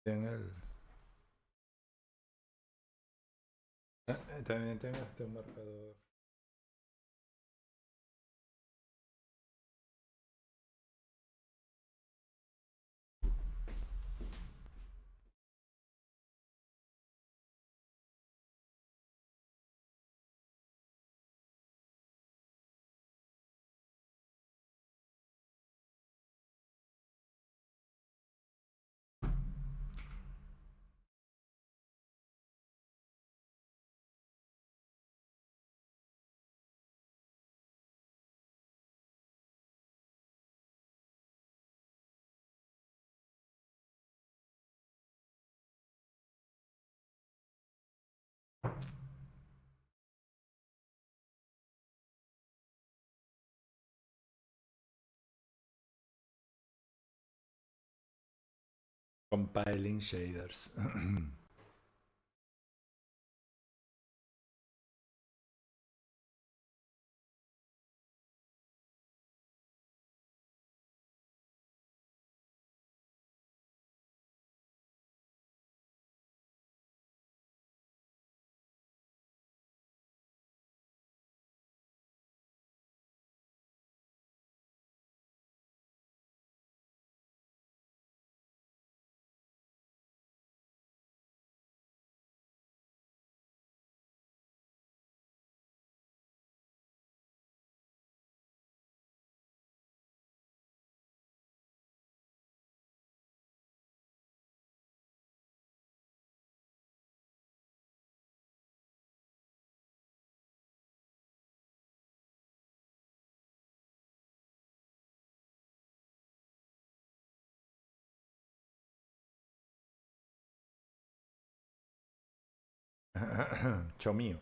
En el... También tengo este marcador. Compiling shaders. Chomío.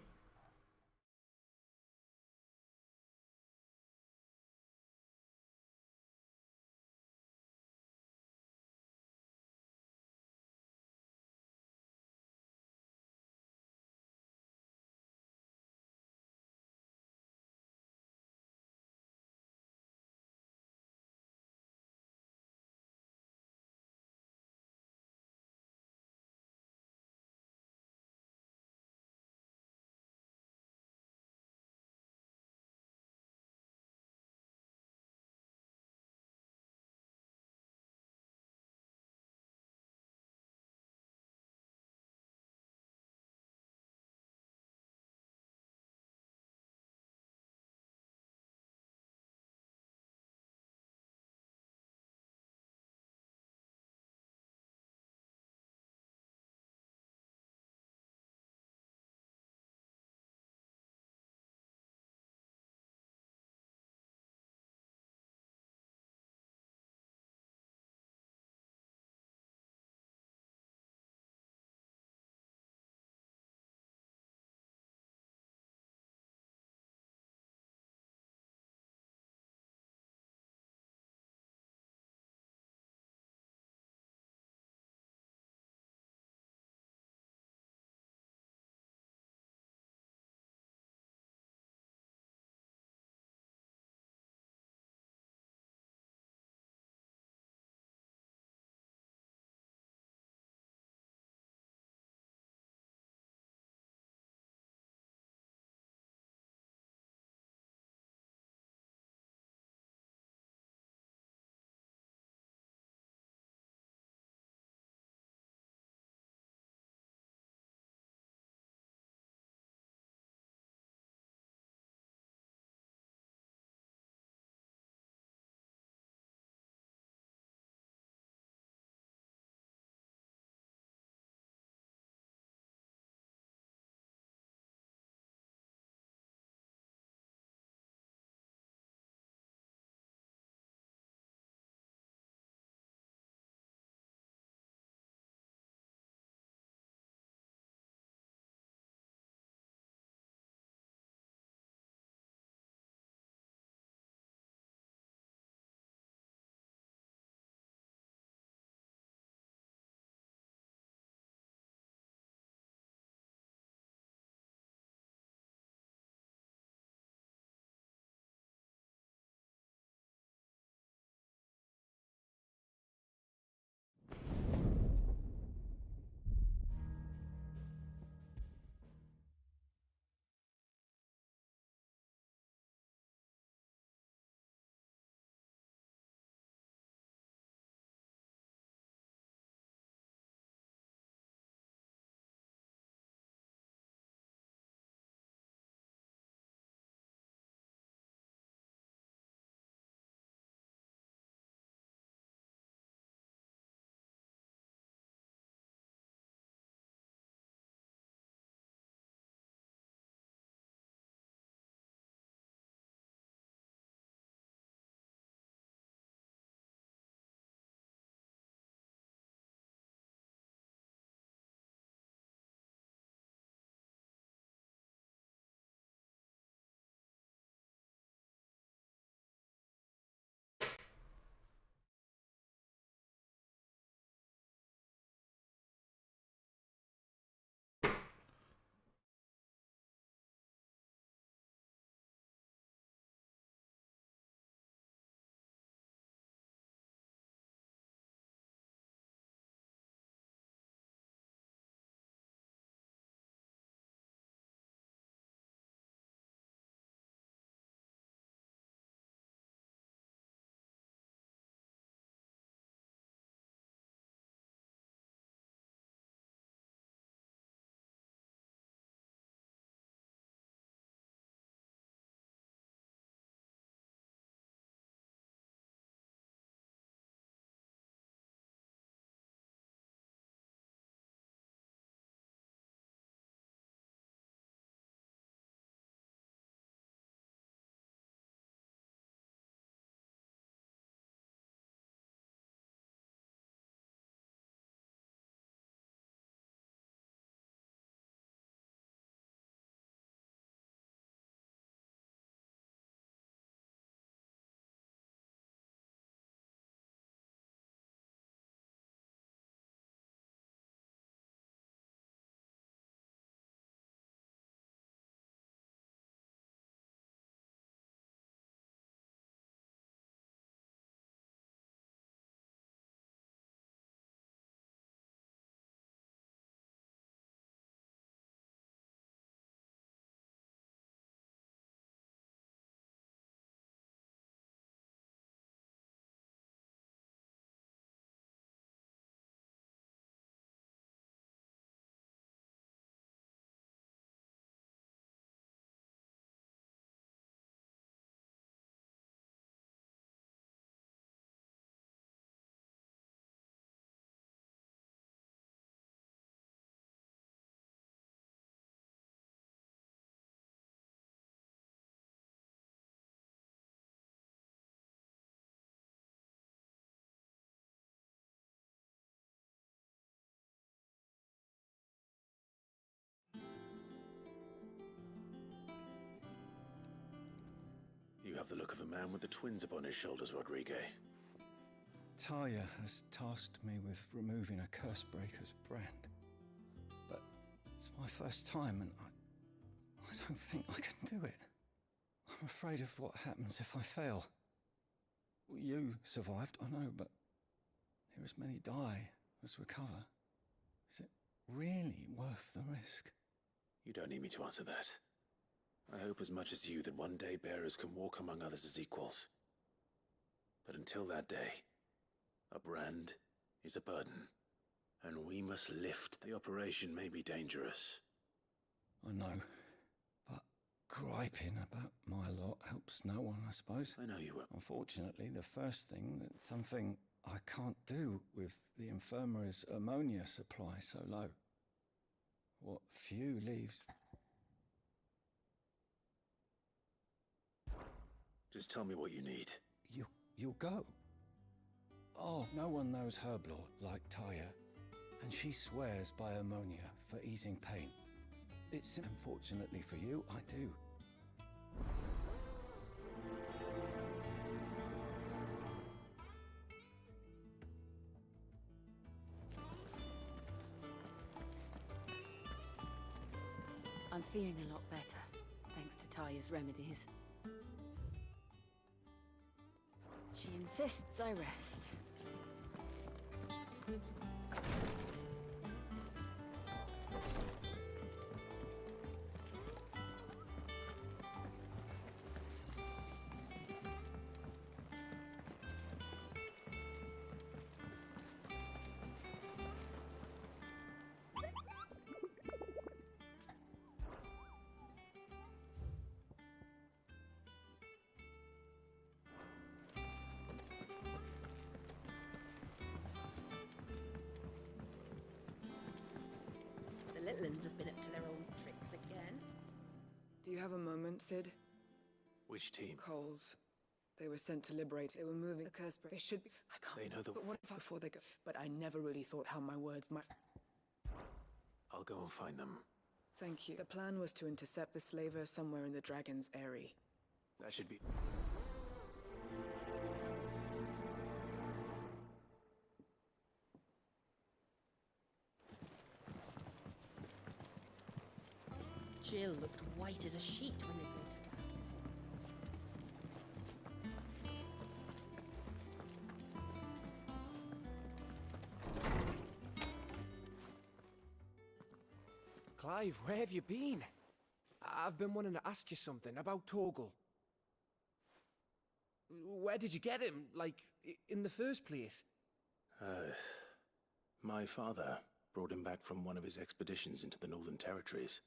have the look of a man with the twins upon his shoulders, Rodrigue. Talia has tasked me with removing a Cursebreaker's brand. But it's my first time and I don't think I can do it. I'm afraid of what happens if I fail. You survived, I know, but there as many die as recover. Is it really worth the risk? You don't need me to answer that. I hope as much as you that one day bearers can walk among others as equals. But until that day, a brand is a burden, and we must lift. The operation may be dangerous. I know, but griping about my lot helps no one, I suppose. I know you will. Unfortunately, the first thing, something I can't do with the infirmary's ammonia supply so low. What few leaves... Just tell me what you need. You'll go. Oh, no one knows herb lore like Taya, and she swears by ammonia for easing pain. It's unfortunately for you, I do. I'm feeling a lot better, thanks to Taya's remedies. She insists I rest. The Litlins have been up to their old tricks again. Do you have a moment, Sid? Which team? Coles. They were sent to liberate. They were moving the Cursebreaker. They should be... I can't... They know the... But what if before they go... But I never really thought how my words might... I'll go and find them. Thank you. The plan was to intercept the slaver somewhere in the Dragon's Eyrie. That should be... Jill looked white as a sheet when they brought her back. Clive, where have you been? I've been wanting to ask you something about Torgal. Where did you get him, like, in the first place? My father brought him back from one of his expeditions into the Northern Territories.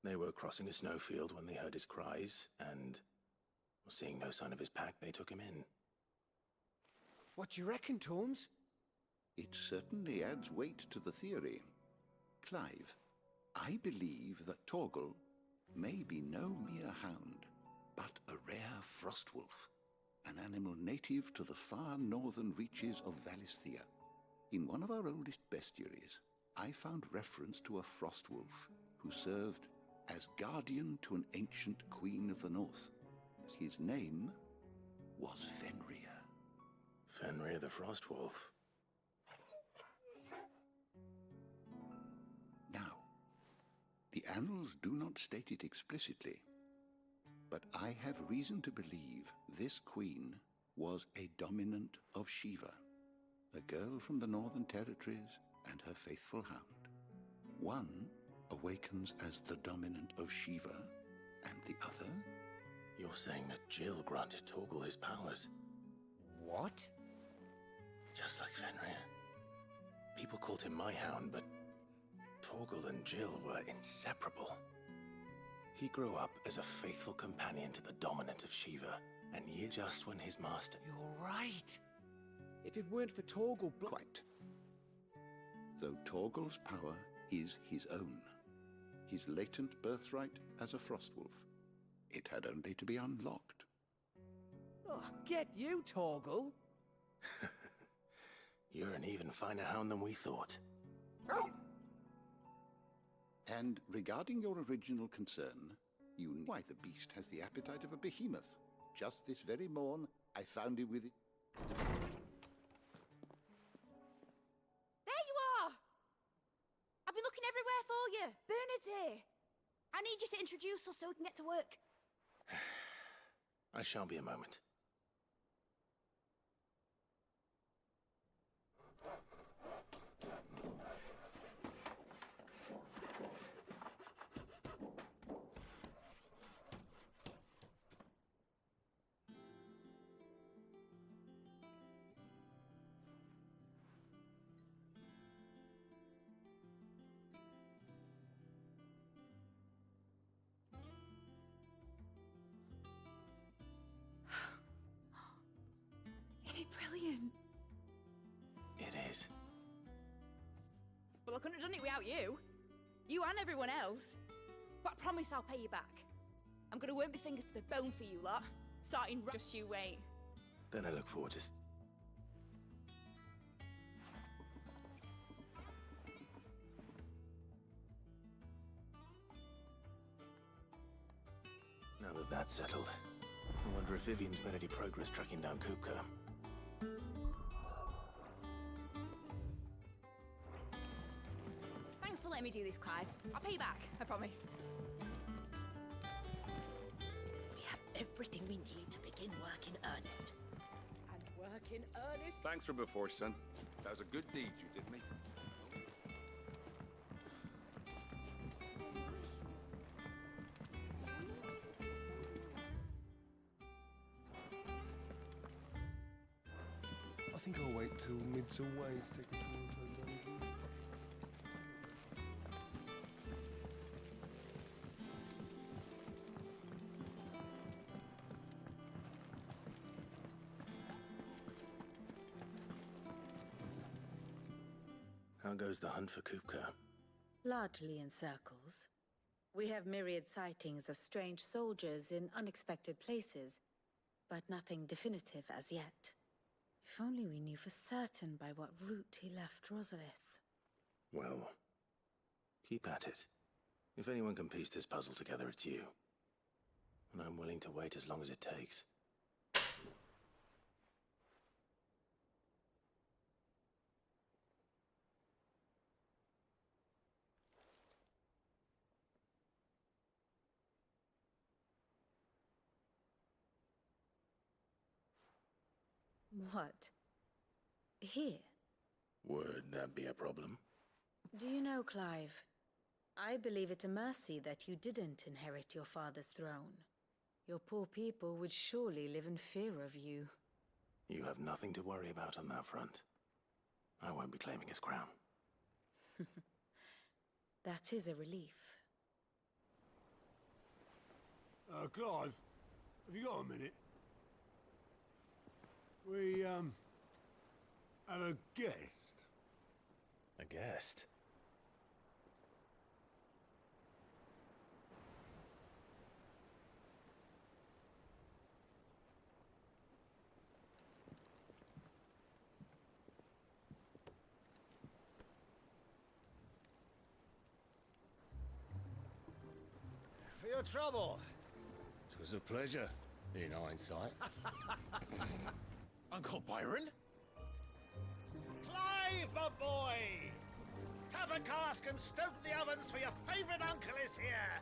They were crossing a snowfield when they heard his cries, and, seeing no sign of his pack, they took him in. What do you reckon, Tomes? It certainly adds weight to the theory. Clive, I believe that Torgal may be no mere hound, but a rare frostwolf, an animal native to the far northern reaches of Valisthea. In one of our oldest bestiaries, I found reference to a frostwolf who served as guardian to an ancient queen of the north. His name was Fenrir. Fenrir the Frostwolf. Now, the annals do not state it explicitly, but I have reason to believe this queen was a dominant of Shiva, a girl from the Northern Territories and her faithful hound. One awakens as the dominant of Shiva, and the other... You're saying that Jill granted Torgal his powers? What? Just like Fenrir. People called him my hound, but Torgal and Jill were inseparable. He grew up as a faithful companion to the dominant of Shiva, and just when his master... You're right. If it weren't for Torgal... Quite. Though Torgal's power is his own, his latent birthright as a Frostwolf. It had only to be unlocked. Oh, get you, Torgal! You're an even finer hound than we thought. And regarding your original concern, you know why the beast has the appetite of a behemoth. Just this very morn, I found him with it. There you are! I've been looking everywhere for you. Bernard's here. I need you to introduce us so we can get to work. I shan't be a moment. Isn't it brilliant? It is. Well, I couldn't have done it without you. You and everyone else. But I promise I'll pay you back. I'm gonna work my fingers to the bone for you lot. Starting just you wait. Then I look forward to... Now that that's settled, I wonder if Vivian's made any progress tracking down Kupka. Thanks for letting me do this, Clive. I'll pay you back, I promise. We have everything we need to begin work in earnest. And work in earnest? Thanks for before, son. That was a good deed you did me. I think I'll wait till mid's away to take a tour of her dungeon. How goes the hunt for Kupka? Largely in circles. We have myriad sightings of strange soldiers in unexpected places, but nothing definitive as yet. If only we knew for certain by what route he left Rosalith. Well, keep at it. If anyone can piece this puzzle together, it's you. And I'm willing to wait as long as it takes. What? Here? Would that be a problem? Do you know, Clive? I believe it a mercy that you didn't inherit your father's throne. Your poor people would surely live in fear of you. You have nothing to worry about on that front. I won't be claiming his crown. That is a relief. Clive, have you got a minute? We, have a guest. A guest? For your trouble. It was a pleasure, in hindsight. Uncle Byron? Clive, my boy! Tap a cask and stoke the ovens, for your favorite uncle is here!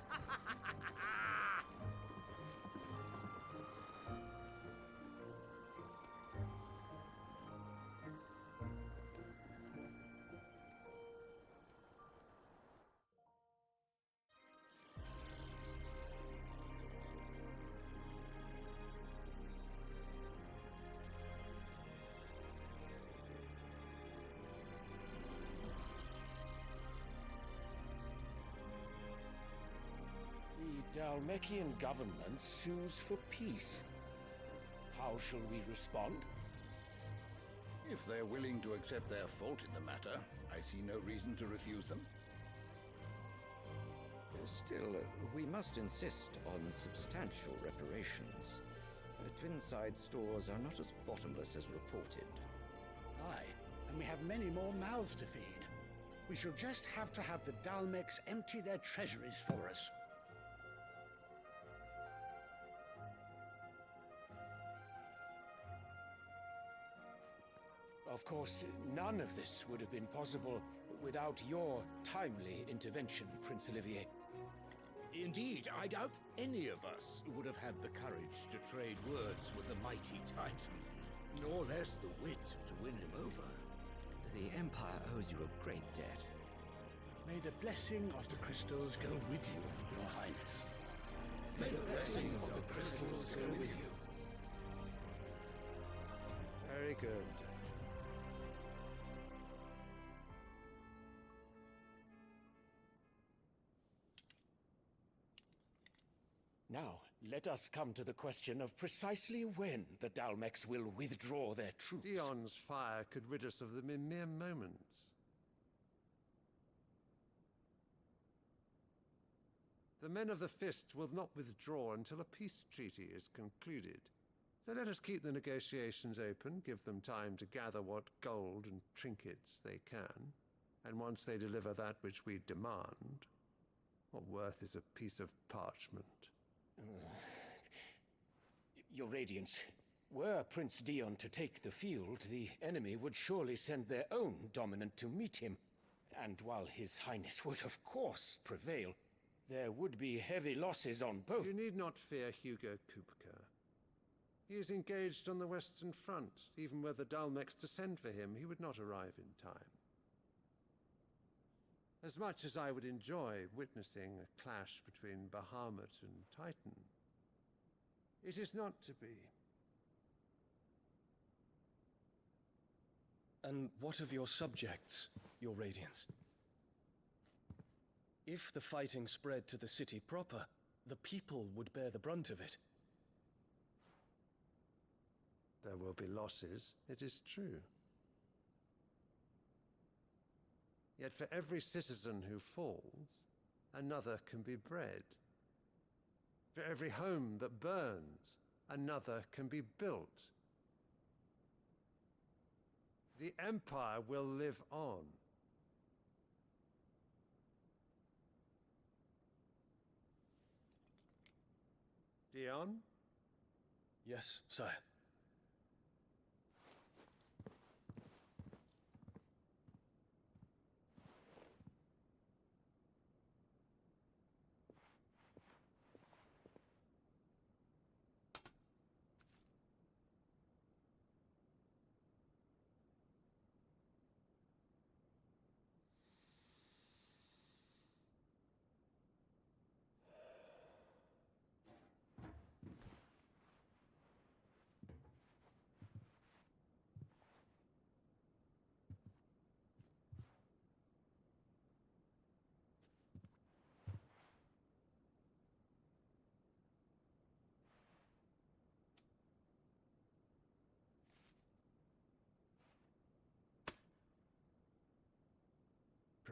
The Dalmekian government sues for peace. How shall we respond? If they're willing to accept their fault in the matter, I see no reason to refuse them. Still, we must insist on substantial reparations. The Twinside stores are not as bottomless as reported. Aye, and we have many more mouths to feed. We shall just have to have the Dalmeks empty their treasuries for us. Of course, none of this would have been possible without your timely intervention, Prince Olivier. Indeed, I doubt any of us would have had the courage to trade words with the mighty Titan, nor less the wit to win him over. The Empire owes you a great debt. May the blessing of the crystals go with you, Your Highness. May the blessing of the crystals go with you. Very good. Now, let us come to the question of precisely when the Dalmex will withdraw their troops. Dion's fire could rid us of them in mere moments. The men of the Fist will not withdraw until a peace treaty is concluded. So let us keep the negotiations open, give them time to gather what gold and trinkets they can. And once they deliver that which we demand, what worth is a piece of parchment? Your Radiance, were Prince Dion to take the field, the enemy would surely send their own dominant to meet him. And while His Highness would of course prevail, there would be heavy losses on both. You need not fear Hugo Kupka. He is engaged on the Western Front. Even were the Dalmex to send for him, he would not arrive in time. As much as I would enjoy witnessing a clash between Bahamut and Titan, it is not to be. And what of your subjects, Your Radiance? If the fighting spread to the city proper, the people would bear the brunt of it. There will be losses, it is true. Yet for every citizen who falls, another can be bred. For every home that burns, another can be built. The Empire will live on. Dion? Yes, sire.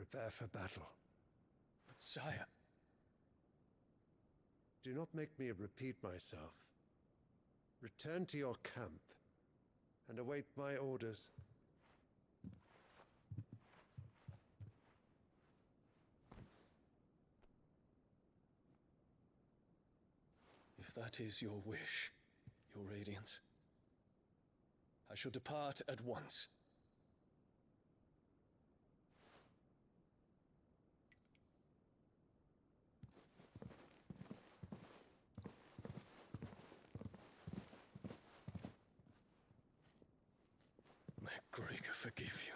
Prepare for battle. But sire... Do not make me repeat myself. Return to your camp and await my orders. If that is your wish, Your Radiance, I shall depart at once. May Gregor forgive you.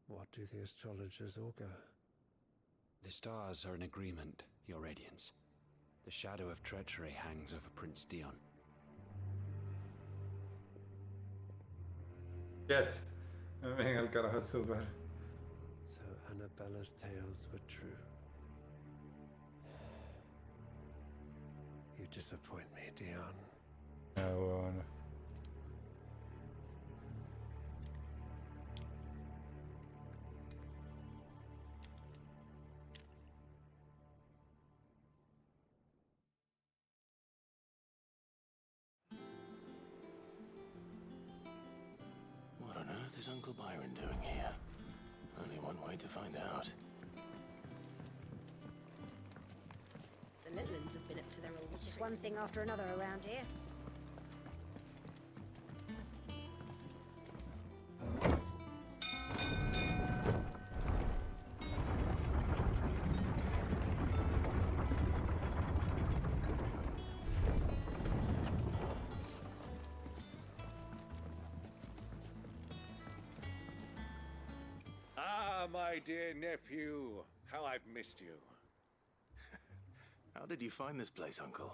What do the astrologers augur? The stars are in agreement, Your Radiance. The shadow of treachery hangs over Prince Dion. Jet. Venga el carajo, super. So Annabella's tales were true. You disappoint me, Dion. Ah, bueno. What on earth is Uncle Byron doing here? Only one way to find out. The Litlins have been up to their old. It's just one thing after another around here. Ah, my dear nephew. How I've missed you. How did you find this place, Uncle?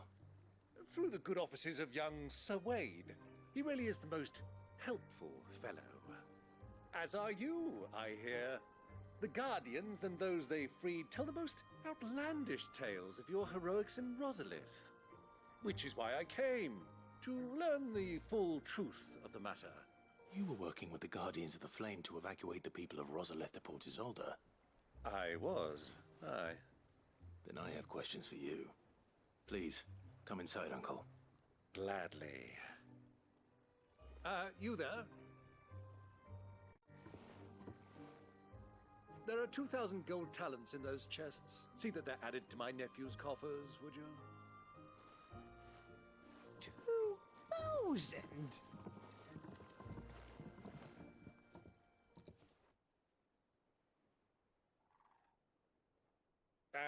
Through the good offices of young Sir Wade. He really is the most helpful fellow. As are you, I hear. The Guardians and those they freed tell the most outlandish tales of your heroics in Rosalith. Which is why I came, to learn the full truth of the matter. You were working with the Guardians of the Flame to evacuate the people of Rosalith to Port Isolde. I was, aye. Then I have questions for you. Please, come inside, Uncle. Gladly. You there? There are 2,000 gold talents in those chests. See that they're added to my nephew's coffers, would you? 2,000?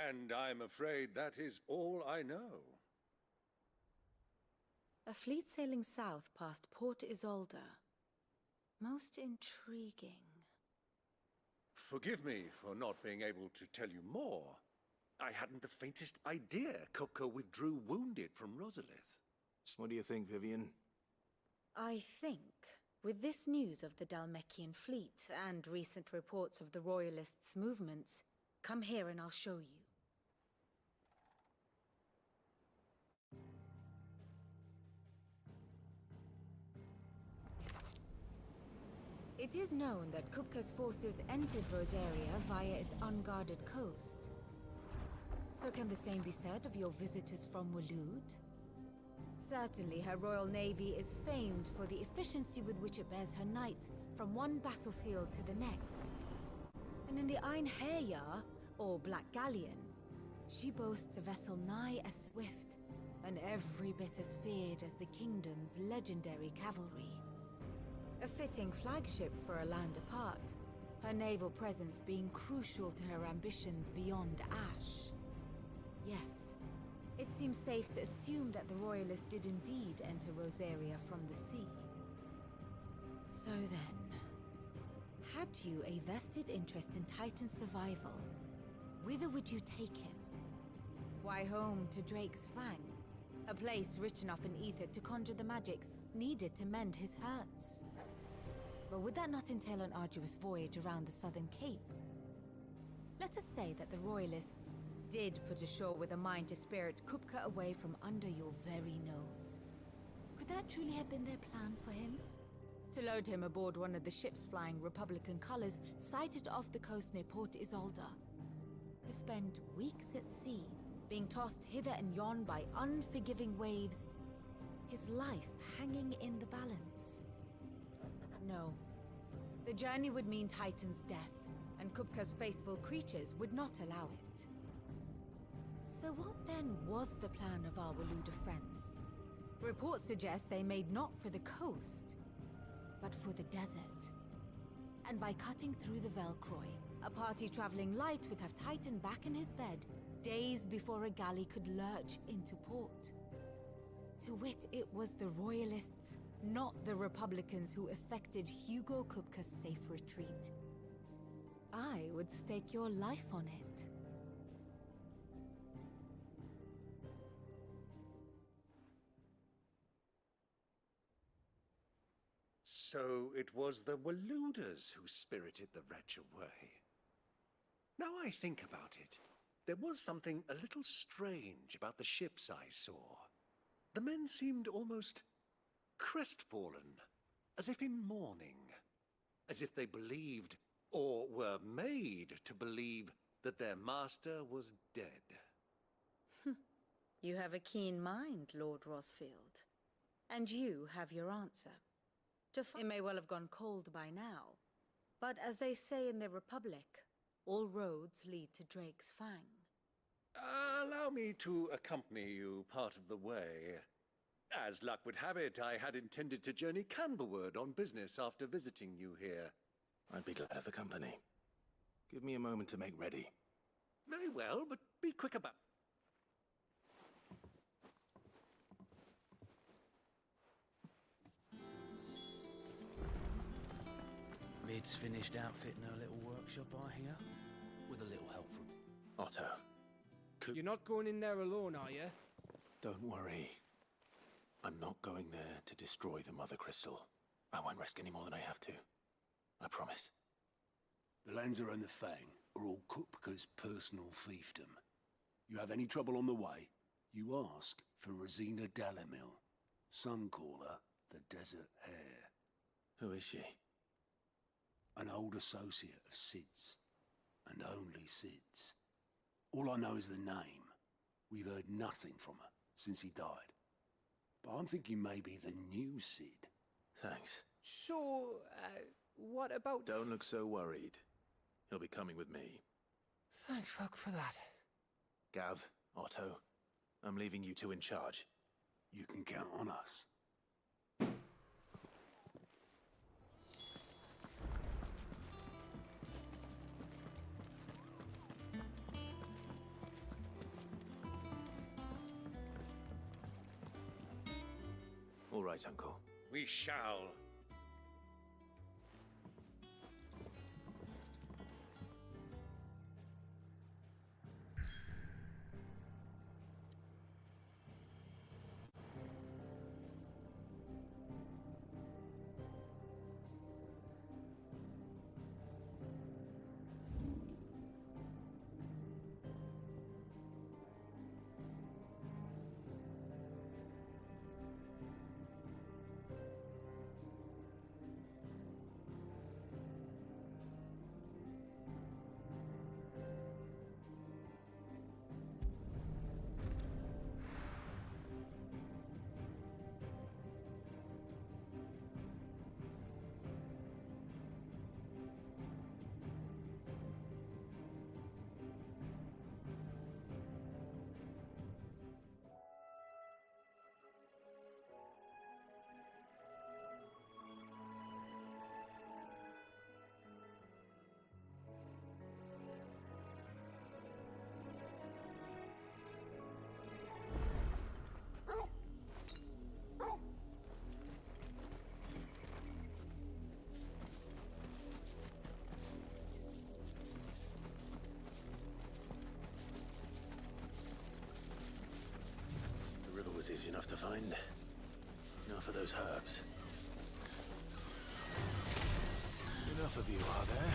And I'm afraid that is all I know. A fleet sailing south past Port Isolde. Most intriguing. Forgive me for not being able to tell you more. I hadn't the faintest idea Kupka withdrew wounded from Rosalith. What do you think, Vivian? I think, with this news of the Dhalmekian fleet and recent reports of the Royalists' movements, come here and I'll show you. It is known that Kupka's forces entered Rosaria via its unguarded coast. So can the same be said of your visitors from Waloed? Certainly her Royal Navy is famed for the efficiency with which it bears her knights from one battlefield to the next. And in the Einherjar, or Black Galleon, she boasts a vessel nigh as swift and every bit as feared as the kingdom's legendary cavalry. A fitting flagship for a land apart, her naval presence being crucial to her ambitions beyond Ash. Yes, it seems safe to assume that the Royalists did indeed enter Rosaria from the sea. So then, had you a vested interest in Titan's survival, whither would you take him? Why, home to Drake's Fang, a place rich enough in ether to conjure the magics needed to mend his hurts. But would that not entail an arduous voyage around the southern cape? Let us say that the Royalists did put ashore with a mind to spirit Kupka away from under your very nose. Could that truly have been their plan for him? To load him aboard one of the ships flying Republican colors sighted off the coast near Port Isolde. To spend weeks at sea, being tossed hither and yon by unforgiving waves, his life hanging in the balance. No. The journey would mean Titan's death, and Kupka's faithful creatures would not allow it. So what then was the plan of our Waluda friends? Reports suggest they made not for the coast, but for the desert. And by cutting through the Velcroy, a party traveling light would have Titan back in his bed days before a galley could lurch into port. To wit, it was the Royalists, not the Republicans, who effected Hugo Kupka's safe retreat. I would stake your life on it. So it was the Waludas who spirited the wretch away. Now I think about it, there was something a little strange about the ships I saw. The men seemed almost crestfallen, as if in mourning, as if they believed, or were made to believe, that their master was dead. You have a keen mind, Lord Rosfield. And you have your answer. It may well have gone cold by now, but as they say in the Republic, all roads lead to Drake's Fang. Allow me to accompany you part of the way. As luck would have it, I had intended to journey Candlewood on business after visiting you here. I'd be glad of the company. Give me a moment to make ready. Very well, but be quick about... Lid's finished outfitting her little workshop, I hear. With a little help from... Otto. You're not going in there alone, are you? Don't worry. I'm not going there to destroy the Mother Crystal. I won't risk any more than I have to. I promise. The Lanza and the Fang are all Kupka's personal fiefdom. You have any trouble on the way, you ask for Rosina Dalamil, Suncaller, the Desert Hare. Who is she? An old associate of Sid's, and only Sid's. All I know is the name. We've heard nothing from her since he died. But I'm thinking maybe the new Sid. Thanks. So, what about... Don't look so worried. He'll be coming with me. Thank fuck for that. Gav, Otto, I'm leaving you two in charge. You can count on us. All right, Uncle. We shall. Was easy enough to find. Now for those herbs. Enough of you, are there?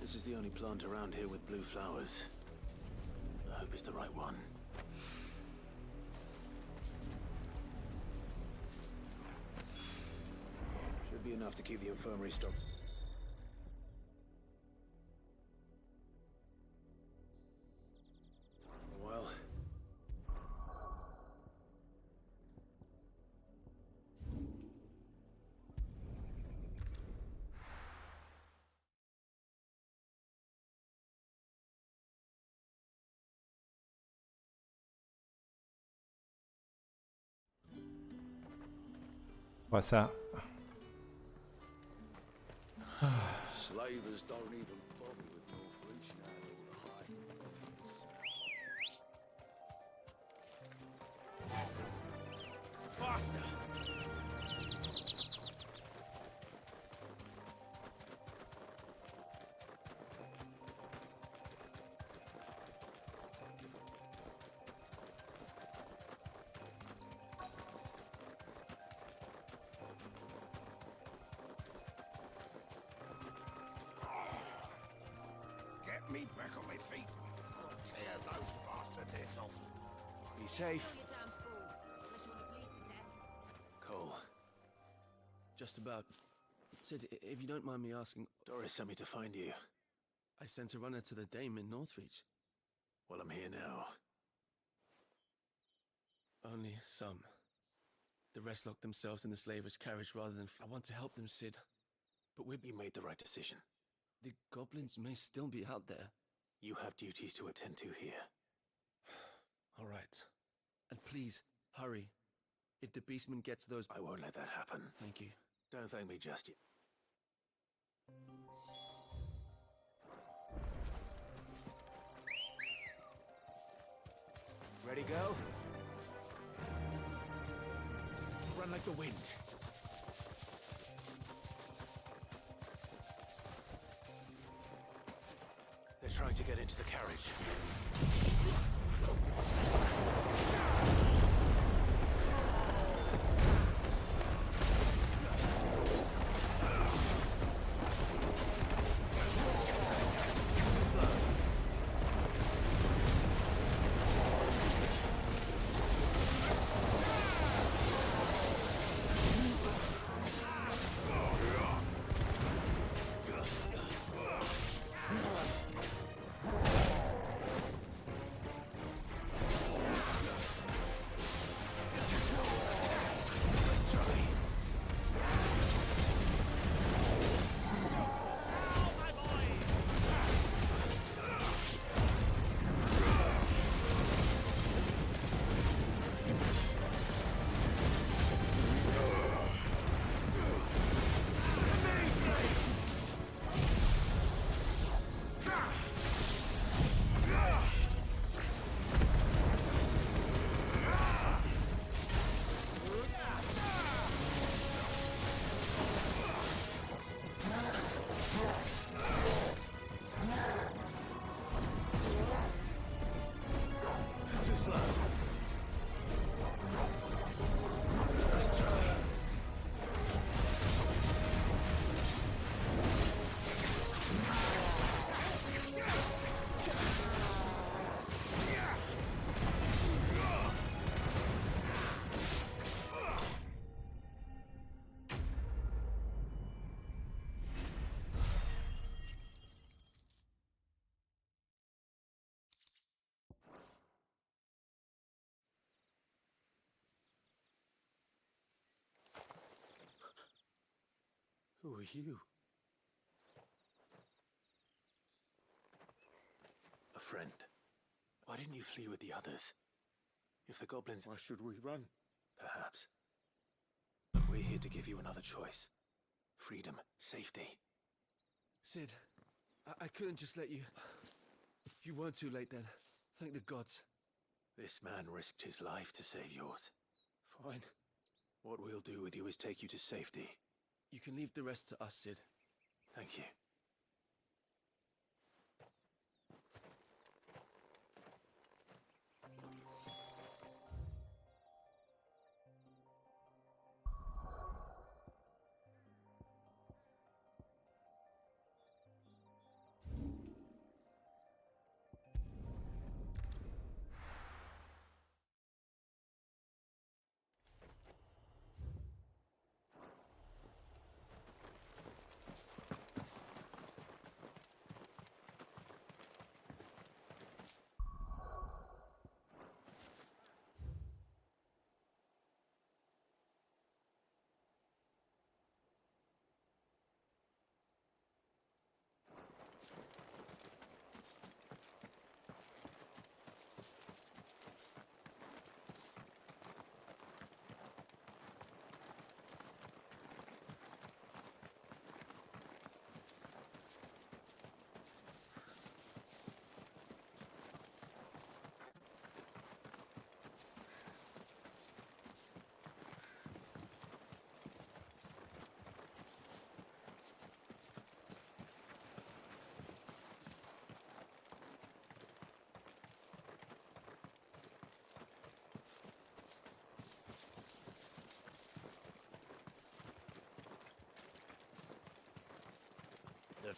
This is the only plant around here with blue flowers. I hope it's the right one. Should be enough to keep the infirmary stocked. What's that? Slavers don't even bother with Northreach now, all the hype. Faster! Get me back on my feet. I'll tear those bastards' heads off. Be safe. Cole, Just about. Sid, if you don't mind me asking, Doris sent me to find you. I sent a runner to the Dame in Northreach. Well, I'm here now. Only some. The rest locked themselves in the slaver's carriage rather than... I want to help them, Sid. But You made the right decision. the goblins may still be out there. You have duties to attend to here. All right. And please, hurry. If the beastmen get to those... I won't let that happen. Thank you. Don't thank me just yet. Ready, go? Run like the wind. They're trying to get into the carriage. Who are you? A friend. Why didn't you flee with the others? If the goblins... Why should we run? Perhaps. But we're here to give you another choice. Freedom, safety. Sid, I couldn't just let you... You weren't too late then. Thank the gods. This man risked his life to save yours. Fine. What we'll do with you is take you to safety. You can leave the rest to us, Sid. Thank you.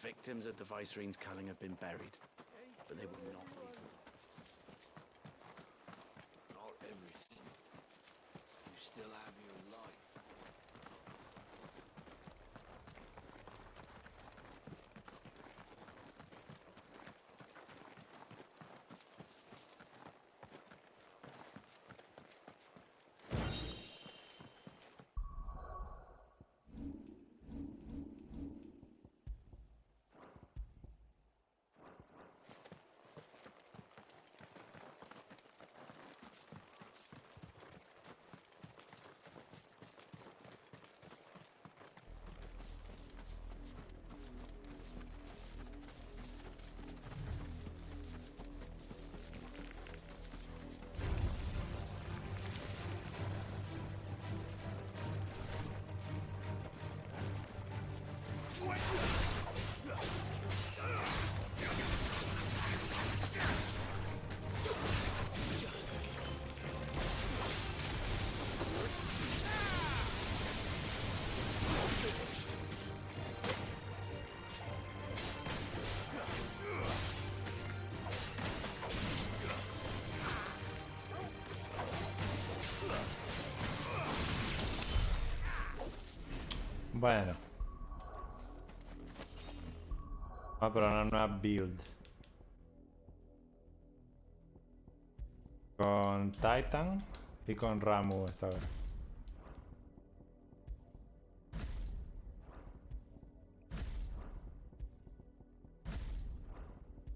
victims of the Viceroy's culling have been buried, but they will not be forgotten. Not everything. You still have your life. Bueno. Vamos a probar una nueva build. Con Titan y con Ramu esta vez.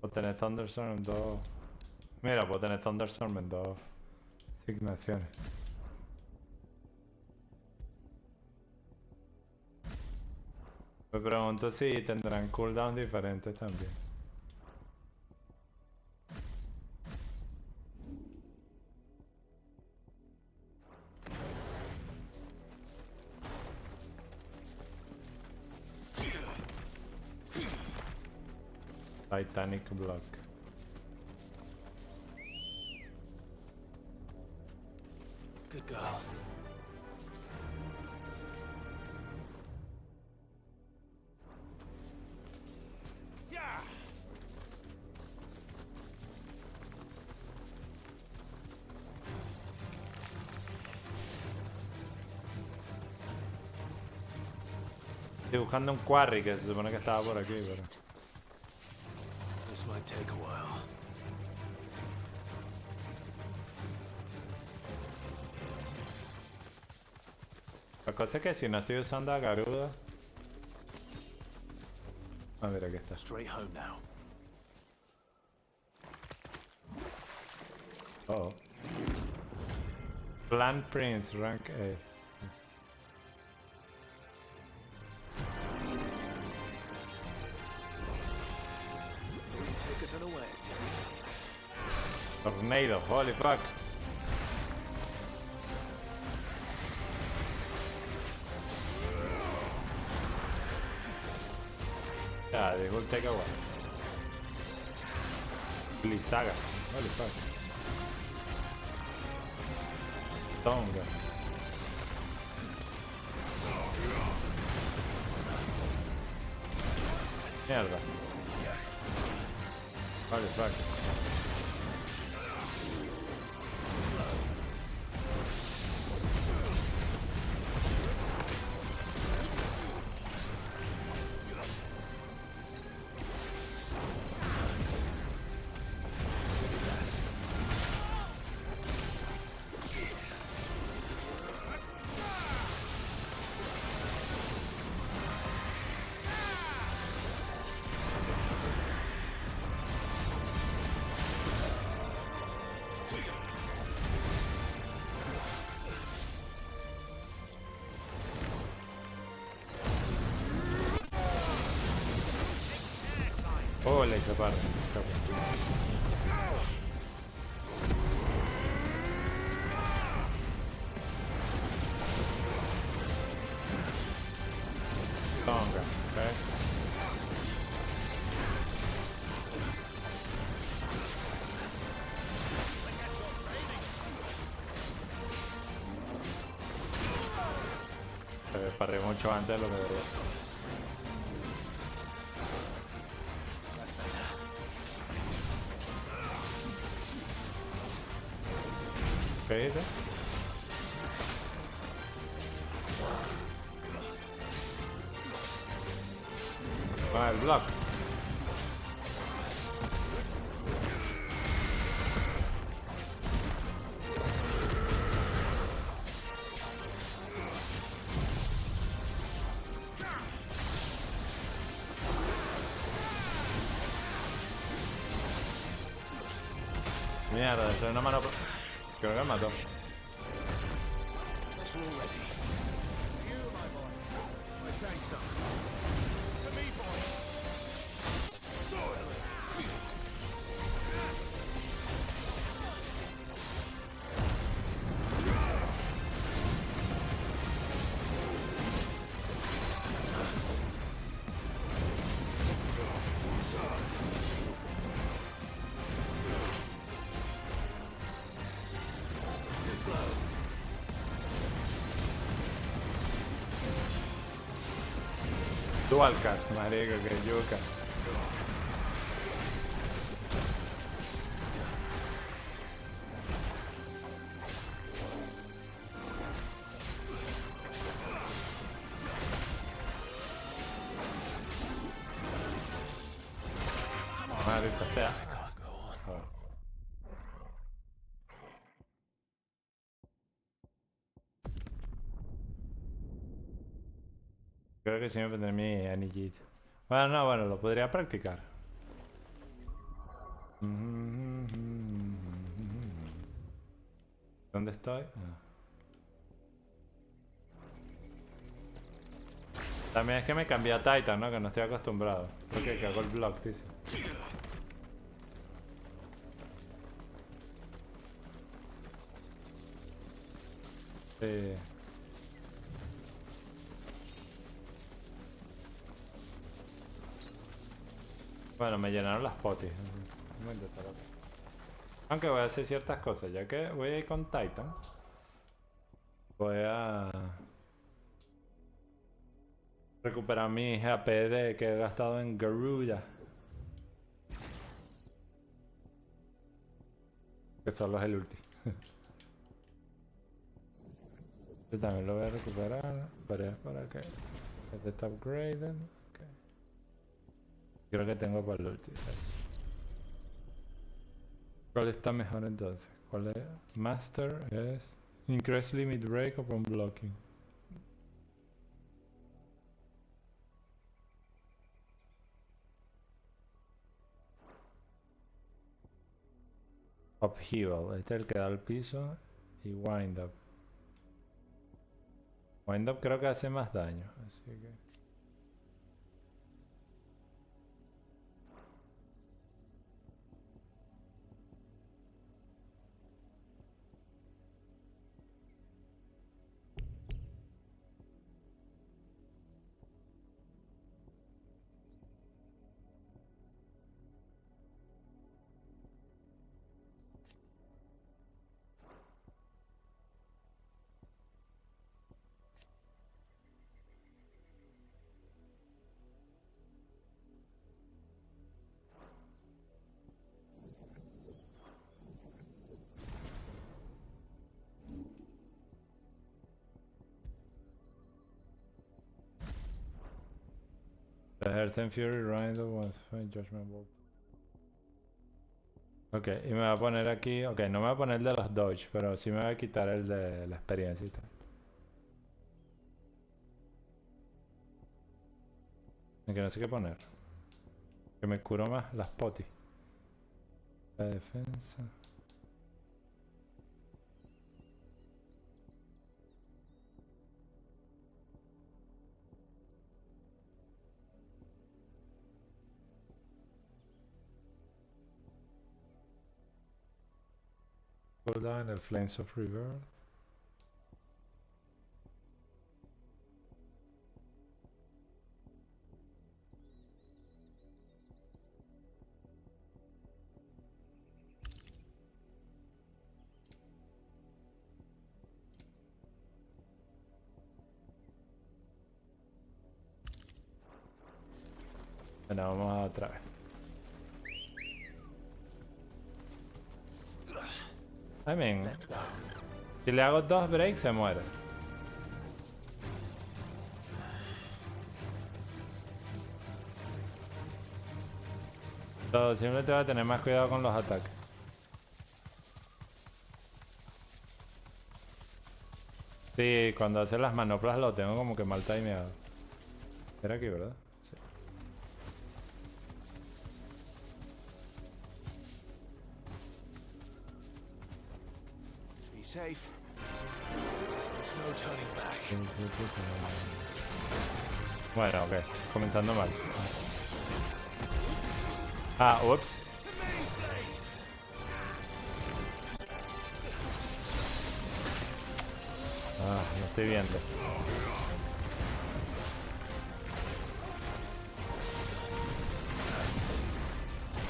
Puedo tener Thunderstorm en dos. Mira, puedo tener Thunderstorm en dos asignaciones. Me pregunto si tendrán cooldowns diferentes también. Titanic Block. Good girl. Estoy buscando un quarry que se supone que estaba por aquí, pero... This might take a while. La cosa es que si no estoy usando a Garuda... A ver, aquí está. Straight home now. Oh. Plant Prince, rank A. Take us unawares, Teddy. Tornado, holy fuck. Yeah, they will take a while. Blizaga, holy fuck. Tonga. Mierda. Holy fuck. Oh, le hice parte. Tonga, ok. Se paré mucho antes de lo que debería. peguito. Va el block. Mierda, eso es una mano. Creo que me mató. Dual cast, marico, que yuca. Maldita sea. Creo que sí me pondré mi anillito. Bueno, no, bueno, lo podría practicar. ¿Dónde estoy? Ah. También es que me cambié a Titan, ¿no? Que no estoy acostumbrado. Creo que cago el block, dice. Sí. Bueno, me llenaron las potis. Voy a intentar otra. Aunque voy a hacer ciertas cosas. Ya que voy a ir con Titan, voy a recuperar mi AP de que he gastado en Garuda. Que solo es el ulti. Yo también lo voy a recuperar. Para que este está upgraded. Creo que tengo para el ulti. ¿Cuál está mejor entonces? ¿Cuál es? Master es Increase Limit Break upon Blocking. Upheaval, este es el que da al piso. Y Wind Up. Wind Up creo que hace más daño, así que... The Earth and Fury Rider was fine, Judgment Bolt. Ok, y me va a poner aquí... Ok, no me va a poner el de los dodge, pero sí me va a quitar el de la experiencia y tal. Que no sé qué poner. Que me curo más las potis. La defensa. Cooldown, el Flames of Rebirth. Bueno, vamos a otra vez. I mean, Si le hago 2 breaks se muere. Todo, simplemente voy a tener más cuidado con los ataques. Sí, cuando hace las manoplas lo tengo como que mal timeado. Era aquí, ¿verdad? Sí. Be safe. There's no turning back. Bueno, ok. Comenzando mal. Ah, ups. Ah, no estoy viendo.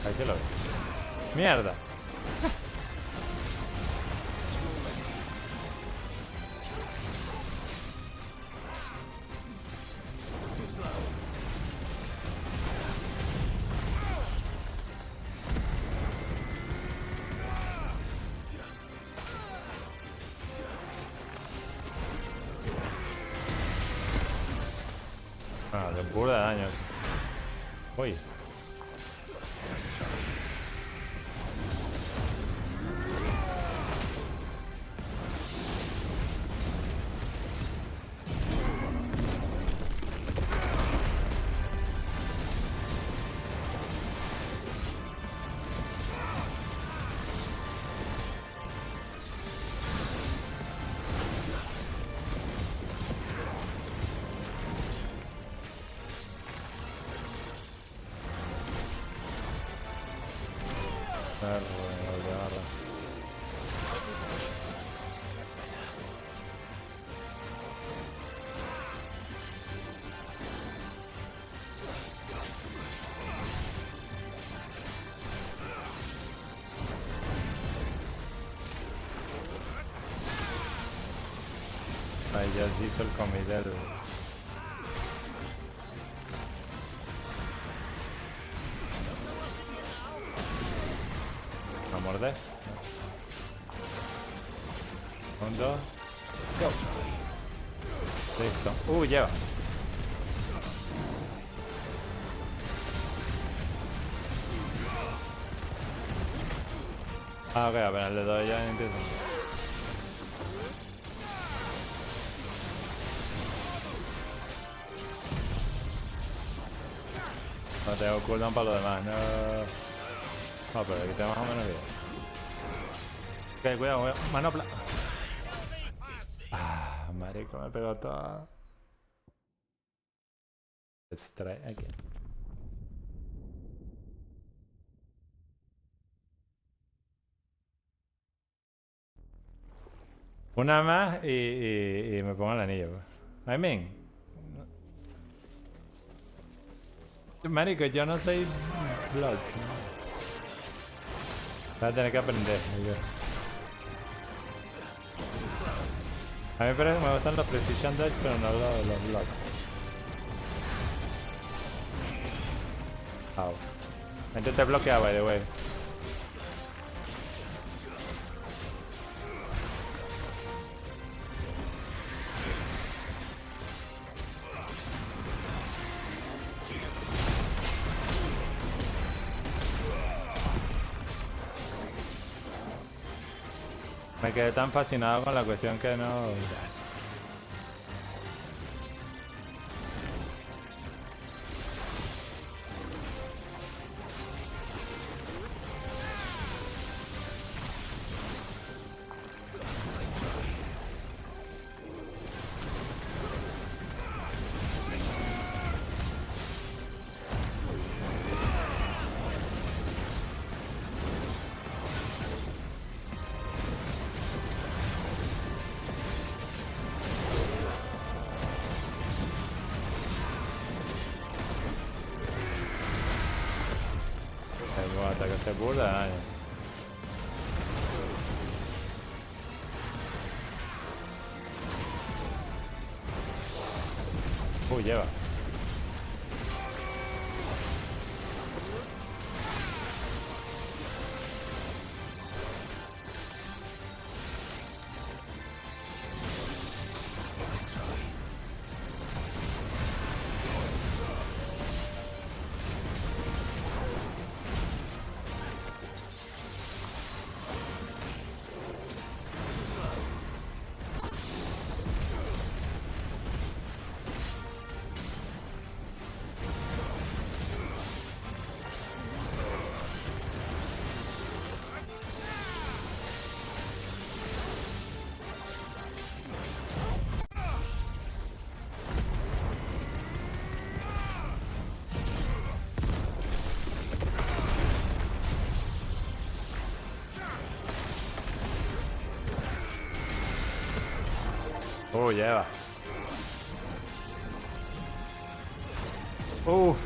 Ahí se lo ve. ¡Mierda! Ah, de pura de daños. Uy. Ahí ya se hizo el comidero. ¿A morder? Un, dos. Go. Listo. Lleva. Ah, ok, apenas le doy ya empiezo. No tengo cooldown para lo demás, no. No, pero aquí tengo más o menos bien. Ok, cuidado, manopla. Ah, marico, me pegó toda. Let's try again. Una más y me pongo el anillo. I mean. Marico, yo no soy Blood. Voy a tener que aprender. A mí me gustan los Precision Dodge, pero no los Blood. Au. Antes te bloqueaba, by the way. Me quedé tan fascinado con la cuestión que no... Ataque se burla de daño. Lleva. Oh, lleva. Oh,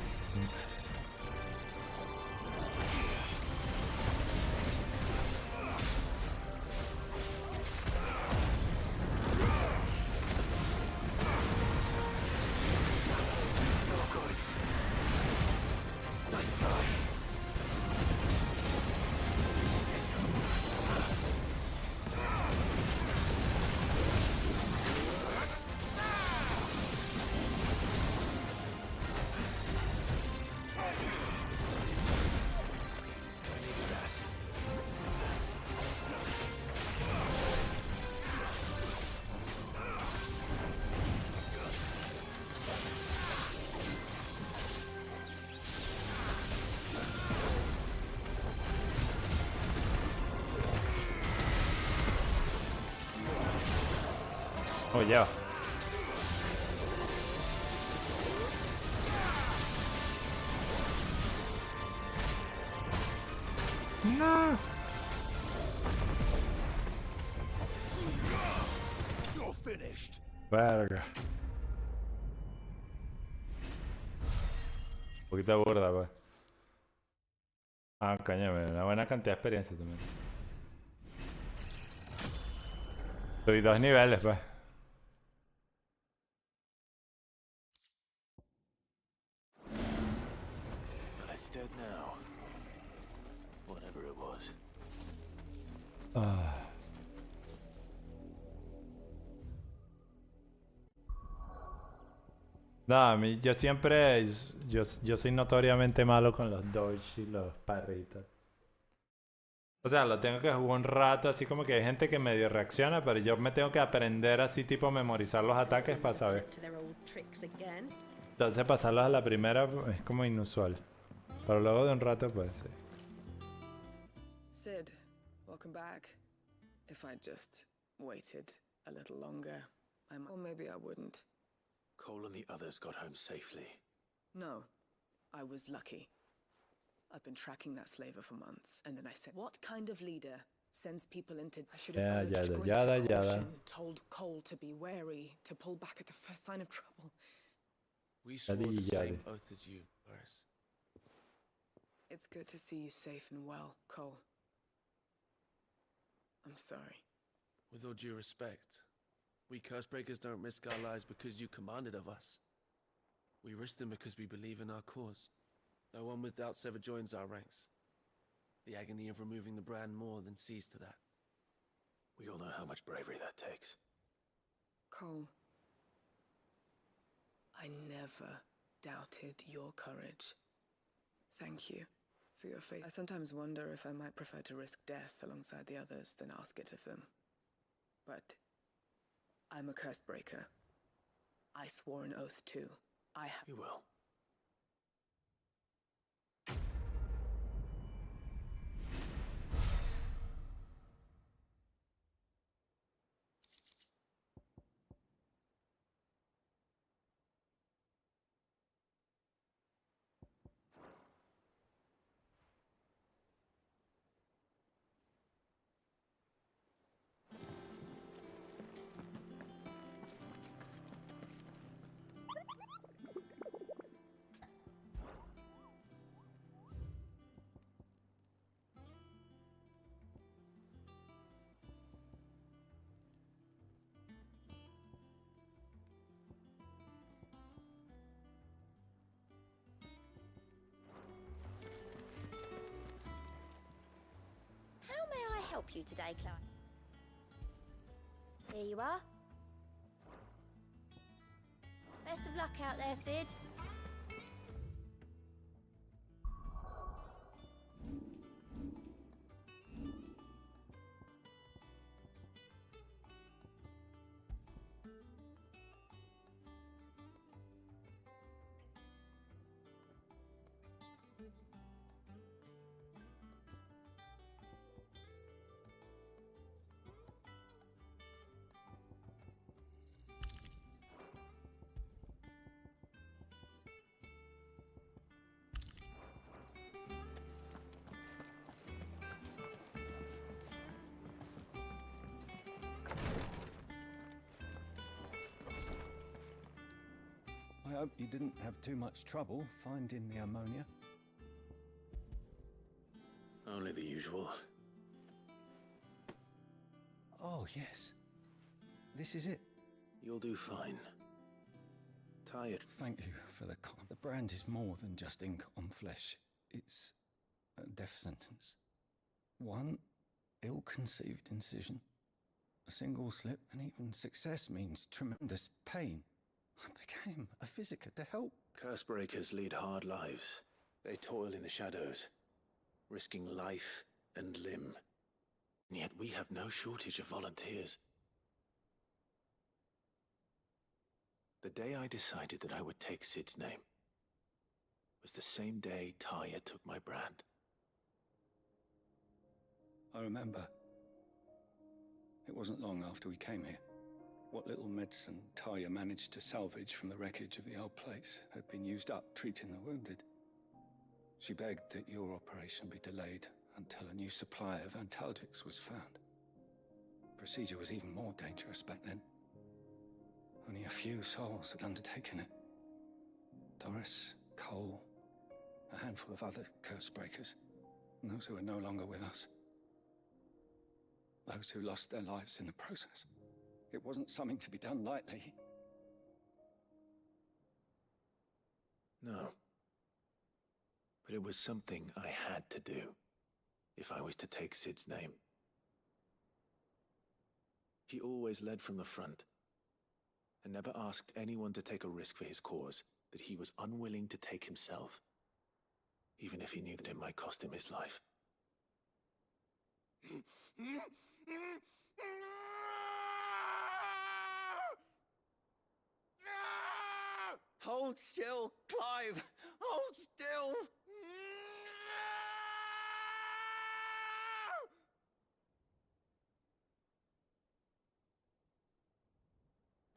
lleva. No. You're finished. Verga. Un poquito burda, pues. Ah, coño, una buena cantidad de experiencia también. Subí 2 niveles, pues. Well, it's dead now. Whatever it was. No, a mí, yo siempre, yo soy notoriamente malo con los dodge y los parritos. O sea, lo tengo que jugar un rato, así como que hay gente que medio reacciona, pero yo me tengo que aprender así, tipo memorizar los ataques para saber. Entonces pasarlos a la primera es como inusual. Pero luego de un rato, pues sí. Sid, welcome back. If I just waited a little longer, or maybe I wouldn't. Cole and the others got home safely. No, I was lucky. I've been tracking that slaver for months, and then I said, what kind of leader sends people into... I should have urged greater caution, told Cole to be wary, to pull back at the first sign of trouble. We swore the same oath as you, Boris. It's good to see you safe and well, Cole. I'm sorry. With all due respect, we Cursebreakers don't risk our lives because you commanded of us. We risk them because we believe in our cause. No one with doubts ever joins our ranks. The agony of removing the brand more than sees to that. We all know how much bravery that takes. Cole, I never doubted your courage. Thank you for your faith. I sometimes wonder if I might prefer to risk death alongside the others than ask it of them. But I'm a Cursebreaker. I swore an oath too. You will. Help you today, Clive. Here you are. Best of luck out there, Sid. hope you didn't have too much trouble finding the ammonia. Only the usual. Oh, yes. This is it. You'll do fine. Tired. Thank you for the call. The brand is more than just ink on flesh. It's a death sentence. One ill-conceived incision, a single slip, and even success means tremendous pain. I became a physiker to help. Cursebreakers lead hard lives. They toil in the shadows, risking life and limb. And yet we have no shortage of volunteers. The day I decided that I would take Sid's name was the same day Taya took my brand. I remember. It wasn't long after we came here. What little medicine Taya managed to salvage from the wreckage of the old place had been used up treating the wounded. She begged that your operation be delayed until a new supply of antalgics was found. Procedure was even more dangerous back then. Only a few souls had undertaken it. Doris, Cole, a handful of other curse breakers, and those who are no longer with us. Those who lost their lives in the process. It wasn't something to be done lightly. No. But it was something I had to do if I was to take Sid's name. He always led from the front and never asked anyone to take a risk for his cause that he was unwilling to take himself, even if he knew that it might cost him his life. Hold still, Clive! Hold still!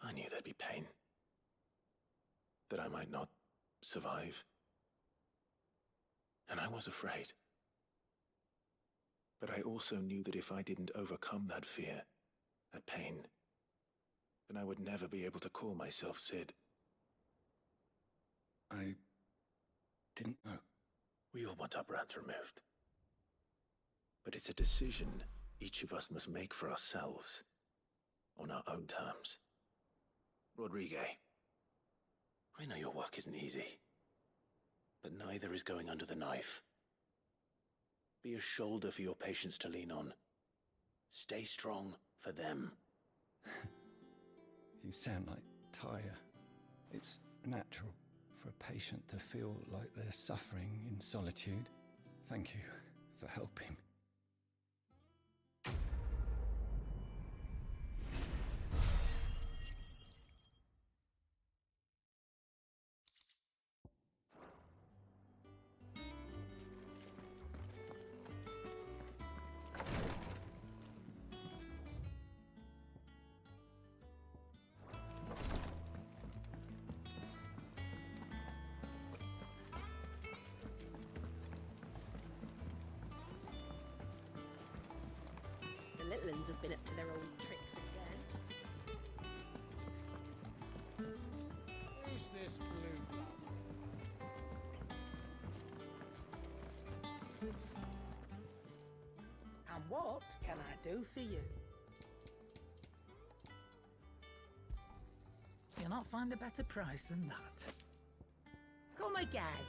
I knew there'd be pain. That I might not survive. And I was afraid. But I also knew that if I didn't overcome that fear, that pain, then I would never be able to call myself Sid. I didn't know. We all want our brands removed. But it's a decision each of us must make for ourselves, on our own terms. Rodrigue, I know your work isn't easy, but neither is going under the knife. Be a shoulder for your patients to lean on. Stay strong for them. You sound like Taya. It's natural for a patient to feel like they're suffering in solitude. Thank you for helping. The little uns have been up to their old tricks again. Who's this blue blood? And what can I do for you? You'll not find a better price than that. Come again.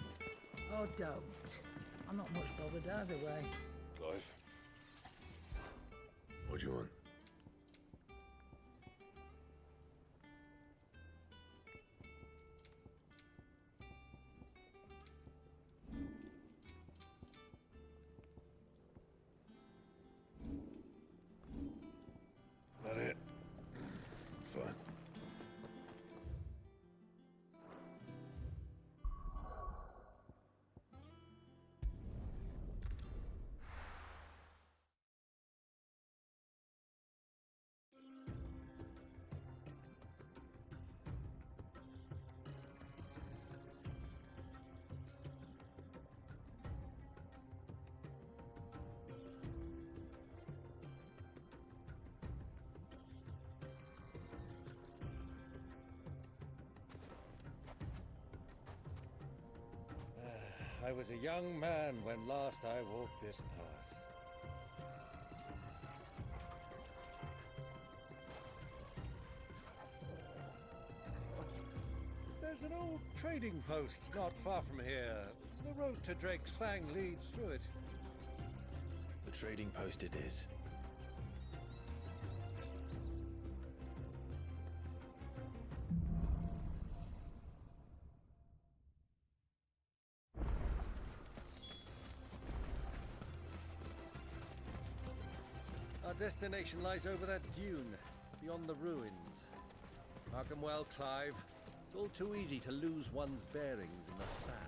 Or don't. I'm not much bothered either way. Clive? What do you want? That it? Fine. I was a young man when last I walked this path. There's an old trading post not far from here. The road to Drake's Fang leads through it. The trading post it is. Our destination lies over that dune, beyond the ruins. Mark 'em well, Clive. It's all too easy to lose one's bearings in the sands.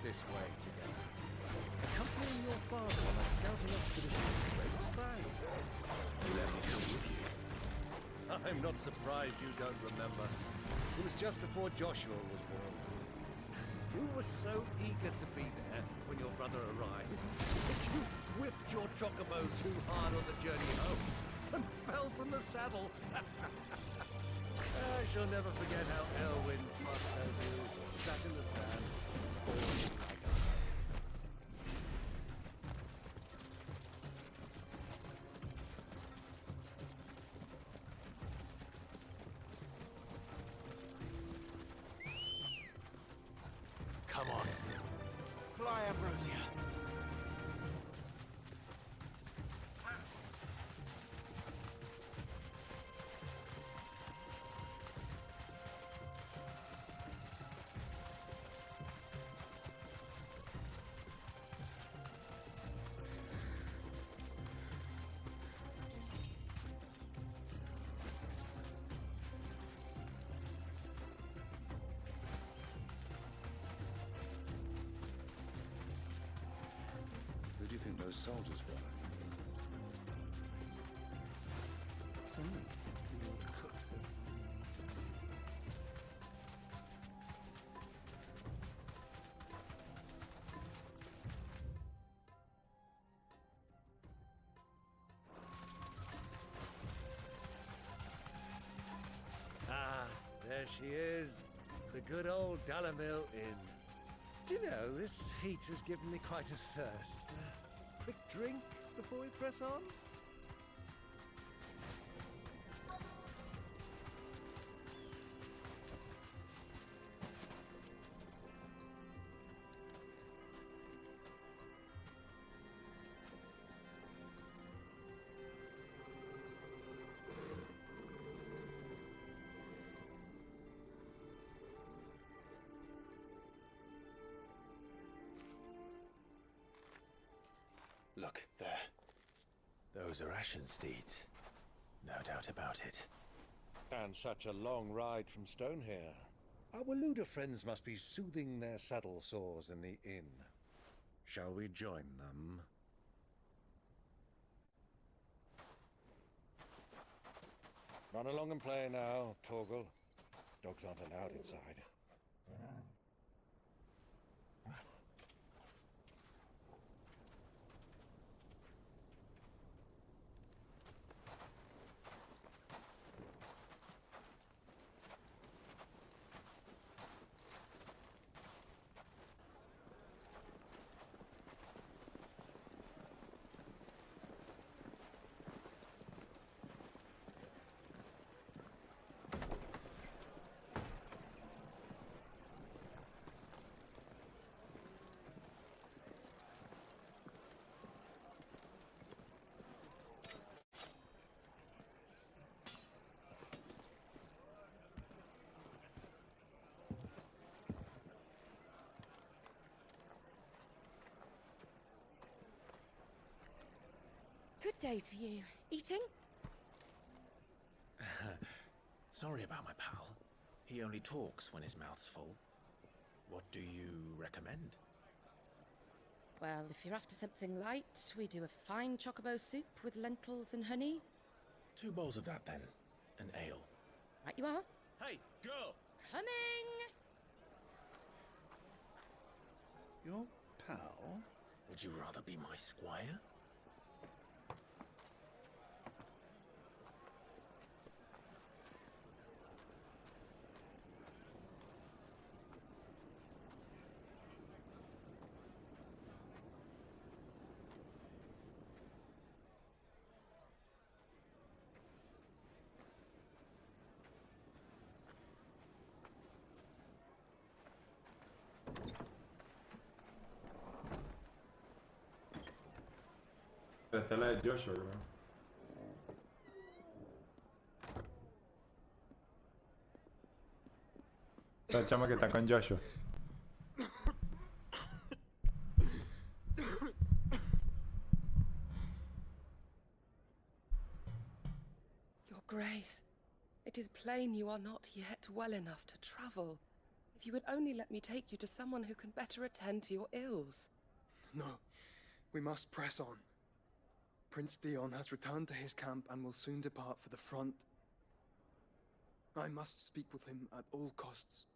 This way together, accompanying your father on a scouting expedition to Drake's Fang. You let me come with you. I'm not surprised you don't remember. It was just before Joshua was born. You were so eager to be there when your brother arrived that you whipped your chocobo too hard on the journey home and fell from the saddle. I shall never forget how Elwyn fussed over you as you sat in the sand. Come on. Fly, Ambrosia. Who do you think those soldiers were? Someone who will cook this. Ah, there she is. The good old Dalamil Inn. Do you know, this heat has given me quite a thirst. Quick drink before we press on? Look, there. Those are Ashen steeds. No doubt about it. And such a long ride from Stonehair. Our Waluda friends must be soothing their saddle sores in the inn. Shall we join them? Run along and play now, Torgal. Dogs aren't allowed inside. Good day to you. Eating? Sorry about my pal. He only talks when his mouth's full. What do you recommend? Well, if you're after something light, we do a fine chocobo soup with lentils and honey. 2 bowls of that then. An ale. Right you are. Hey, girl! Coming! Your pal? Would you rather be my squire? Esta es la de Joshua, creo. La chama que está con Joshua. Your Grace, it is plain you are not yet well enough to travel. If you would only let me take you to someone who can better attend to your ills. No, we must press on. Prince Dion has returned to his camp and will soon depart for the front. I must speak with him at all costs.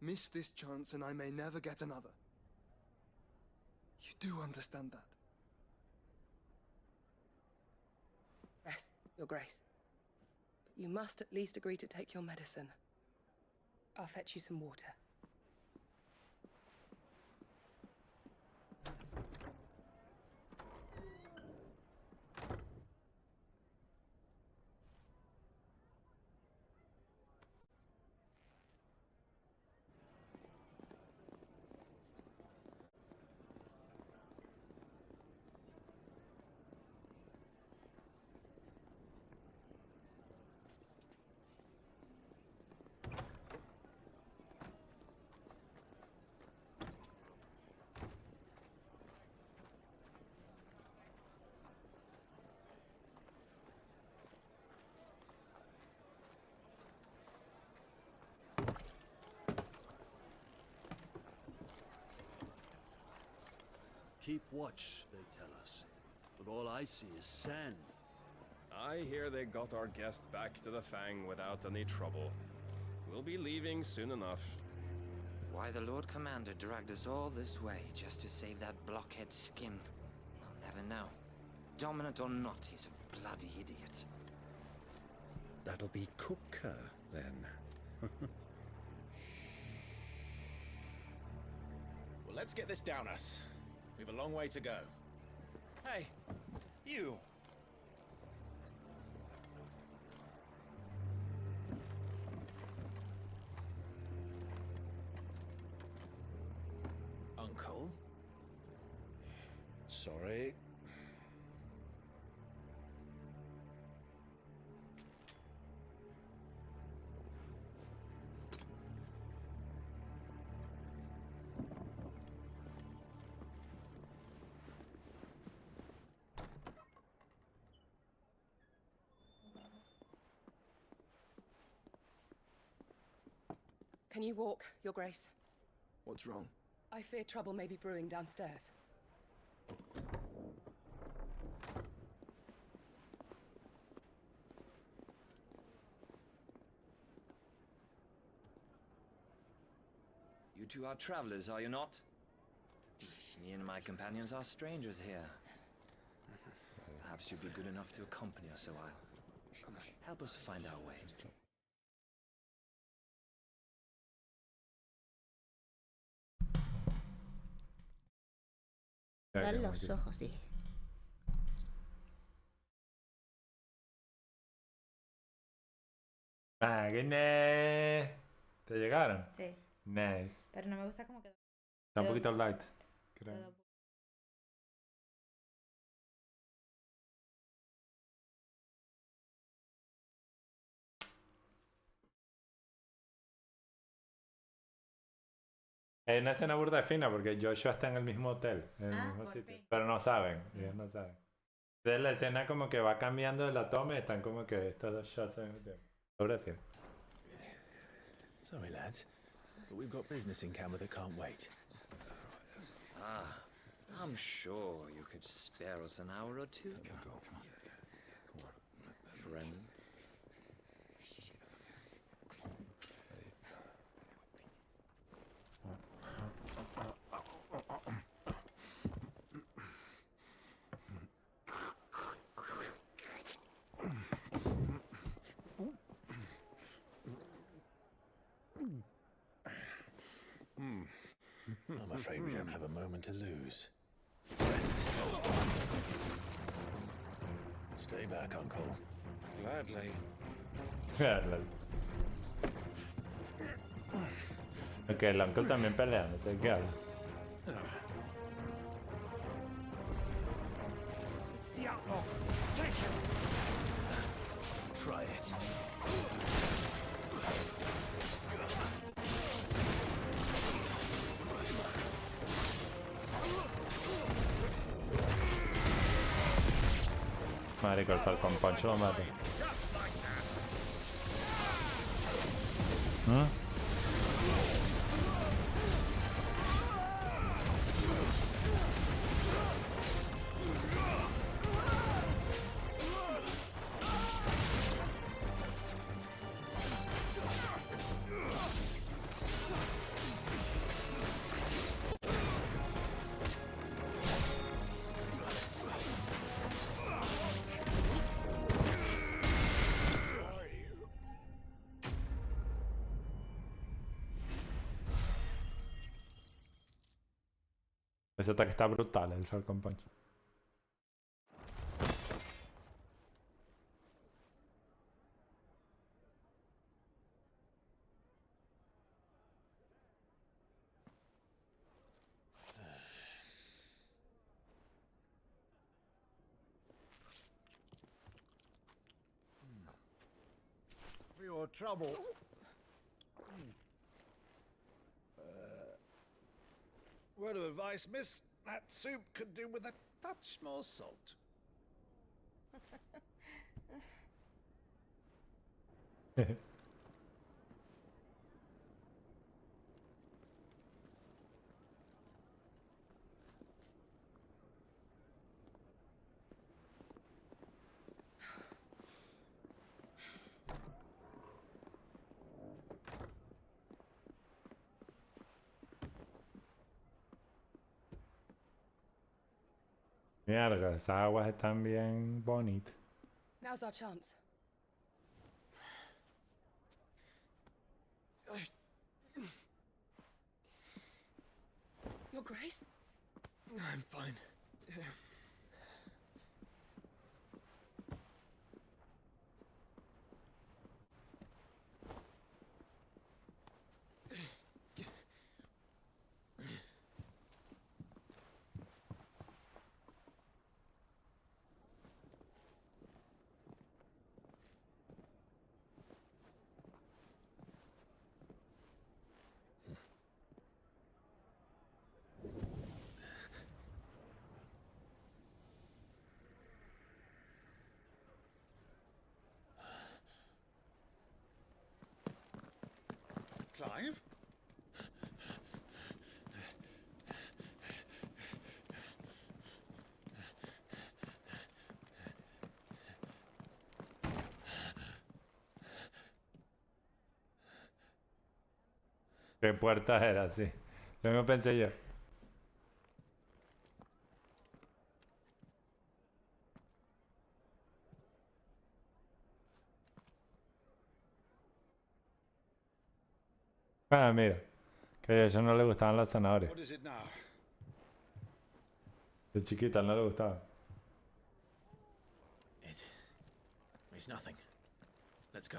Miss this chance and I may never get another. You do understand that? Yes, Your Grace. But you must at least agree to take your medicine. I'll fetch you some water. Keep watch, they tell us. But all I see is sand. I hear they got our guest back to the Fang without any trouble. We'll be leaving soon enough. Why the Lord Commander dragged us all this way just to save that blockhead's skin, I'll never know. Dominant or not, he's a bloody idiot. That'll be Cooker, then. Well, let's get this down us. We've a long way to go. Hey, you! Uncle? Sorry. Can you walk, Your Grace? What's wrong? I fear trouble may be brewing downstairs. You two are travelers, are you not? Me and my companions are strangers here. Perhaps you'd be good enough to accompany us a while. Help us find our way. Cerrar los ojos, dije. Ah, qué nice. ¿Te llegaron? Sí. Nice. Pero no me gusta como quedó. Está un poquito light, creo. Es una escena burda fina porque Joshua está en el mismo hotel, en el mismo sitio. Pero no saben, ellos no saben. Entonces la escena como que va cambiando de la toma y están como que estos dos shots en el tiempo. Gracias. Sorry, lads, but we've got business in camera that can't wait. Ah, I'm sure you could spare us an hour or two. Friend. I'm afraid we don't have a moment to lose. Stay back, Uncle. Gladly. Ok, el uncle también pelea, no sé qué habla. It's the outlaw. Take him. Try it. Marico, el Falcon Punch lo mata. ¿Mm? Ese ataque está brutal, el Falcon Punch. For your trouble. Word of advice, miss. That soup could do with a touch more salt. Mierda, esas aguas están bien bonitas. Now's our chance. Your Grace? I'm fine. Clive? ¿Qué puertas era así? Lo mismo pensé yo. Ah, mira. Que a ella no le gustaban las zanahorias. What is it now? De chiquita no le gustaba. It's nothing. Let's go.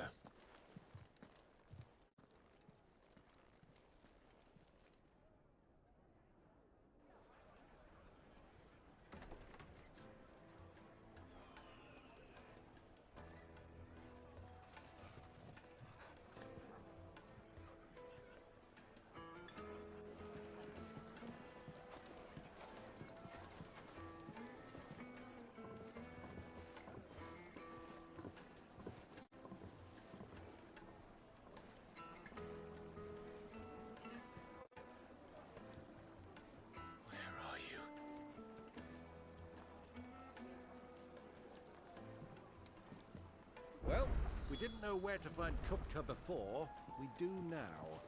didn't know where to find Kupka before, we do now.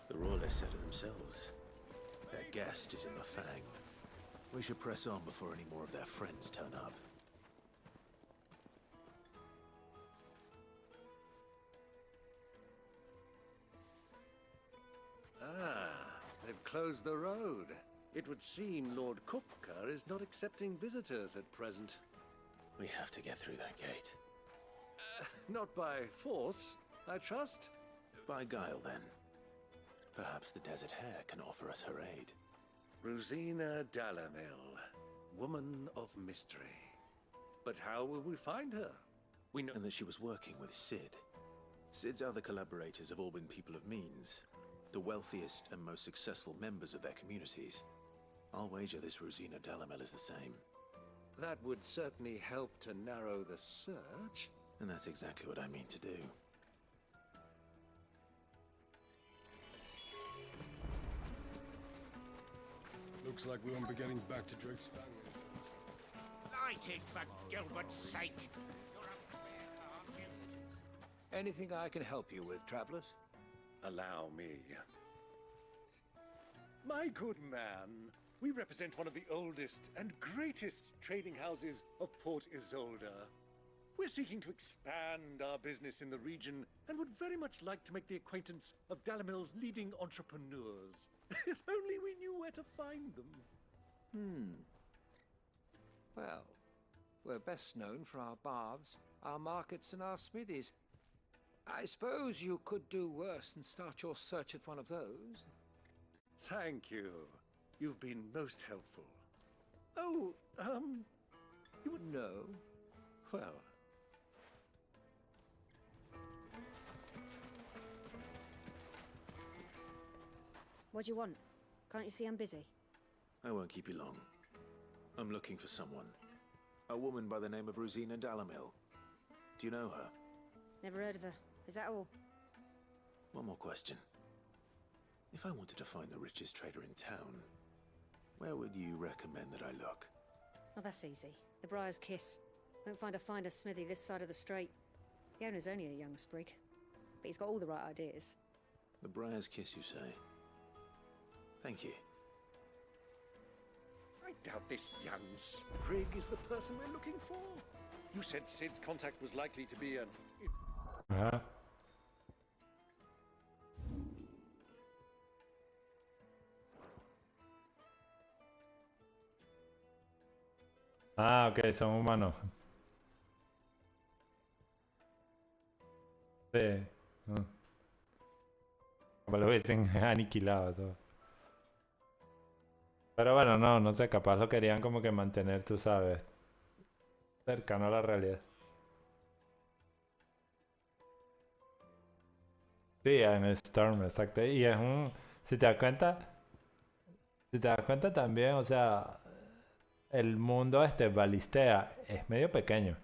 The Royalists said it themselves. Their guest is in the Fang. We should press on before any more of their friends turn up. Ah, they've closed the road. It would seem Lord Kupka is not accepting visitors at present. We have to get through that gate. Not by force, I trust? By guile, then. Perhaps the Desert Hare can offer us her aid. Rosina Dalamil, woman of mystery. But how will we find her? We know that she was working with Cid. Cid's other collaborators have all been people of means, the wealthiest and most successful members of their communities. I'll wager this Rosina Dalamil is the same. That would certainly help to narrow the search. And that's exactly what I mean to do. Looks like we won't be getting back to Drake's family. Light it, for Gilbert's sake! You're up there, aren't you? Anything I can help you with, travelers? Allow me. My good man, we represent one of the oldest and greatest trading houses of Port Isolde. We're seeking to expand our business in the region and would very much like to make the acquaintance of Dalamil's leading entrepreneurs. If only we knew where to find them. Well, we're best known for our baths, our markets, and our smithies. I suppose you could do worse than start your search at one of those. Thank you. You've been most helpful. Oh, you would know? Well... What do you want? Can't you see I'm busy? I won't keep you long. I'm looking for someone. A woman by the name of Rosina Dalamil. Do you know her? Never heard of her. Is that all? One more question. If I wanted to find the richest trader in town, where would you recommend that I look? Oh, that's easy. The Briar's Kiss. Won't find a finer smithy this side of the strait. The owner's only a young sprig, but he's got all the right ideas. The Briar's Kiss, you say? Thank you. I doubt this young sprig is the person we're looking for. You said Cid's contact was likely to be an... Ah, ok, son humanos. Sí. Como lo hubiesen aniquilado todo. Pero bueno, no sé, capaz lo querían como que mantener, tú sabes, cercano a la realidad. Sí, en Storm, exacto. Y es un... Si te das cuenta también, o sea, el mundo Balistea es medio pequeño.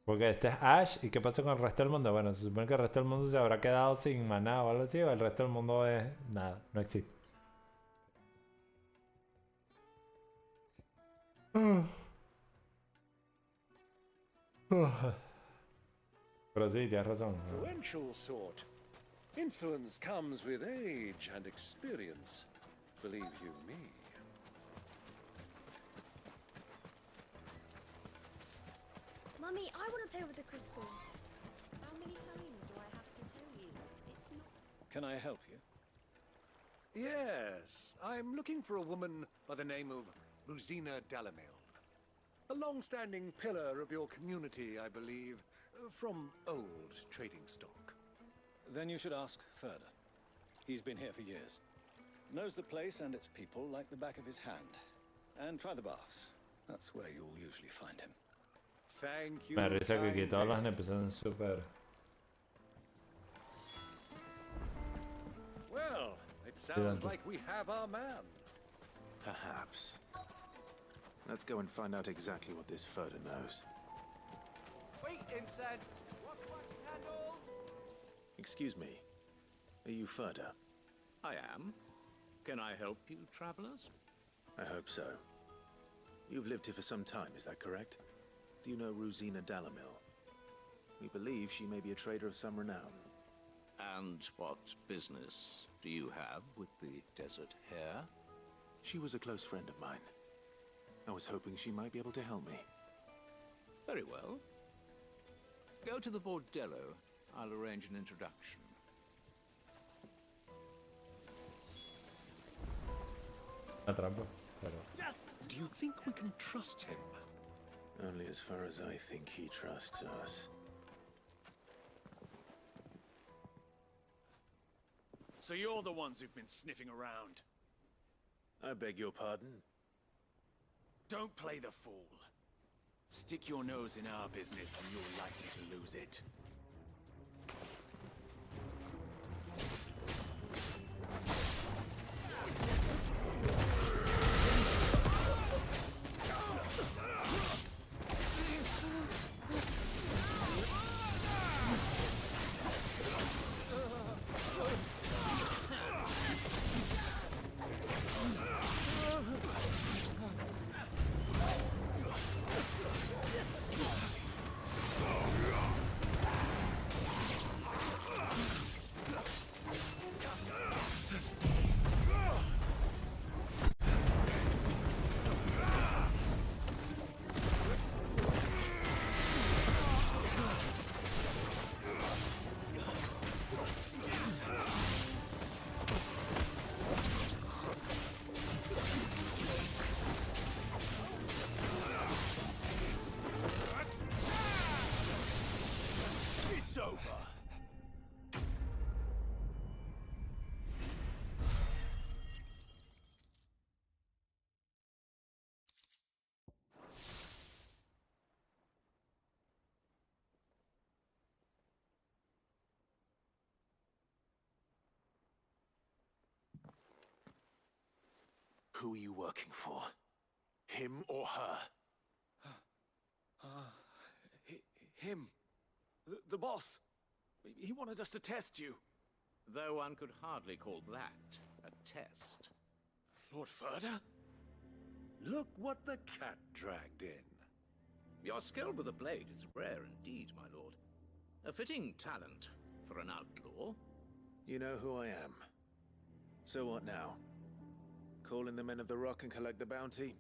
Porque este es Ash, ¿y qué pasa con el resto del mundo? Bueno, se supone que el resto del mundo se habrá quedado sin maná o algo así, o el resto del mundo es nada, no existe. Pero sí, tienes razón. Influential sort. Influence comes with age and experience. Believe you me. Mummy, I want to play with the crystal. How many times do I have to tell you? It's not... Can I help you? Yes, I'm looking for a woman by the name of Rosina Dalamil. A long-standing pillar of your community, I believe, from old trading stock. Then you should ask further. He's been here for years. Knows the place and its people like the back of his hand. And try the baths. That's where you'll usually find him. Thank you. Me risa que aquí todos los NPCs son súper... Well, it sounds like we have our man. Perhaps. Let's go and find out exactly what this Furder knows. Sweet incense! Wax candles! Excuse me. Are you Furder? I am. Can I help you, travelers? I hope so. You've lived here for some time, is that correct? Do you know Rosina Dalamil? We believe she may be a trader of some renown. And what business do you have with the Desert Hare? She was a close friend of mine. I was hoping she might be able to help me. Very well. Go to the bordello. I'll arrange an introduction. Do you think we can trust him? Only as far as I think he trusts us. So you're the ones who've been sniffing around. I beg your pardon? Don't play the fool. Stick your nose in our business and you're likely to lose it. It's over. Who are you working for? Him or her? Him. The boss. He wanted us to test you. Though one could hardly call that a test. Lord Furder? Look what the cat dragged in. Your skill with a blade is rare indeed, my lord. A fitting talent for an outlaw. You know who I am. So what now? Call in the Men of the Rock and collect the bounty?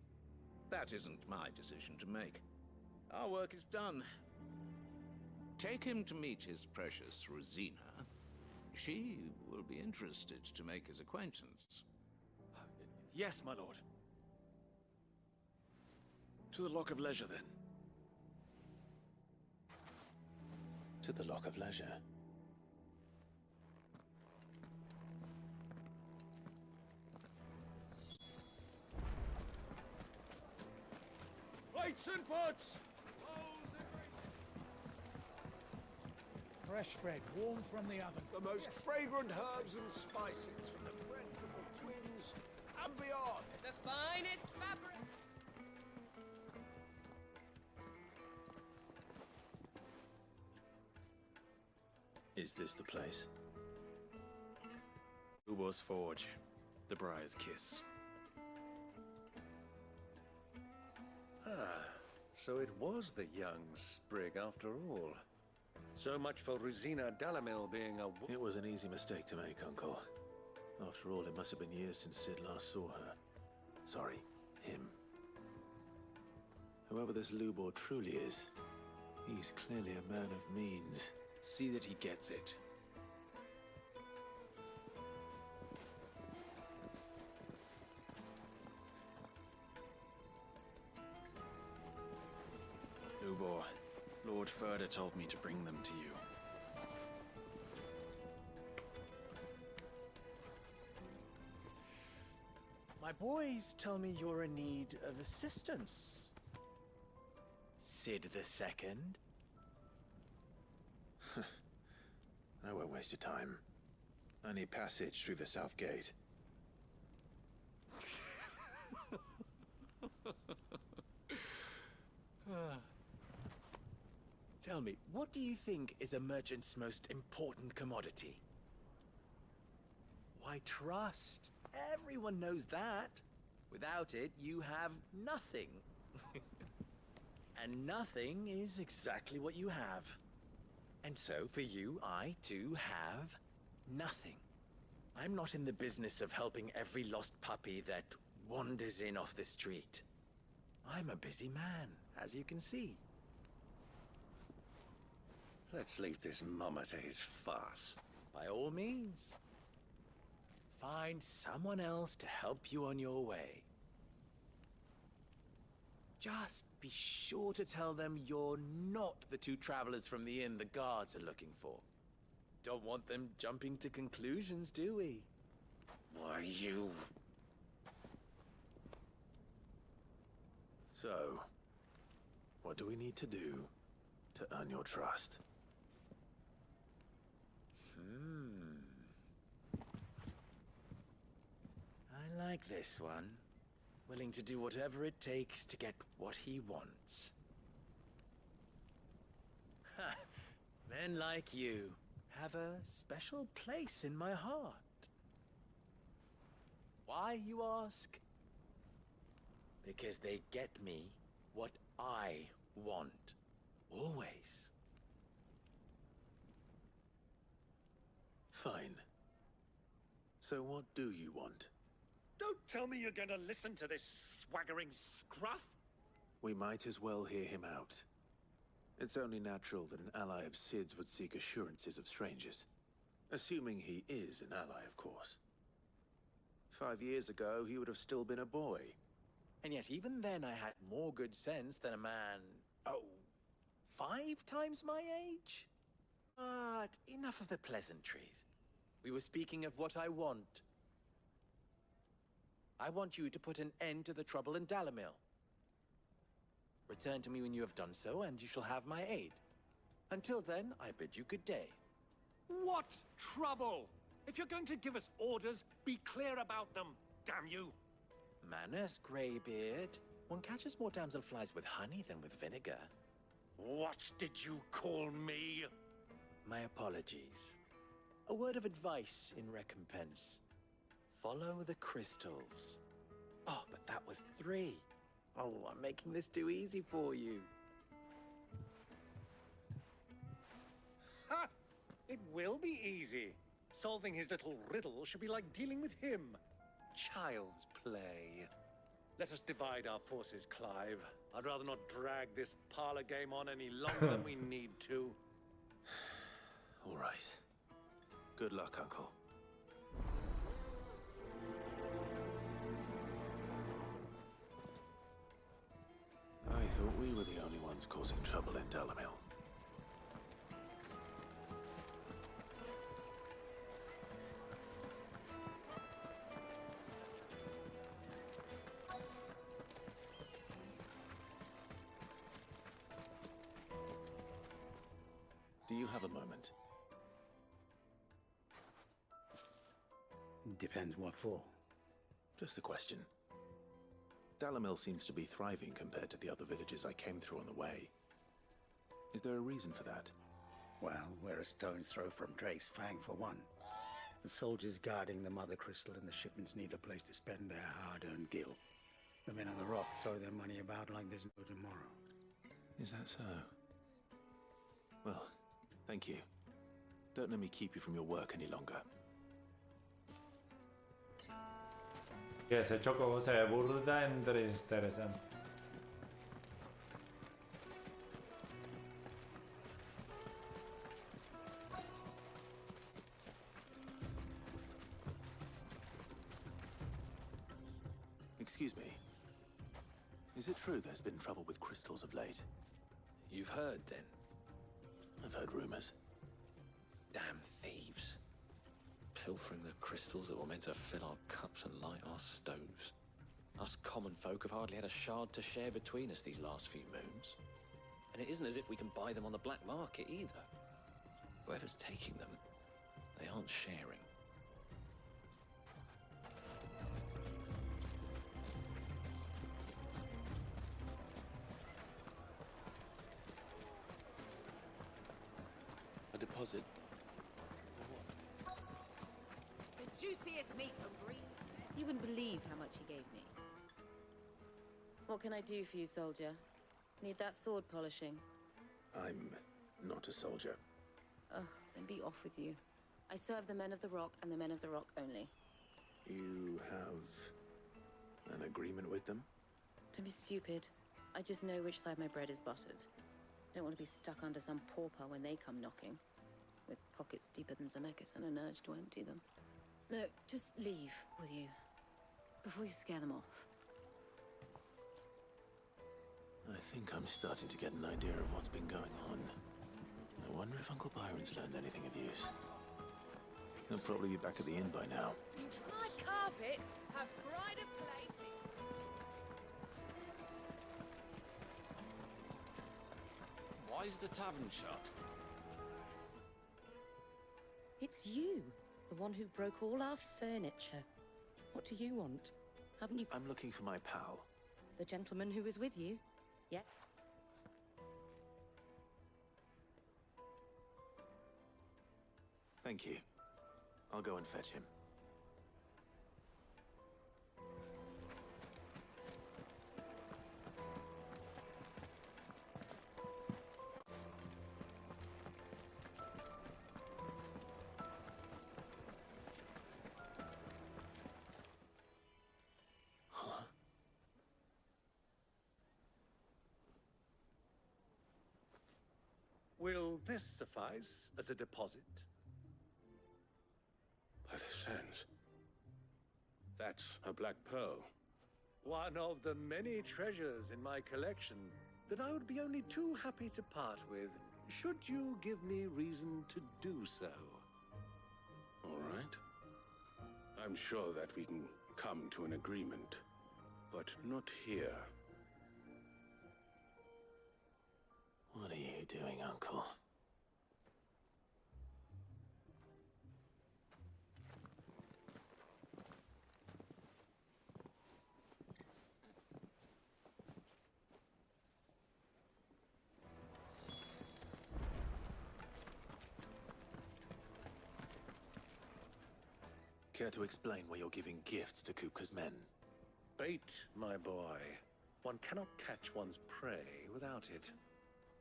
That isn't my decision to make. Our work is done. Take him to meet his precious Rosina. She will be interested to make his acquaintance. Yes, my lord. To the Lock of Leisure, then. To the Lock of Leisure. Plates and pots! Fresh bread, warm from the oven. The most fragrant herbs and spices from the Brentford Twins and beyond. The finest fabric. Is this the place? Ubor's Forge. The Briar's Kiss. Ah, so it was the young sprig after all. So much for Rosina Dalamil being a... It was an easy mistake to make, Uncle. After all, it must have been years since Sid last saw her. Sorry, him. Whoever this Lubor truly is, he's clearly a man of means. See that he gets it. Lubor, Lord Furder told me to bring them to you. My boys tell me you're in need of assistance. Sid the Second? I won't waste your time. I need passage through the south gate. Tell me, what do you think is a merchant's most important commodity? Why, trust. Everyone knows that. Without it, you have nothing. and nothing is exactly what you have. And so, for you, I too have nothing. I'm not in the business of helping every lost puppy that wanders in off the street. I'm a busy man, as you can see. Let's leave this mummer to his farce. By all means. Find someone else to help you on your way. Just be sure to tell them you're not the two travelers from the inn the guards are looking for. Don't want them jumping to conclusions, do we? Why, you... So, what do we need to do to earn your trust? I like this one. Willing to do whatever it takes to get what he wants. Ha! Men like you have a special place in my heart. Why, you ask? Because they get me what I want. Always. Fine. So what do you want? Don't tell me you're going to listen to this swaggering scruff! We might as well hear him out. It's only natural that an ally of Sid's would seek assurances of strangers. Assuming he is an ally, of course. 5 years ago, he would have still been a boy. And yet even then I had more good sense than a man, 5 times my age? But enough of the pleasantries. We were speaking of what I want. I want you to put an end to the trouble in Dalamil. Return to me when you have done so, and you shall have my aid. Until then, I bid you good day. What trouble? If you're going to give us orders, be clear about them, damn you! Manners, Greybeard. One catches more damselflies with honey than with vinegar. What did you call me? My apologies. A word of advice in recompense. Follow the crystals. Oh, but that was 3. Oh, I'm making this too easy for you. Ha! It will be easy. Solving his little riddle should be like dealing with him. Child's play. Let us divide our forces, Clive. I'd rather not drag this parlor game on any longer than we need to. All right. Good luck, Uncle. I thought we were the only ones causing trouble in Dalamil. Do you have a moment? Depends what for. Just a question. Dalamil seems to be thriving compared to the other villages I came through on the way. Is there a reason for that? Well, we're a stone's throw from Drake's Fang for one. The soldiers guarding the Mother Crystal and the shipments need a place to spend their hard-earned gil. The men on the rock throw their money about like there's no tomorrow. Is that so? Well, thank you. Don't let me keep you from your work any longer. Que ese chocobo se ve burda interesante. Excuse me. Is it true there's been trouble with crystals of late? You've heard, then? I've heard rumors. Damn thieves. Pilfering the crystals that were meant to fill our cups and light our stoves. Us common folk have hardly had a shard to share between us these last few moons. And it isn't as if we can buy them on the black market either. Whoever's taking them, they aren't sharing. A deposit. Juiciest meat from Green. You wouldn't believe how much he gave me. What can I do for you, soldier? Need that sword polishing? I'm not a soldier. Ugh, then be off with you. I serve the men of the Rock and the men of the Rock only. You have an agreement with them? Don't be stupid. I just know which side my bread is buttered. Don't want to be stuck under some pauper when they come knocking. With pockets deeper than Zemeckis and an urge to empty them. No, just leave, will you? Before you scare them off. I think I'm starting to get an idea of what's been going on. I wonder if Uncle Byron's learned anything of use. He'll probably be back at the inn by now. My carpets have pride of place. Why is the tavern shut? It's you, the one who broke all our furniture. What do you want? Haven't you... I'm looking for my pal. The gentleman who was with you? Yeah? Thank you. I'll go and fetch him. Will this suffice as a deposit? By the sands. That's a black pearl. One of the many treasures in my collection that I would be only too happy to part with, should you give me reason to do so. All right. I'm sure that we can come to an agreement, but not here. What are you doing, Uncle? Care to explain why you're giving gifts to Kupka's men? Bait, my boy. One cannot catch one's prey without it.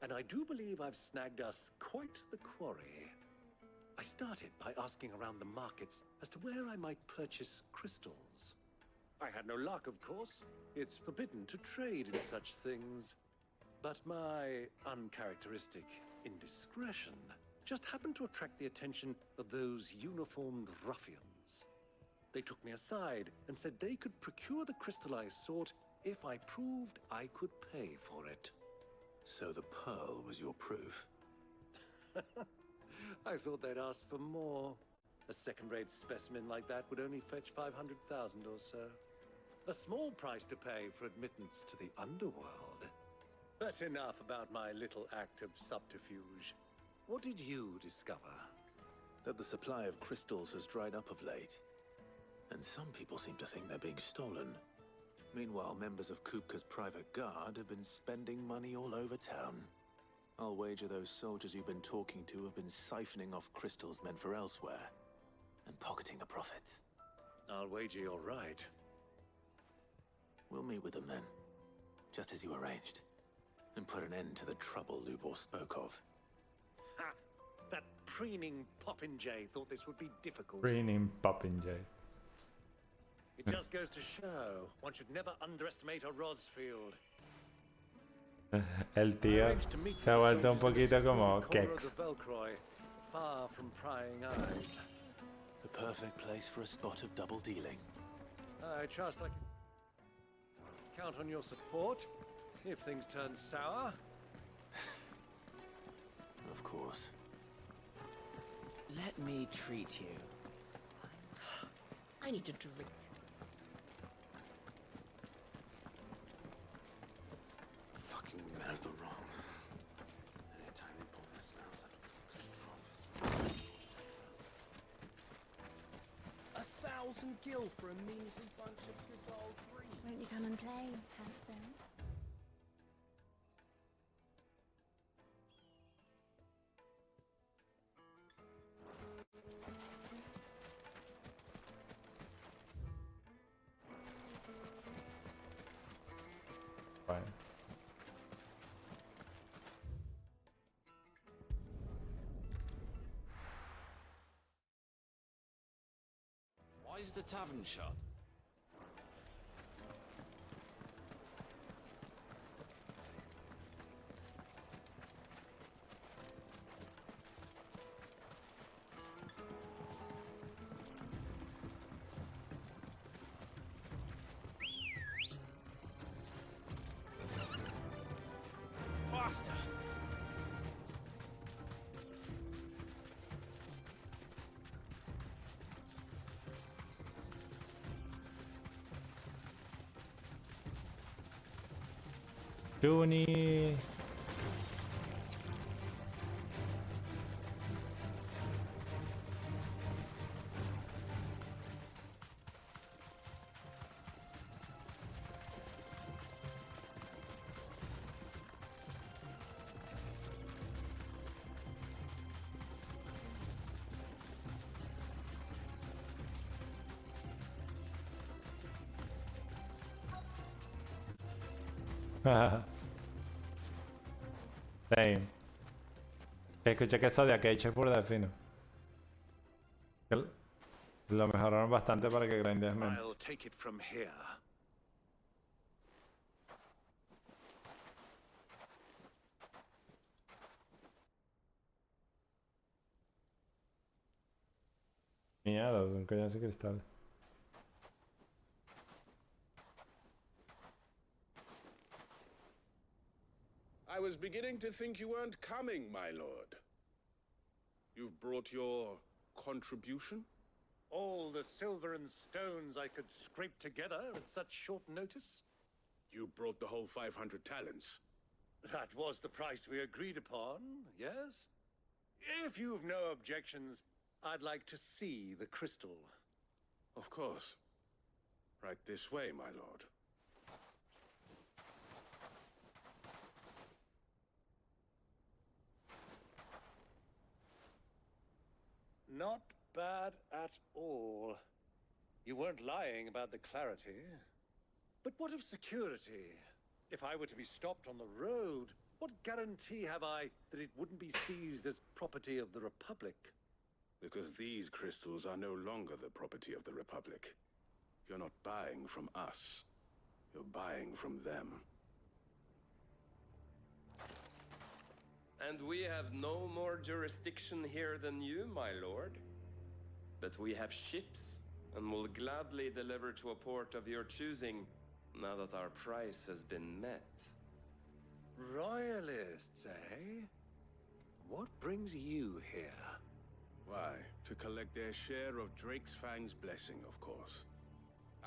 And I do believe I've snagged us quite the quarry. I started by asking around the markets as to where I might purchase crystals. I had no luck, of course. It's forbidden to trade in such things. But my uncharacteristic indiscretion just happened to attract the attention of those uniformed ruffians. They took me aside and said they could procure the crystal I sought if I proved I could pay for it. So the pearl was your proof? I thought they'd ask for more. A second-rate specimen like that would only fetch 500,000 or so. A small price to pay for admittance to the underworld. But enough about my little act of subterfuge. What did you discover? That the supply of crystals has dried up of late. And some people seem to think they're being stolen. Meanwhile, members of Kupka's private guard have been spending money all over town. I'll wager those soldiers you've been talking to have been siphoning off crystals meant for elsewhere, and pocketing the profits. I'll wager you're right. We'll meet with them then, just as you arranged, and put an end to the trouble Lubor spoke of. Ha! That preening popinjay thought this would be difficult. Preening popinjay. It just goes to show, one should never underestimate a Rosfield. El tío se ha vuelto un poquito como Kex. Far from prying eyes. The perfect place for a spot of double dealing. I trust I can count on your support if things turn sour. Of course. Let me treat you. I need to drink. Fucking men of the wrong. Anytime they pull their snouts out of Kupka's 1,000 gil for a measly bunch of Gazal green. Won't you come and play, handsome? Fine. is the tavern shut? Faster! Juni. Same. Escuché que eso de Akeich es por defino. Lo mejoraron bastante para que grindes menos. I'll take it from here. Mierda, son coñazos de cristal. I was beginning to think you weren't coming, my lord. You've brought your contribution? All the silver and stones I could scrape together at such short notice? You brought the whole 500 talents. That was the price we agreed upon, yes? If you've no objections, I'd like to see the crystal. Of course. Right this way, my lord. Not bad at all. You weren't lying about the clarity. But what of security? If I were to be stopped on the road, what guarantee have I that it wouldn't be seized as property of the Republic? Because these crystals are no longer the property of the Republic. You're not buying from us. You're buying from them. And we have no more jurisdiction here than you, my lord. But we have ships, and will gladly deliver to a port of your choosing, now that our price has been met. Royalists, eh? What brings you here? Why, to collect their share of Drake's Fang's blessing, of course.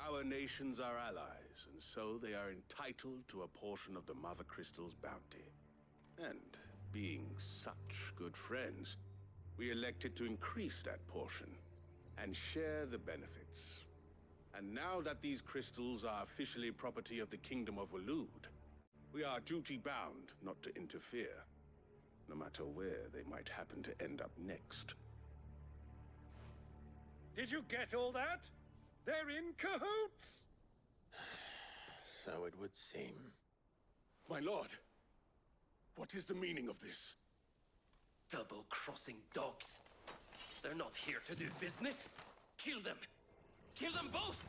Our nations are allies, and so they are entitled to a portion of the Mother Crystal's bounty. And being such good friends, we elected to increase that portion and share the benefits. And now that these crystals are officially property of the Kingdom of Waloed, we are duty-bound not to interfere, no matter where they might happen to end up next. Did you get all that? They're in cahoots! So it would seem. My lord, what is the meaning of this? Double-crossing dogs. They're not here to do business. Kill them. Kill them both!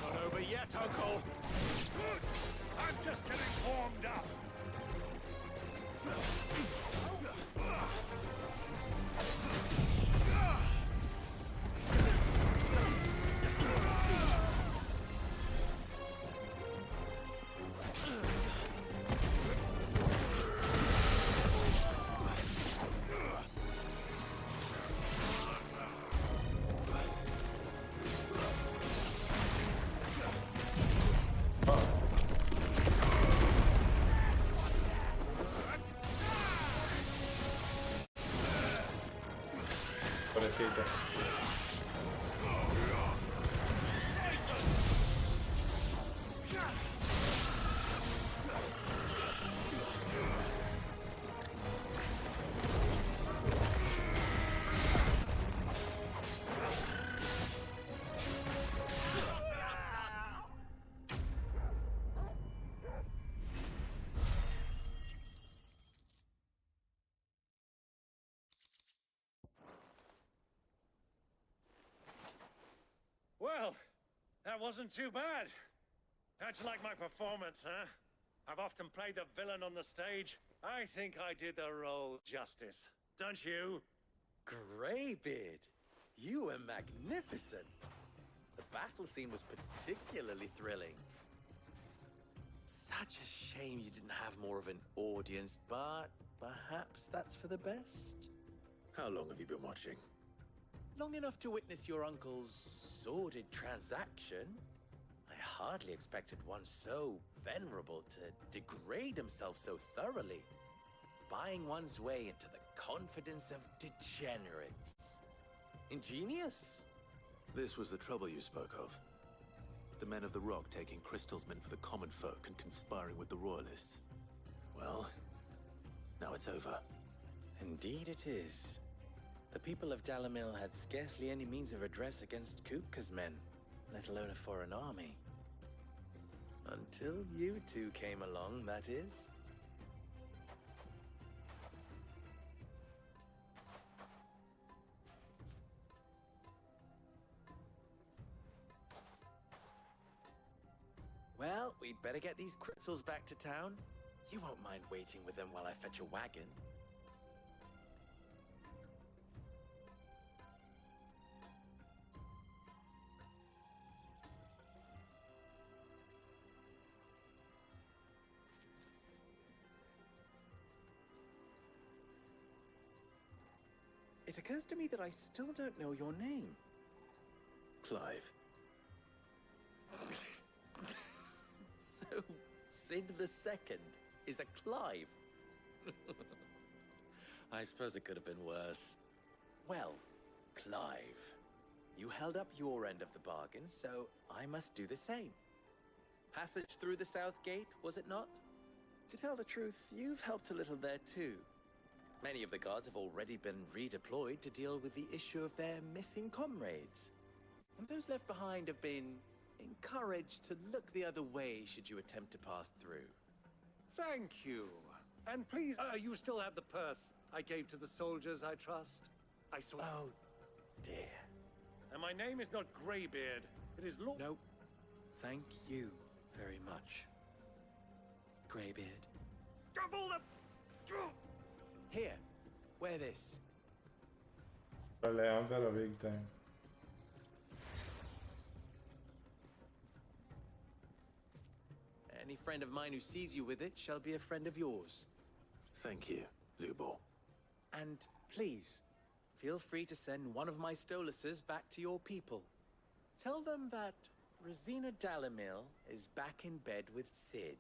Not over yet, Uncle. Good. I'm just getting warmed up. Pobrecita. Well, that wasn't too bad. How'd you like my performance, huh? I've often played the villain on the stage. I think I did the role justice. Don't you? Greybeard, you were magnificent. The battle scene was particularly thrilling. Such a shame you didn't have more of an audience, but perhaps that's for the best. How long have you been watching? Long enough to witness your uncle's sordid transaction. I hardly expected one so venerable to degrade himself so thoroughly, buying one's way into the confidence of degenerates. Ingenious. This was the trouble you spoke of. The men of the Rock taking crystals meant for the common folk and conspiring with the Royalists. Well, now it's over. Indeed it is. The people of Dalamil had scarcely any means of redress against Kupka's men, let alone a foreign army. Until you two came along, that is. Well, we'd better get these crystals back to town. You won't mind waiting with them while I fetch a wagon. It occurs to me that I still don't know your name. Clive. So, Sid the Second is a Clive. I suppose it could have been worse. Well, Clive, you held up your end of the bargain, so I must do the same. Passage through the South Gate, was it not? To tell the truth, you've helped a little there too. Many of the guards have already been redeployed to deal with the issue of their missing comrades. And those left behind have been encouraged to look the other way should you attempt to pass through. Thank you. And please, you still have the purse I gave to the soldiers, I trust? I saw... Oh, dear. And my name is not Greybeard. It is Lord... No. Thank you very much, Greybeard. Double the... Here, wear this. Pelean pero big time. Any friend of mine who sees you with it shall be a friend of yours. Thank you, Lubo. And please, feel free to send one of my Stoluses back to your people. Tell them that Rosina Dalamil is back in bed with Sid.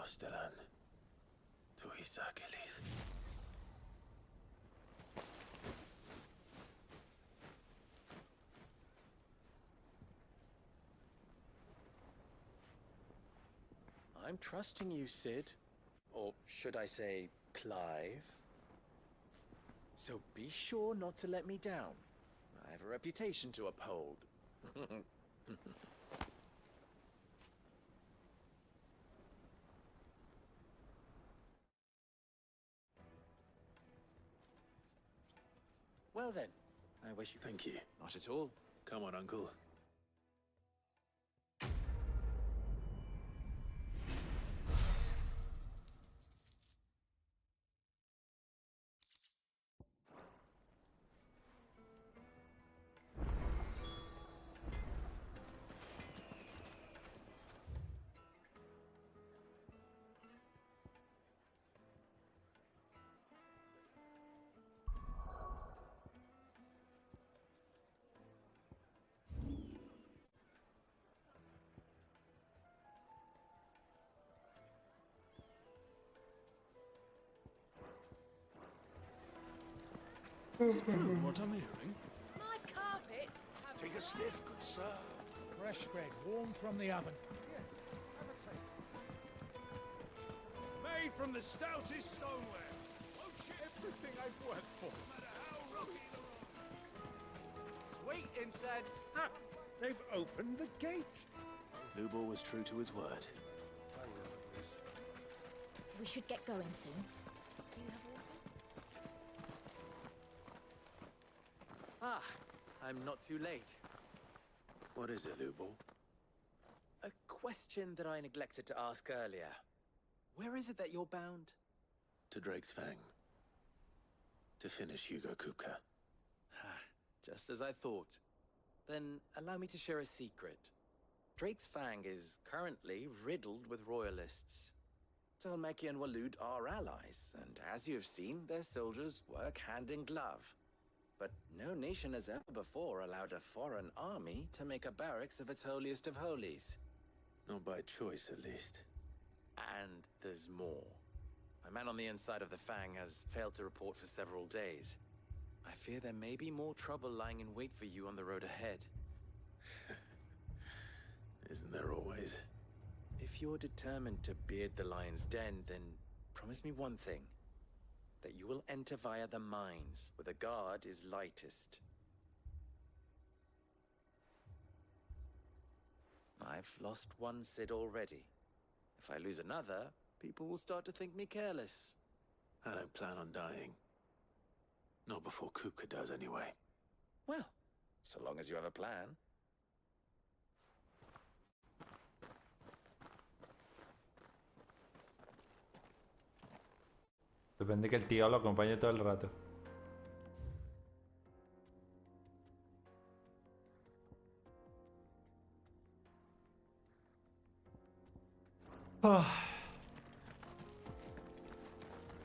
Stelan. Tu Isakelis. I'm trusting you, Sid. Or should I say, Clive? So be sure not to let me down. I have a reputation to uphold. Well then, I wish you... Thank you. Not at all. Come on, Uncle. Is it true what I'm hearing? My carpets have Take a sniff, good sir. Fresh bread, warm from the oven. Made from the stoutest stoneware. Oh shit, everything I've worked for. No matter how rocky the road. Sweet incense. Ah, they've opened the gate. Lubor was true to his word. We should get going soon. Do you have water? Ah, I'm not too late. What is it, Lubor? A question that I neglected to ask earlier. Where is it that you're bound? To Drake's Fang. To finish Hugo Kupka. Just as I thought. Then allow me to share a secret. Drake's Fang is currently riddled with royalists. Talmeki and Waloed are allies, and as you have seen, their soldiers work hand in glove. But no nation has ever before allowed a foreign army to make a barracks of its holiest of holies. Not by choice, at least. And there's more. My man on the inside of the Fang has failed to report for several days. I fear there may be more trouble lying in wait for you on the road ahead. Isn't there always? If you're determined to beard the lion's den, then promise me one thing. That you will enter via the mines, where the guard is lightest. I've lost one Cid already. If I lose another, people will start to think me careless. I don't plan on dying. Not before Kupka does, anyway. Well, so long as you have a plan. Depende que el tío lo acompañe todo el rato.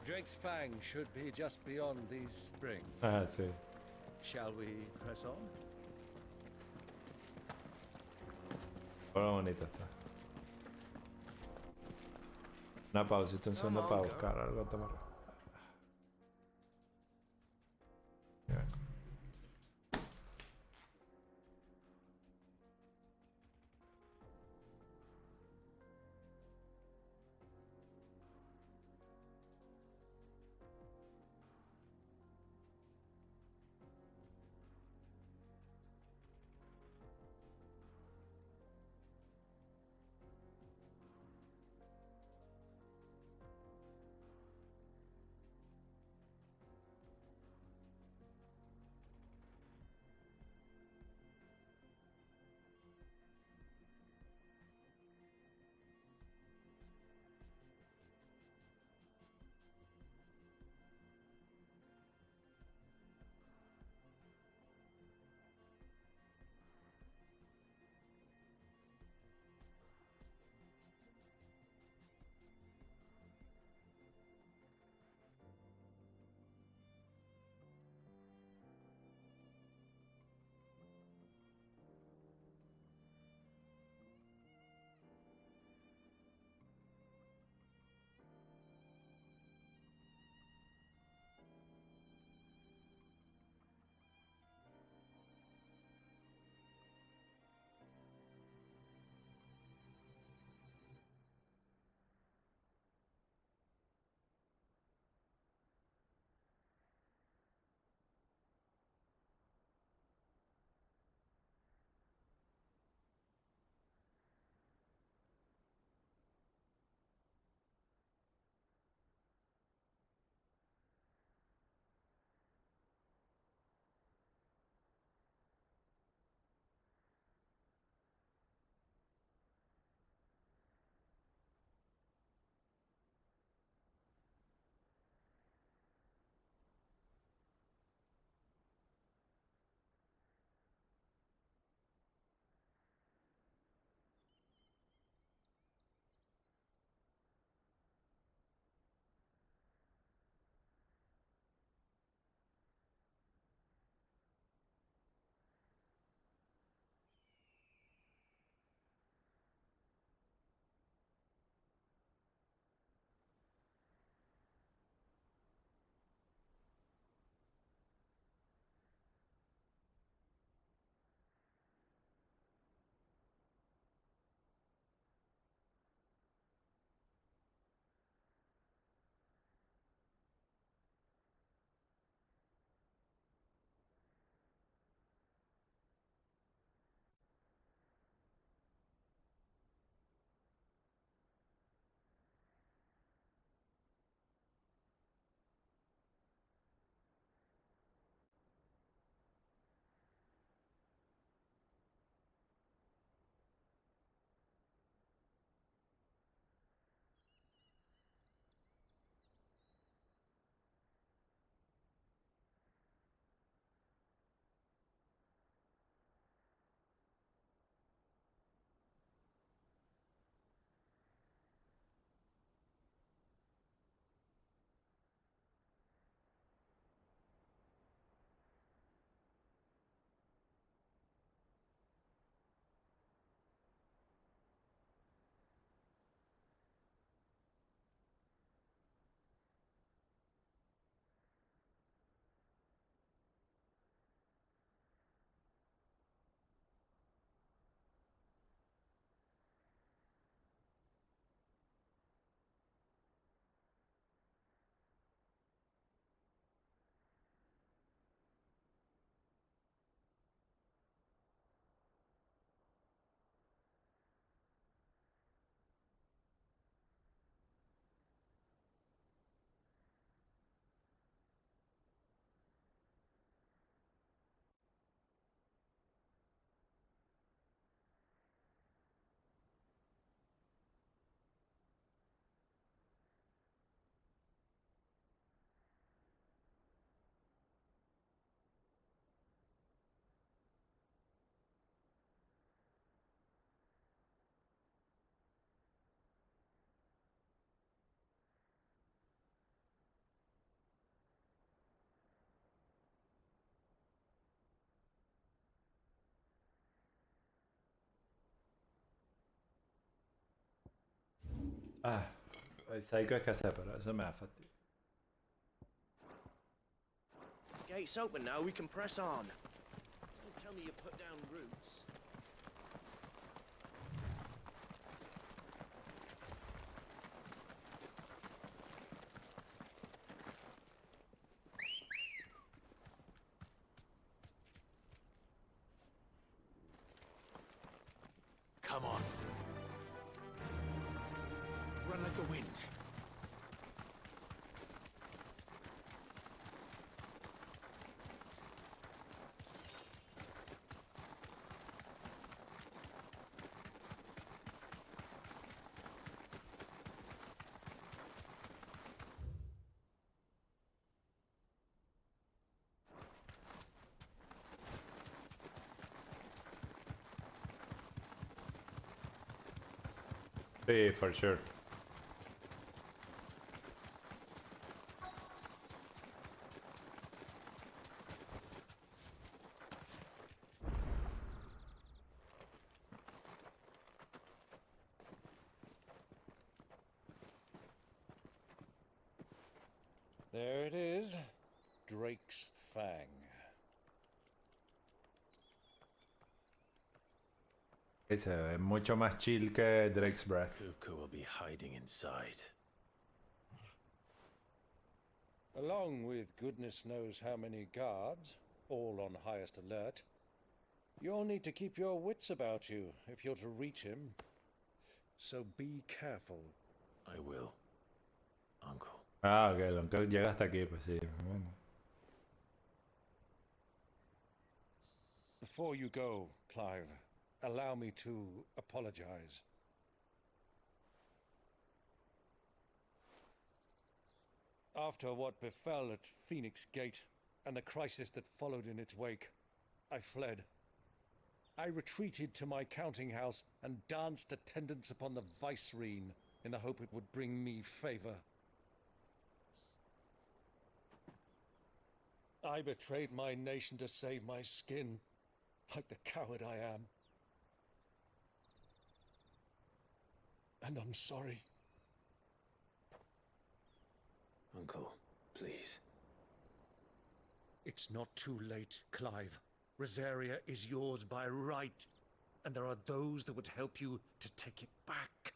Drake's Fang should be just beyond these springs. Ah, sí. Shall we press on? Pero bonito está. Una pausita, un segundo para buscar algo a tomar. Ya. Ah, il psycho è casa però, eso me da fastidio. Gate's open now, we can press on. Don't tell me you put down roots. Come on. Run like the wind. Sí, for sure. There it is. Drake's Fang. Ese es mucho más chill que Drake's Breath. Kuku will be hiding inside. Along with goodness knows how many guards, all on highest alert, you'll need to keep your wits about you if you're to reach him. So be careful. I will, Uncle. Ah, ok, el uncle llega hasta aquí, pues sí. Bueno. Before you go, Clive, allow me to apologize. After what befell at Phoenix Gate and the crisis that followed in its wake, I fled. I retreated to my counting house and danced attendance upon the vicereine in the hope it would bring me favor. I betrayed my nation to save my skin, like the coward I am. And I'm sorry. Uncle, please. It's not too late, Clive. Rosaria is yours by right, and there are those that would help you to take it back.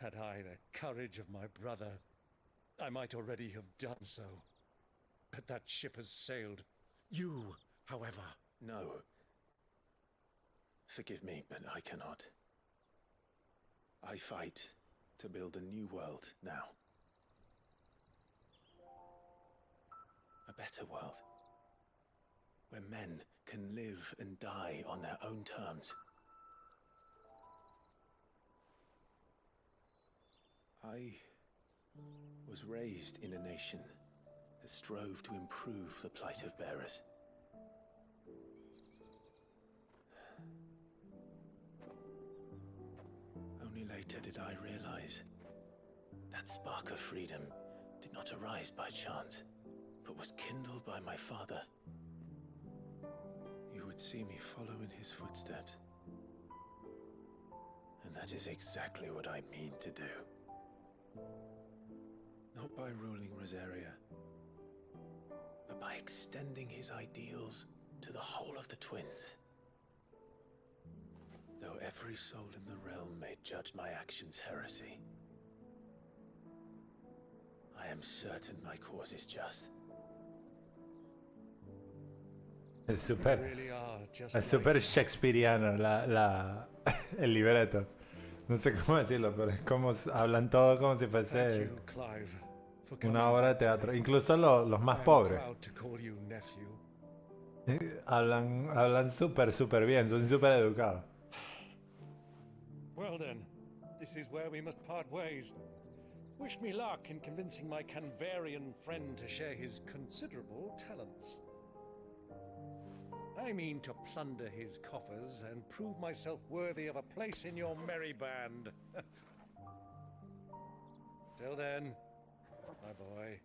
Had I the courage of my brother, I might already have done so. But that ship has sailed. You, however... No. Forgive me, but I cannot. I fight to build a new world now. A better world. Where men can live and die on their own terms. I was raised in a nation that strove to improve the plight of bearers. Only later did I realize that spark of freedom did not arise by chance, but was kindled by my father. You would see me follow in his footsteps. And that is exactly what I mean to do. Not by ruling Rosaria, but by extending his ideals to the whole of the twins. Though every soul in the realm may judge my actions heresy, I am certain my cause is just. Es súper shakespeariano el libreto. No sé cómo decirlo, pero es como hablan todo como si fuese una obra de teatro. Incluso los más pobres hablan súper bien, son súper educados. Well then, this is where we must part ways. Wish me luck in convincing my Canvarian friend to share his considerable talents. I mean to plunder his coffers and prove myself worthy of a place in your merry band. Till then, my boy.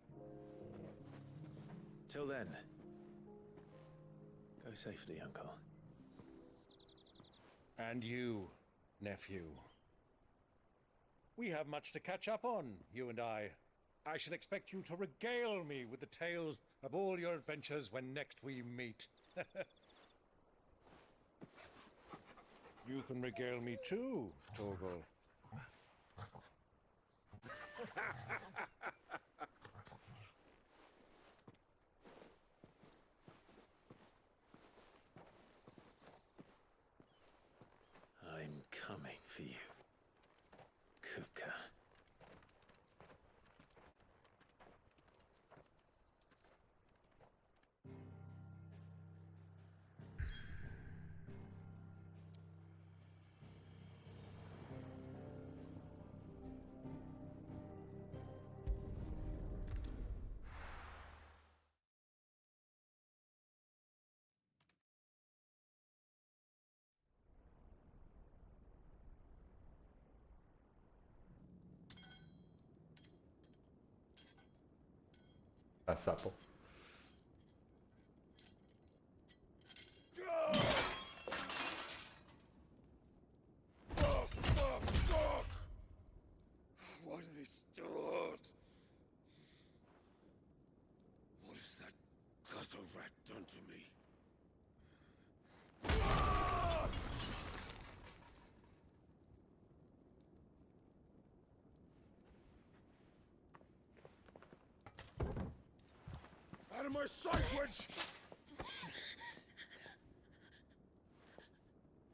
Till then, go safely, Uncle. And you, nephew. We have much to catch up on, you and I. I shall expect you to regale me with the tales of all your adventures when next we meet. You can regale me too, Torgal. I'm coming for you, Kupka. A sapo. Fuck! Why do they start? What has that gutter rat done to me? Out of my sight, witch!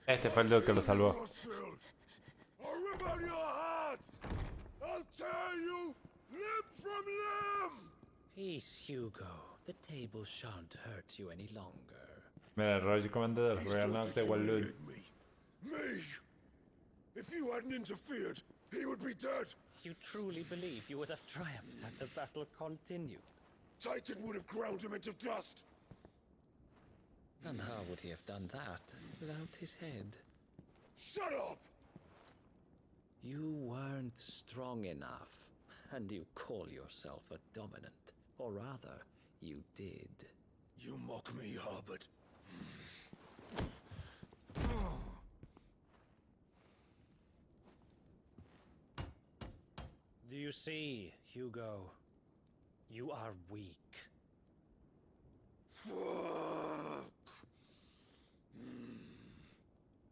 Este fue el dude que lo salvó. I'll rip out your heart! I'll tear you limb from limb! Peace, Hugo. The table shan't hurt you any longer. Mira, el Roger Commander del Royal Knights de Walloon. Me! If you hadn't interfered, he would be dead! You truly believe you would have triumphed had the battle continued? Titan would have ground him into dust! And how would he have done that without his head? Shut up! You weren't strong enough, and you call yourself a dominant. Or rather, you did. You mock me, Harbert. Do you see, Hugo? You are weak. Fuck!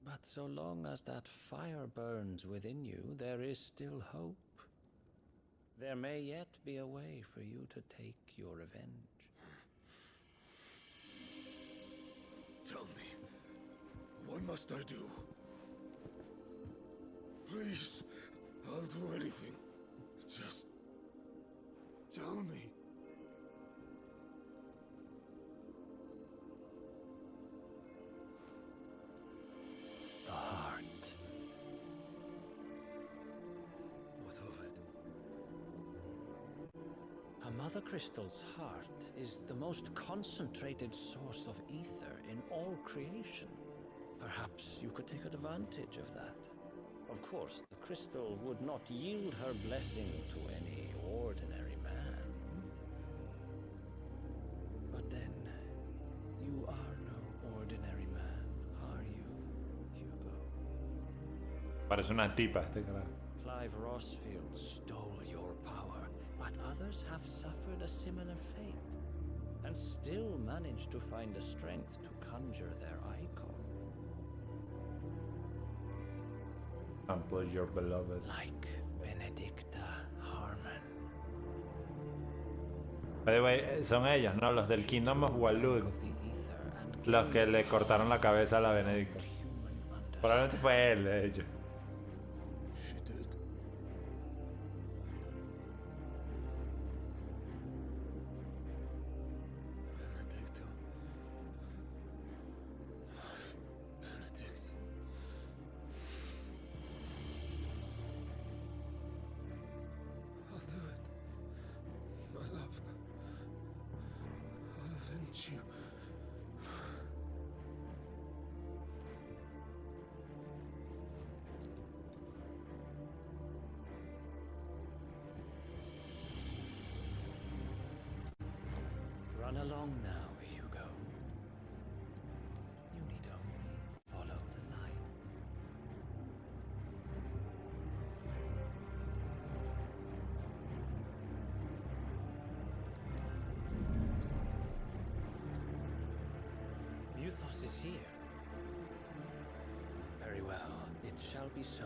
But so long as that fire burns within you, there is still hope. There may yet be a way for you to take your revenge. Tell me, what must I do? Please, I'll do anything. Just tell me. The heart. What of it? A Mother Crystal's heart is the most concentrated source of ether in all creation. Perhaps you could take advantage of that. Of course, the crystal would not yield her blessing to any ordinary man. But then, you are no ordinary man, are you, Hugo? Parece una tipa este carajo. Clive Rossfield stole your power, but others have suffered a similar fate, and still managed to find the strength to conjure their icon. Sample your beloved. Like Benedicta Harmon. By the way, son ellos, ¿no? Los del Kingdom of Walloon. Los que le cortaron la cabeza a la Benedicta. Probablemente fue él, de hecho. Run along now, Hugo. You need only follow the light. shall be so.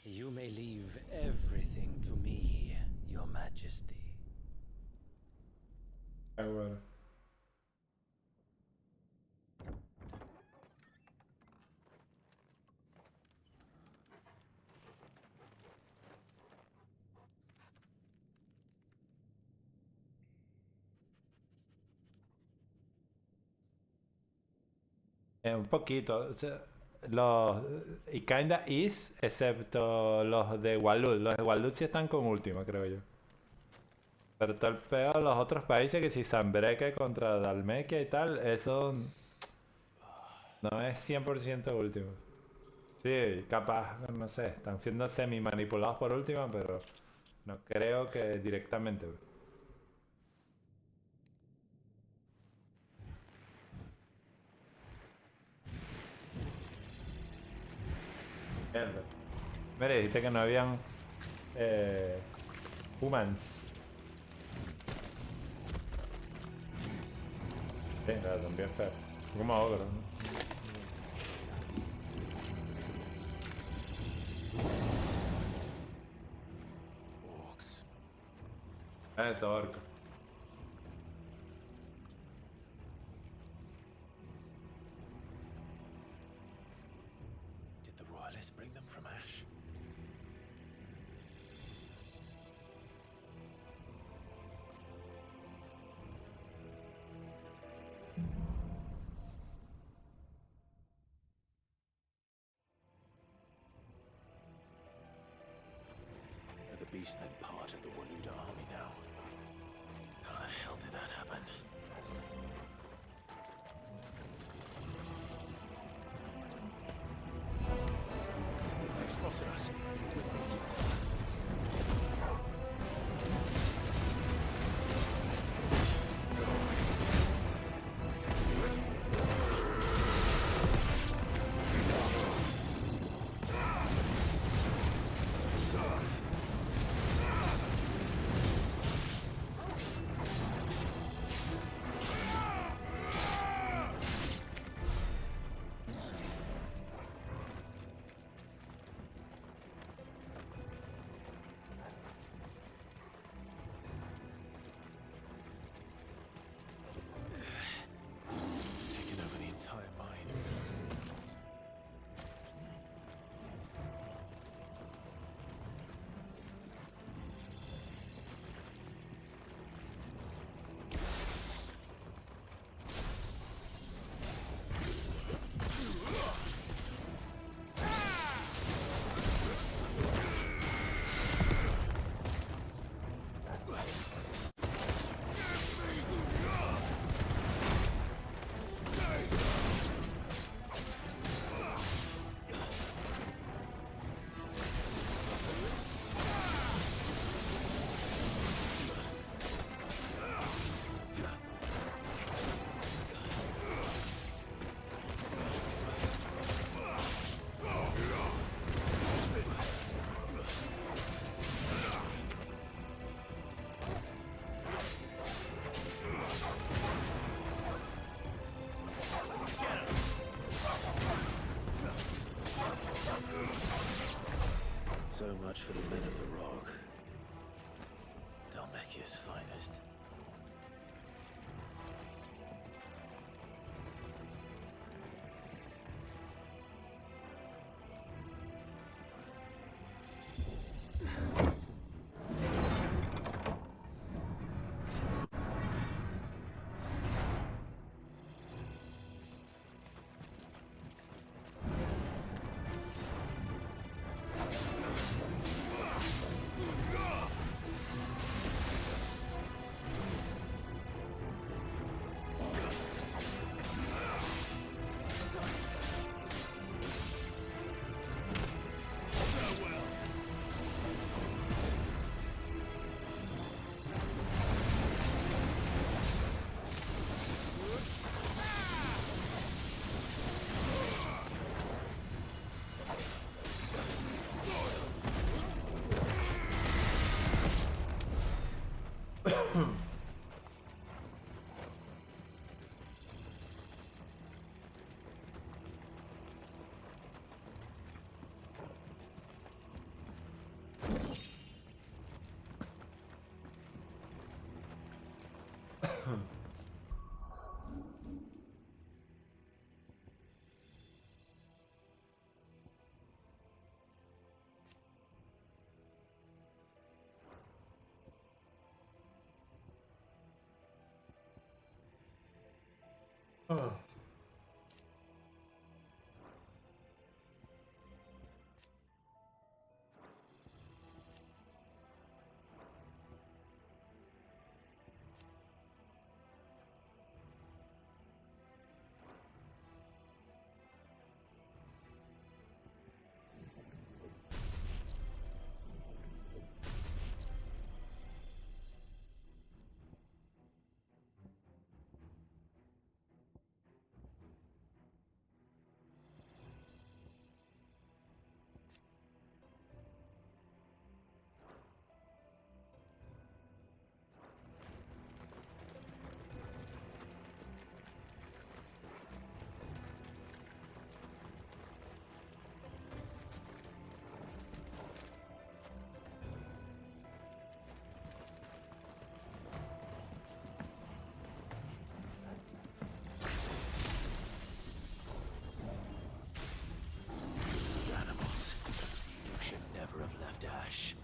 You may leave everything to me, Your Majesty. Bueno. Un poquito. O sea, los. Y kinda is, excepto los de Walud. Los de Walud sí están con última, creo yo. Pero todo el peor de los otros países, que si Sanbreque contra Dalmequia y tal, eso. No es 100% último. Sí, capaz, no sé. Están siendo semi manipulados por última, pero. No creo que directamente. Mierda. Mira, dijiste que no habían humans. Sí, claro, son bien feos. Son como ogros, ¿no? Orcs. Eso, orco. Did the royalists bring them from Ash? Are the beastmen part of the Waluda army now? How the hell did that happen? They've spotted us. Taken over the entire mine. So much for the men of the rock. Dalmekia's finest. Animals. You should never have left Ash.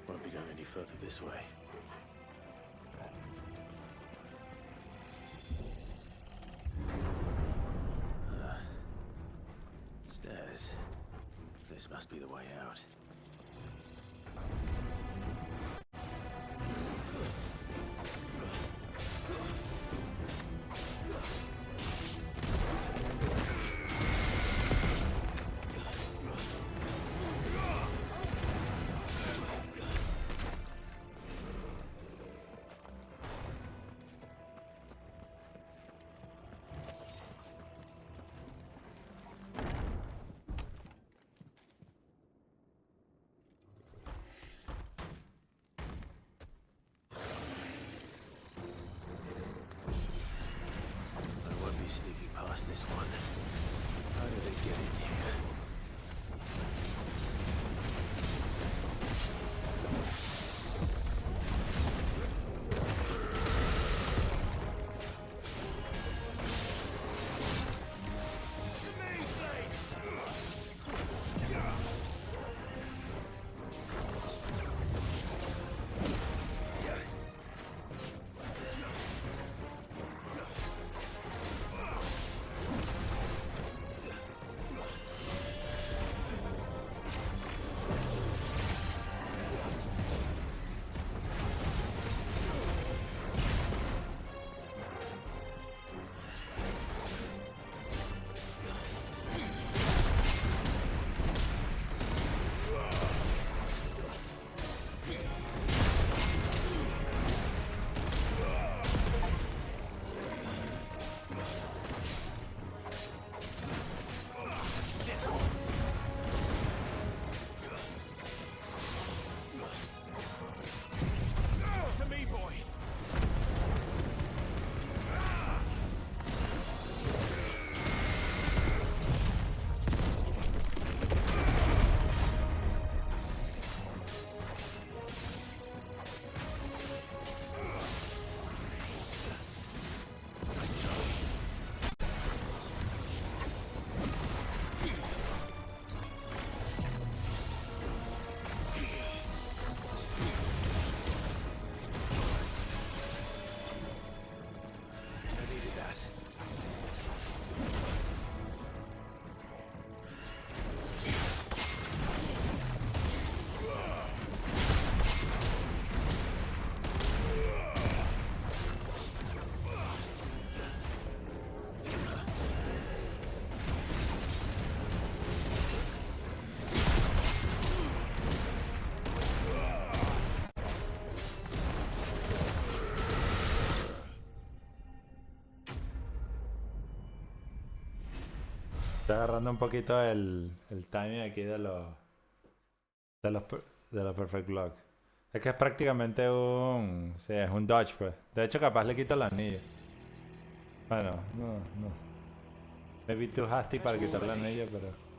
Won't be going any further this way. Stairs. This must be the way out. Sneaking past this one. How did it get in here? Estoy agarrando un poquito el timing aquí de los Perfect Block. Es que es prácticamente un... Sí, es un dodge, pues. De hecho, capaz le quito el anillo. Bueno, no. Maybe too hasty para quitar el anillo, pero...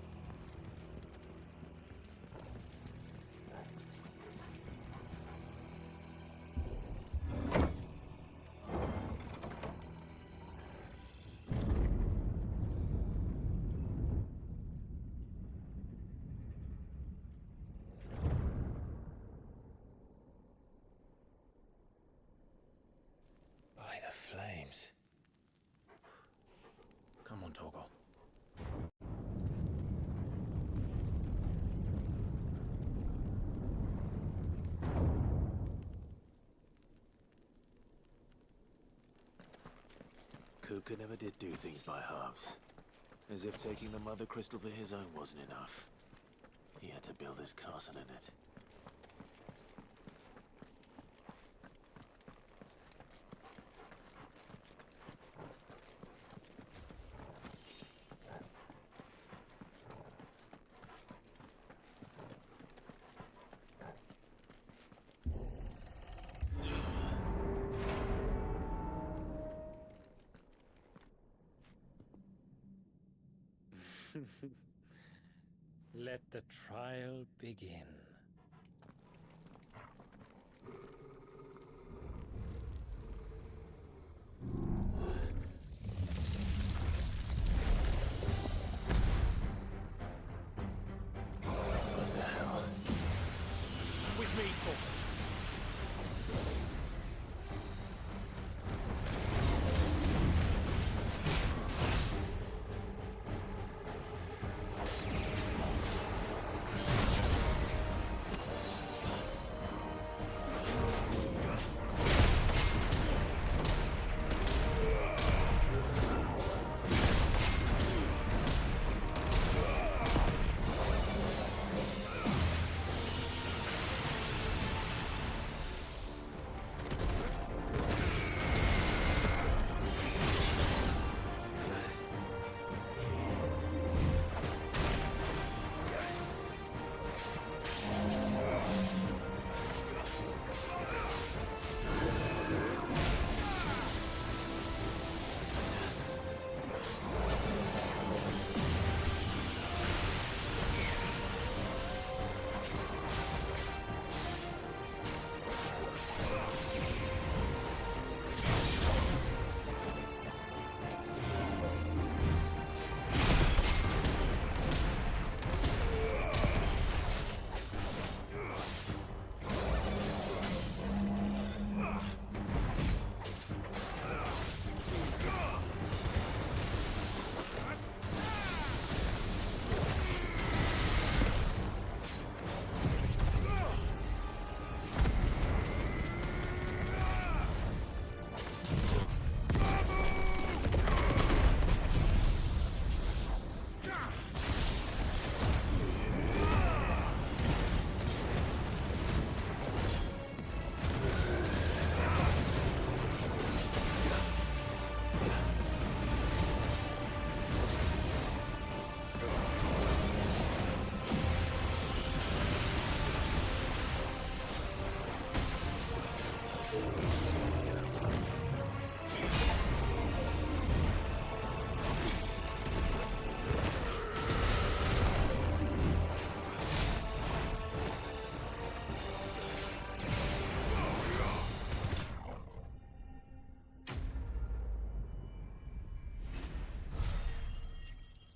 By the flames. Come on, Torgal. Kuka never did do things by halves. As if taking the Mother Crystal for his own wasn't enough. He had to build his castle in it. Let the trial begin. What the hell? With me, Torgal.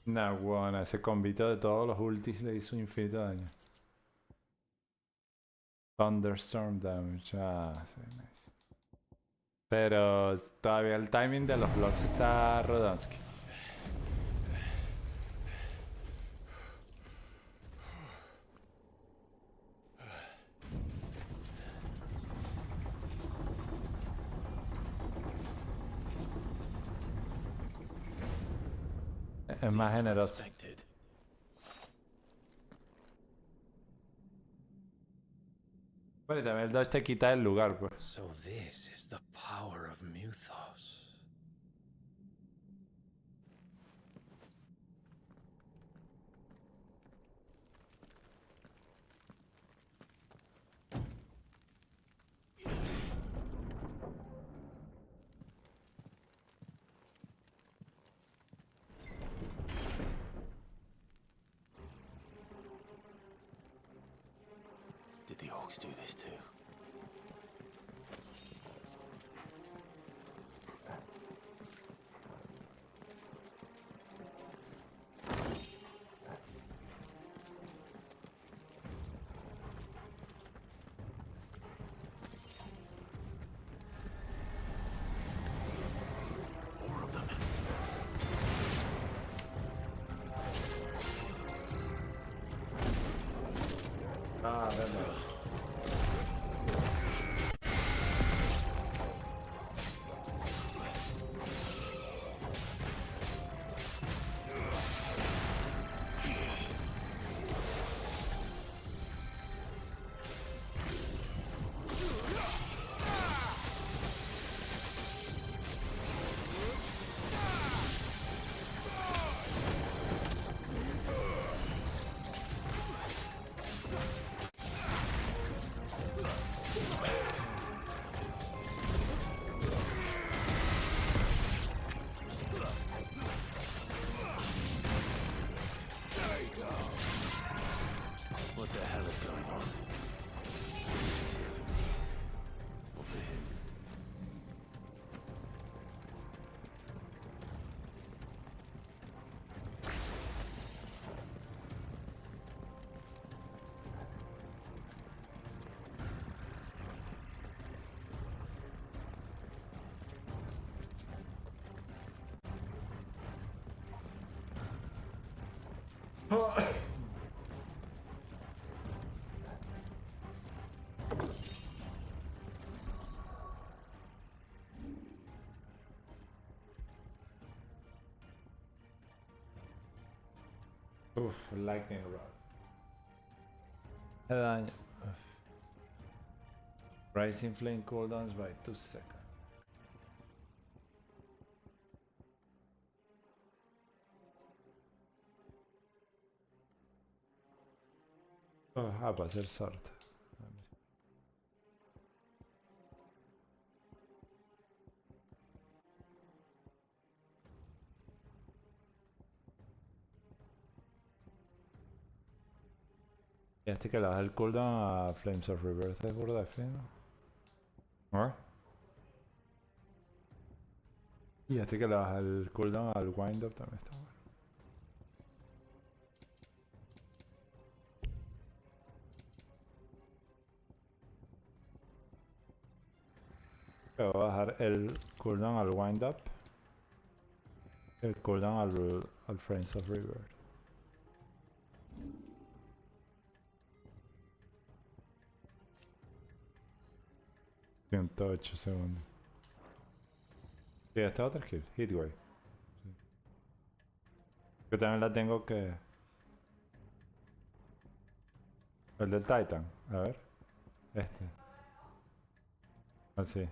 Nah, bueno, ese combito de todos los ultis le hizo infinito daño. Thunderstorm damage. Ah, sí, nice. Pero todavía el timing de los blocks está Rodansky. Es más generoso. Bueno, y también el dodge te quita el lugar, pues. So this is the power of Muthos. orcs do this too. More of them. Ah, verdad. What the hell is going on? Is this here for me? Or for him? Uf, lightning rod. De daño. Uf. Rising flame cooldowns by 2 seconds. Oh, va a ser sorte. Y este que le baja el cooldown a Flames of Rebirth es burda de fino. ¿Ah? Y este que le baja el cooldown al Wind Up también está bueno. Le voy a bajar el cooldown al Wind Up. El cooldown al Flames of Rebirth. ...108 segundos. Sí, esta otra skill, Hitway. Sí. Yo también la tengo que... El del Titan, a ver. Este. Así.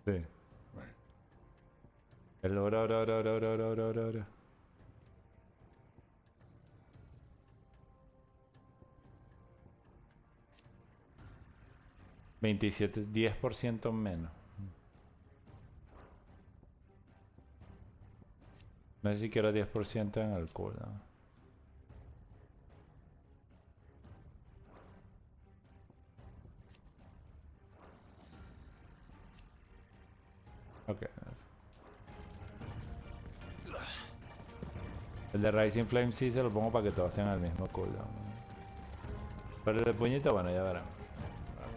Sí. El oro. 27, 10% menos. No sé si quiero 10% en el cooldown. Ok. El de Rising Flame sí se lo pongo para que todos tengan el mismo cooldown. Pero el de puñito, bueno, ya verán.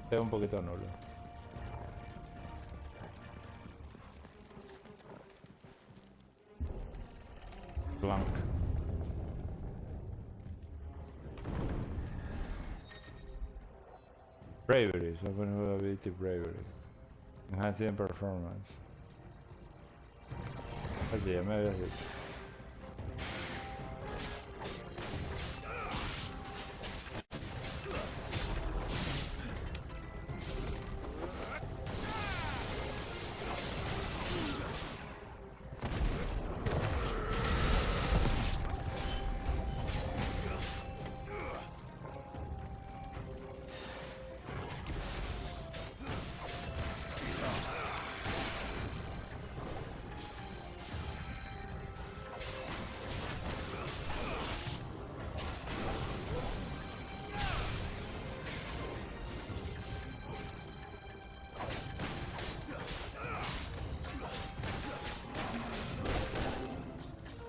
Es un poquito nulo. Blanc. Bravery, open ability bravery. Enhancing performance. Oye, ya me habías dicho.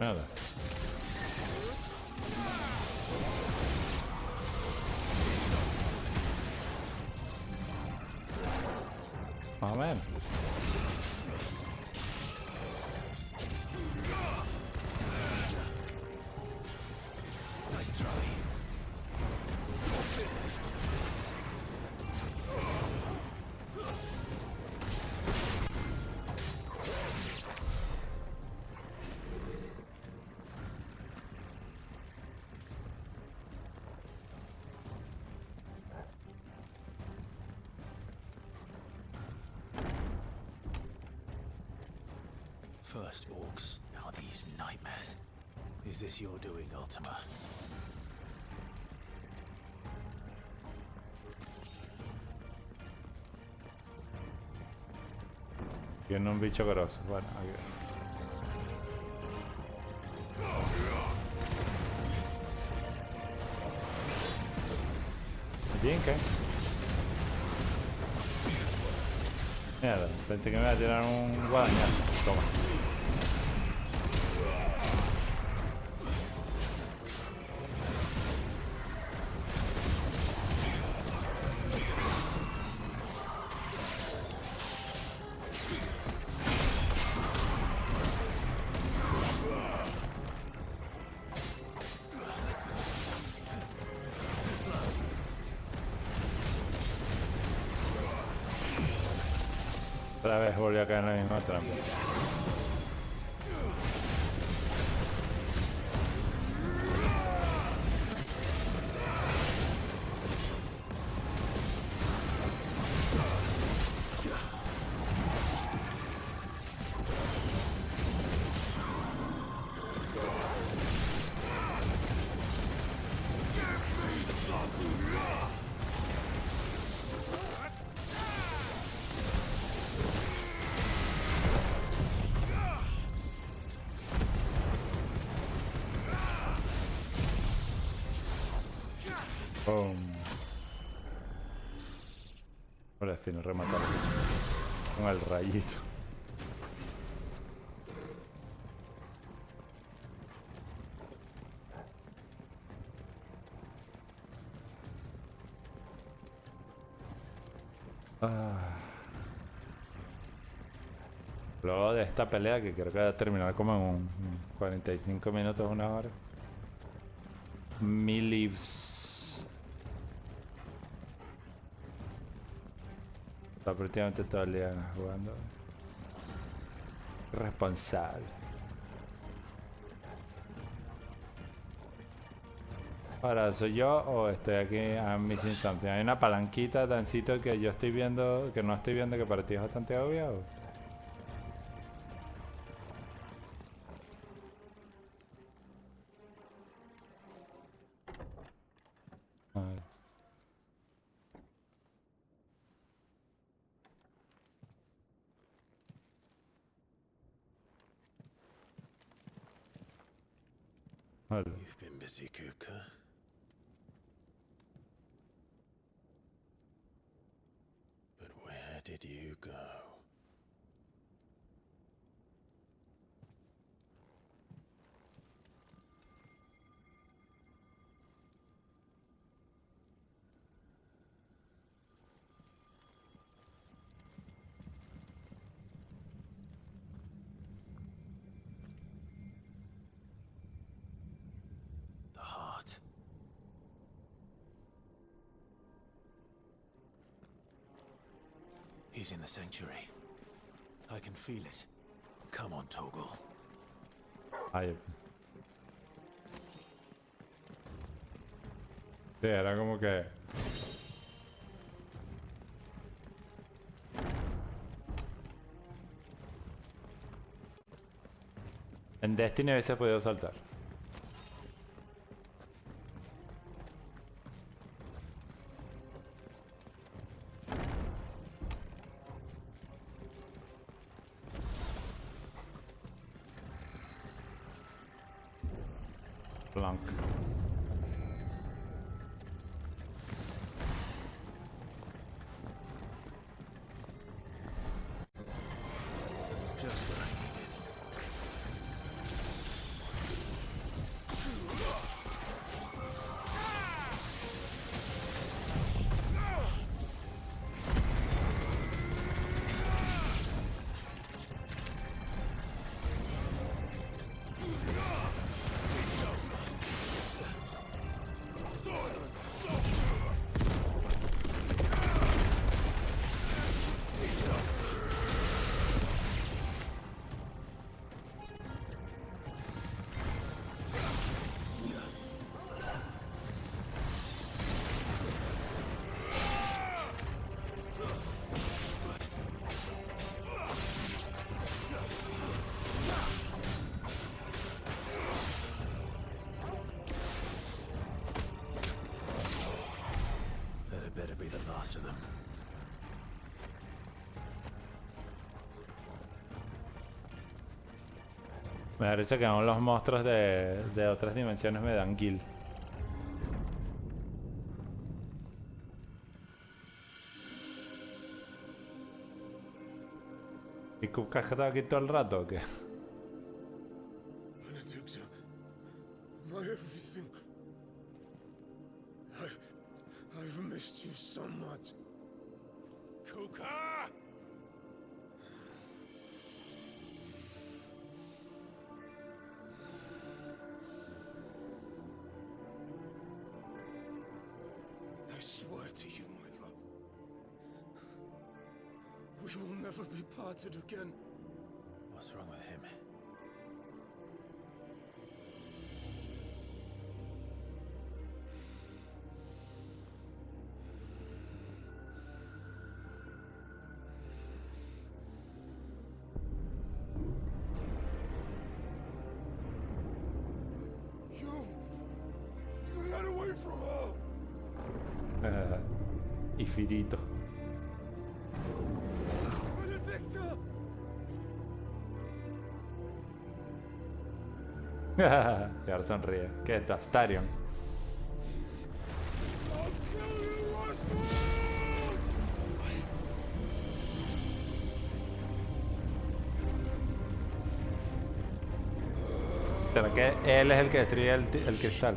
Nada. Más o menos. Nice try. First orcs, now these nightmares. Is this your doing, Ultima? Tiene un bicho grosso. Bueno, aquí. Bien, ¿qué? Mierda, pensé que me iba a tirar un guadañazo. Toma. Otra vez volví a caer en la misma trampa. Boom. Ahora es fino rematar con el rayito. Luego de esta pelea, que creo que va a terminar como en 45 minutos, una hora. Me leaves. Está prácticamente todo el día jugando. Responsable. Ahora, ¿soy yo o estoy aquí? I'm missing something. Hay una palanquita, Dancito, que yo estoy viendo, que no estoy viendo, que para ti es bastante obvia. ¿O? You've been busy, Kupka. But where did you go? He's in the sanctuary. I can feel it. Come on, Toggle. Ay. Sí, era como que... En Destiny hubiese podido saltar. Blanc. Just what I needed. better be the last of them. Me parece que aún los monstruos de otras dimensiones me dan guild. ¿Y Kupka está aquí todo el rato o qué? Benedicta, my everything. I've missed you so much. Kuka! I swear to you, my love, we will never be parted again. What's wrong with him? You got away from her. Y Firito. Benedicta! Y ahora sonríe. ¿Qué es esto? Astarion. ¿Será que él es el que destruye el cristal?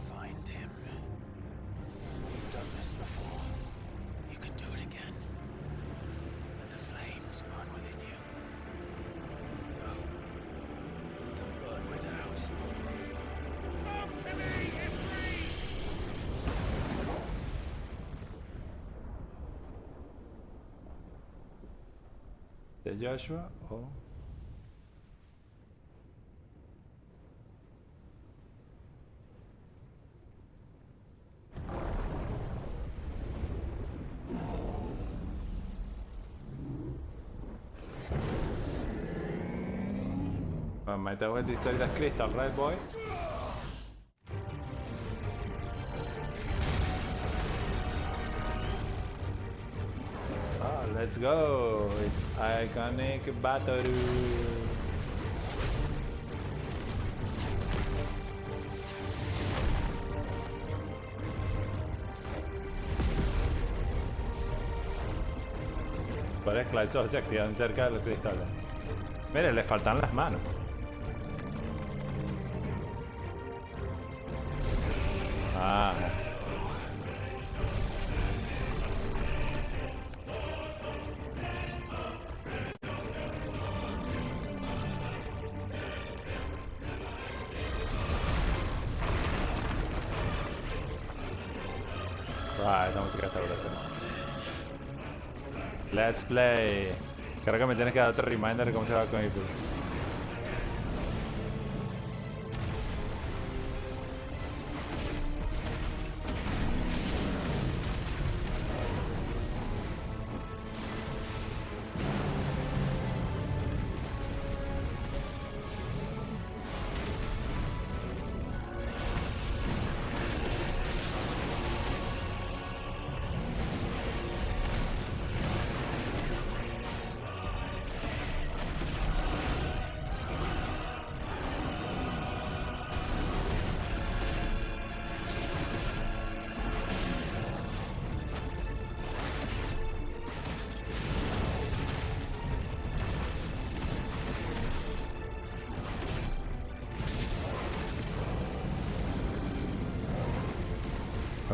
Find him. You've done this before. You can do it again. Let the flames burn within you. No. Let them burn without. Come to me, ¿De Joshua o...? Well, might have already studied that crystal, right, boy? Oh, let's go! It's iconic battle. Varias clases se activan cerca de los cristales. Mire, le faltan las manos. Ah. Right, la música está brutal. Let's play. Creo que me tienes que dar otro reminder de cómo se va con Eikons.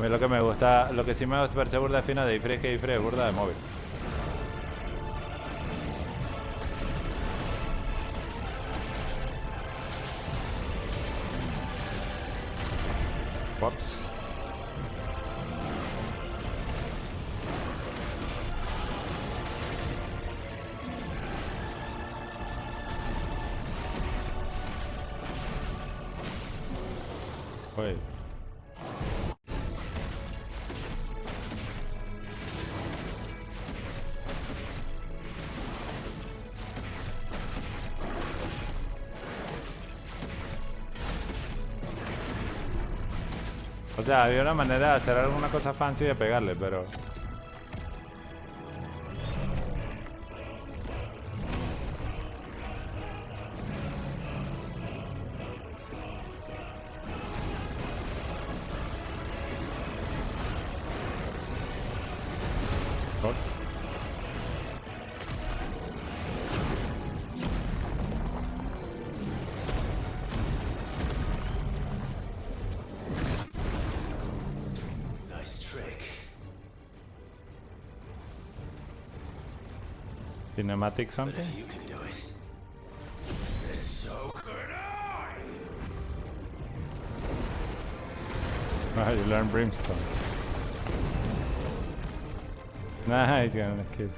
mí lo que me gusta, lo que sí me parece burda de fino de Ifri es que Ifri es burda de móvil. Ups. Uy. O sea, había una manera de hacer alguna cosa fancy de pegarle, pero... ¿Por? Nice trick. Cinematic something? You can do it. And so could I! Ah, you learn brimstone. Nah, he's gonna kill.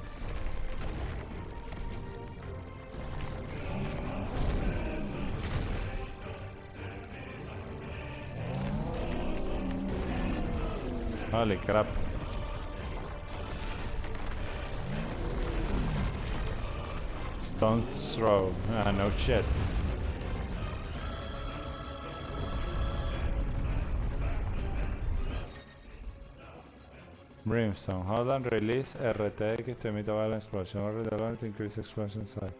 Holy crap. Stone's throw. Ah, no shit. Brimstone. Hold and release RTX to emit a violent explosion. Or the alarm to increase explosion size.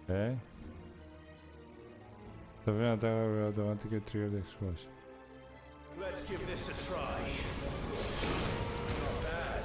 Okay. The attack will automatically trigger the explosion. Let's give this a try. Not bad.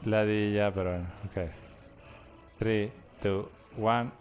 La di ya, pero bueno, ok. 3, 2, 1.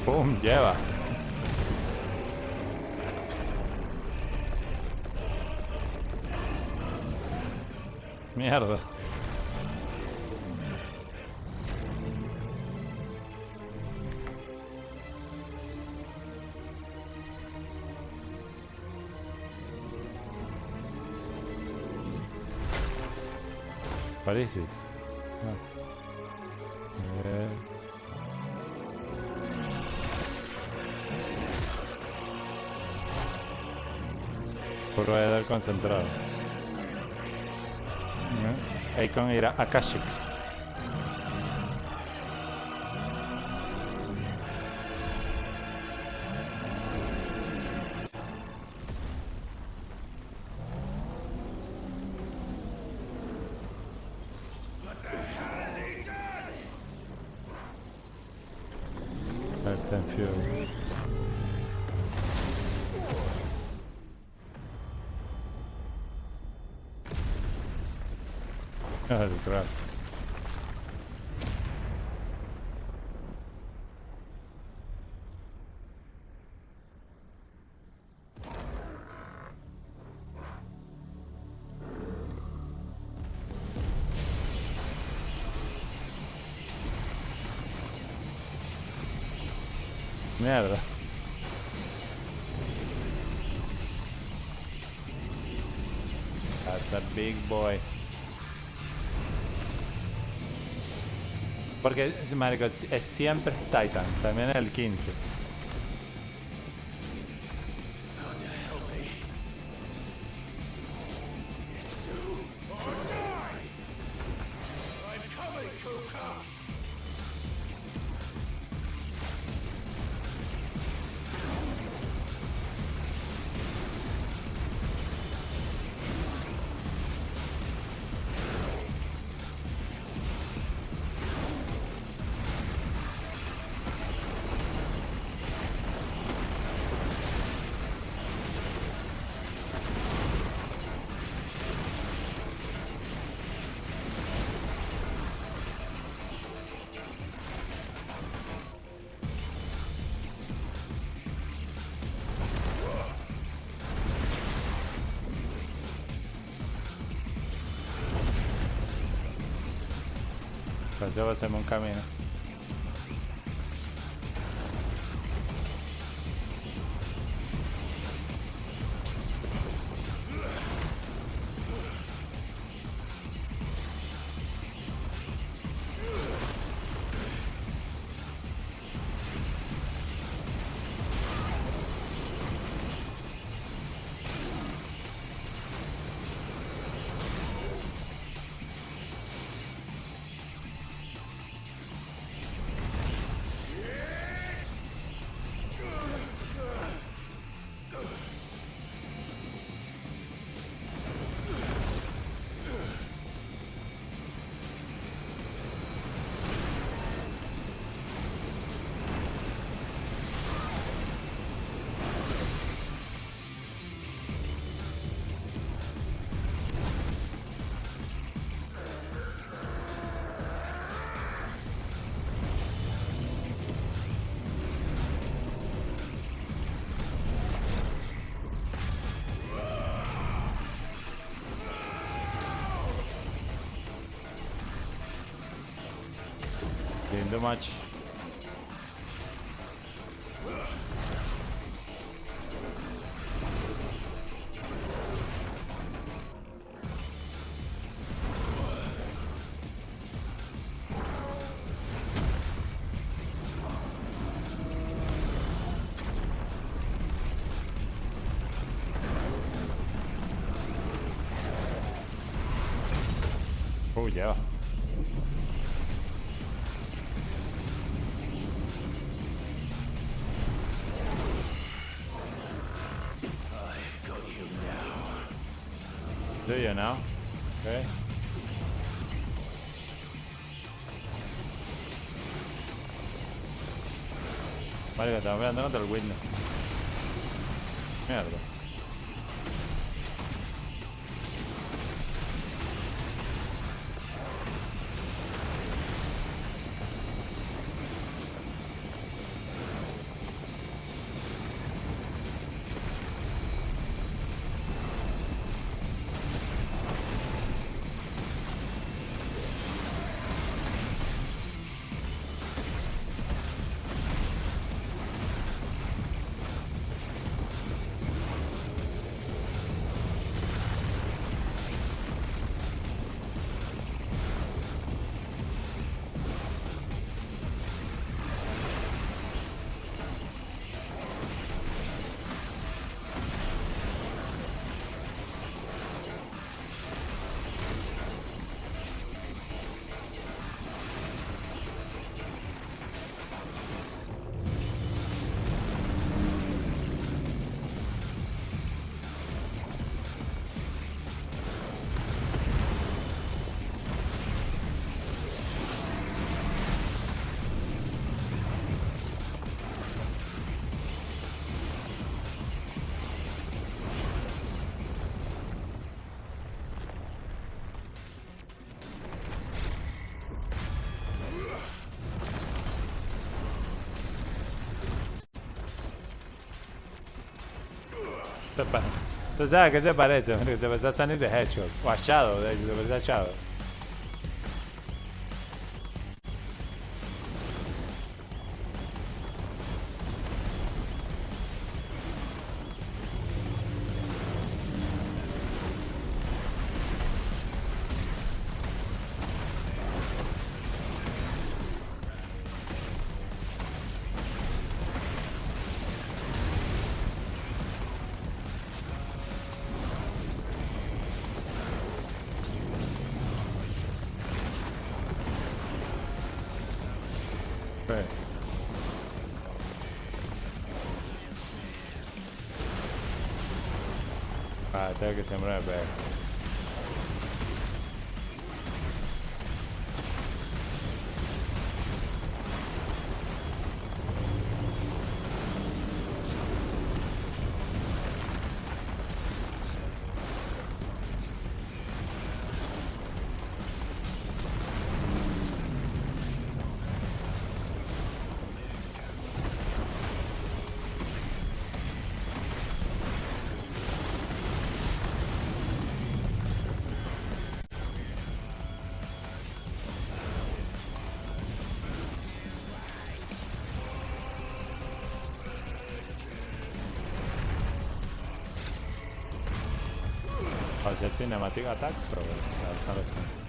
¡Pum! Lleva. Mierda. What is this? Proveedor concentrado. Eikon irá a Akashic. Earth and Fury. El crap. Mierda. That's a big boy. Porque, marico, es siempre Titan, también es el 15. Pues debo hacerme un camino. Didn't do much. Oh yeah. Do you now? Okay. Vale, que estamos peleando contra el Witness. Mierda. ¿Tú sabes a qué se parece? Se parece a Sonic the Hedgehog. O a Shadow, se parece a Shadow. Ah, tengo que se mueve. Hacer cinematic attacks, pero ya está lo que...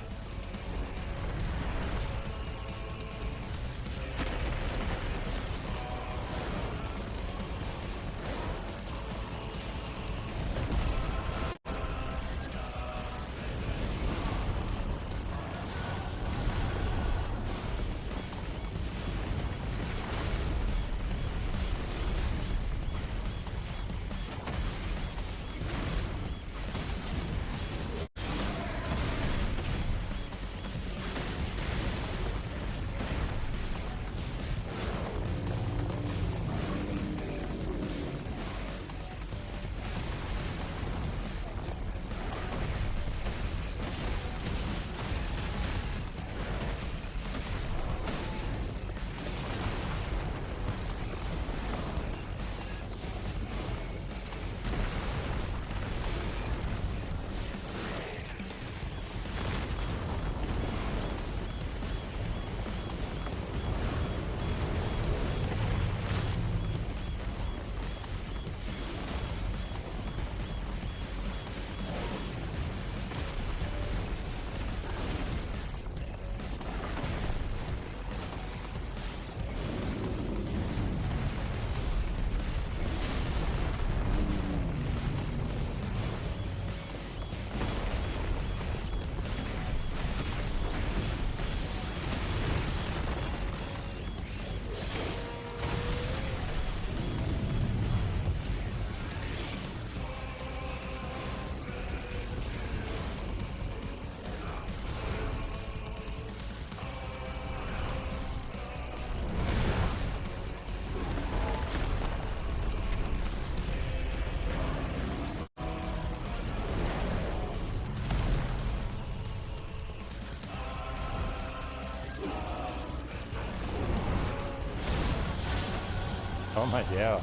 Oh my god.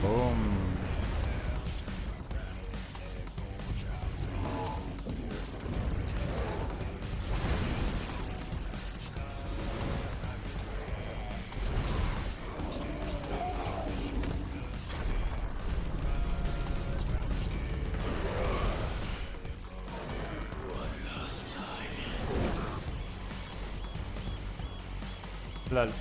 Boom. Lol.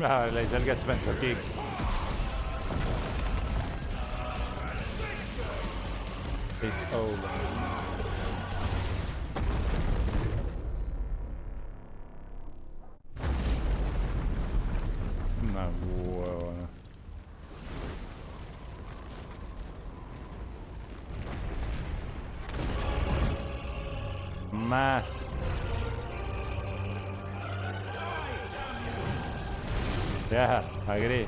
Ah, le hice el que pensó kick. It's over. Una huevona. Más. Yeah, I agree.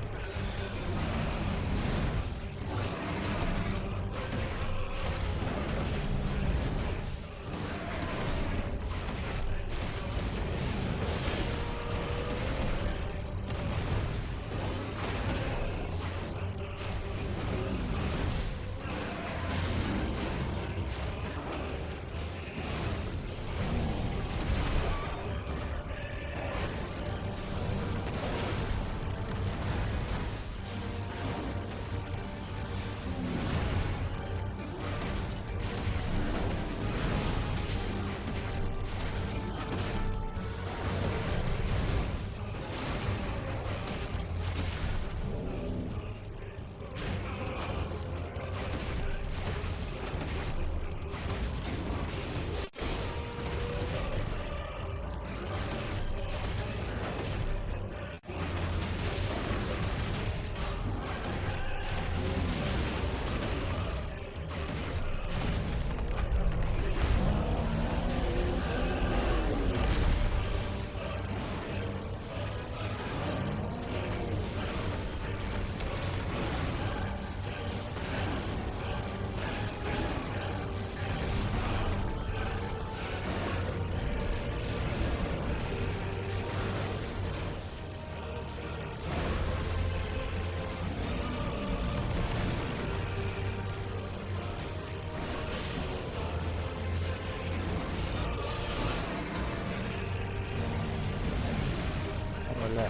Hola.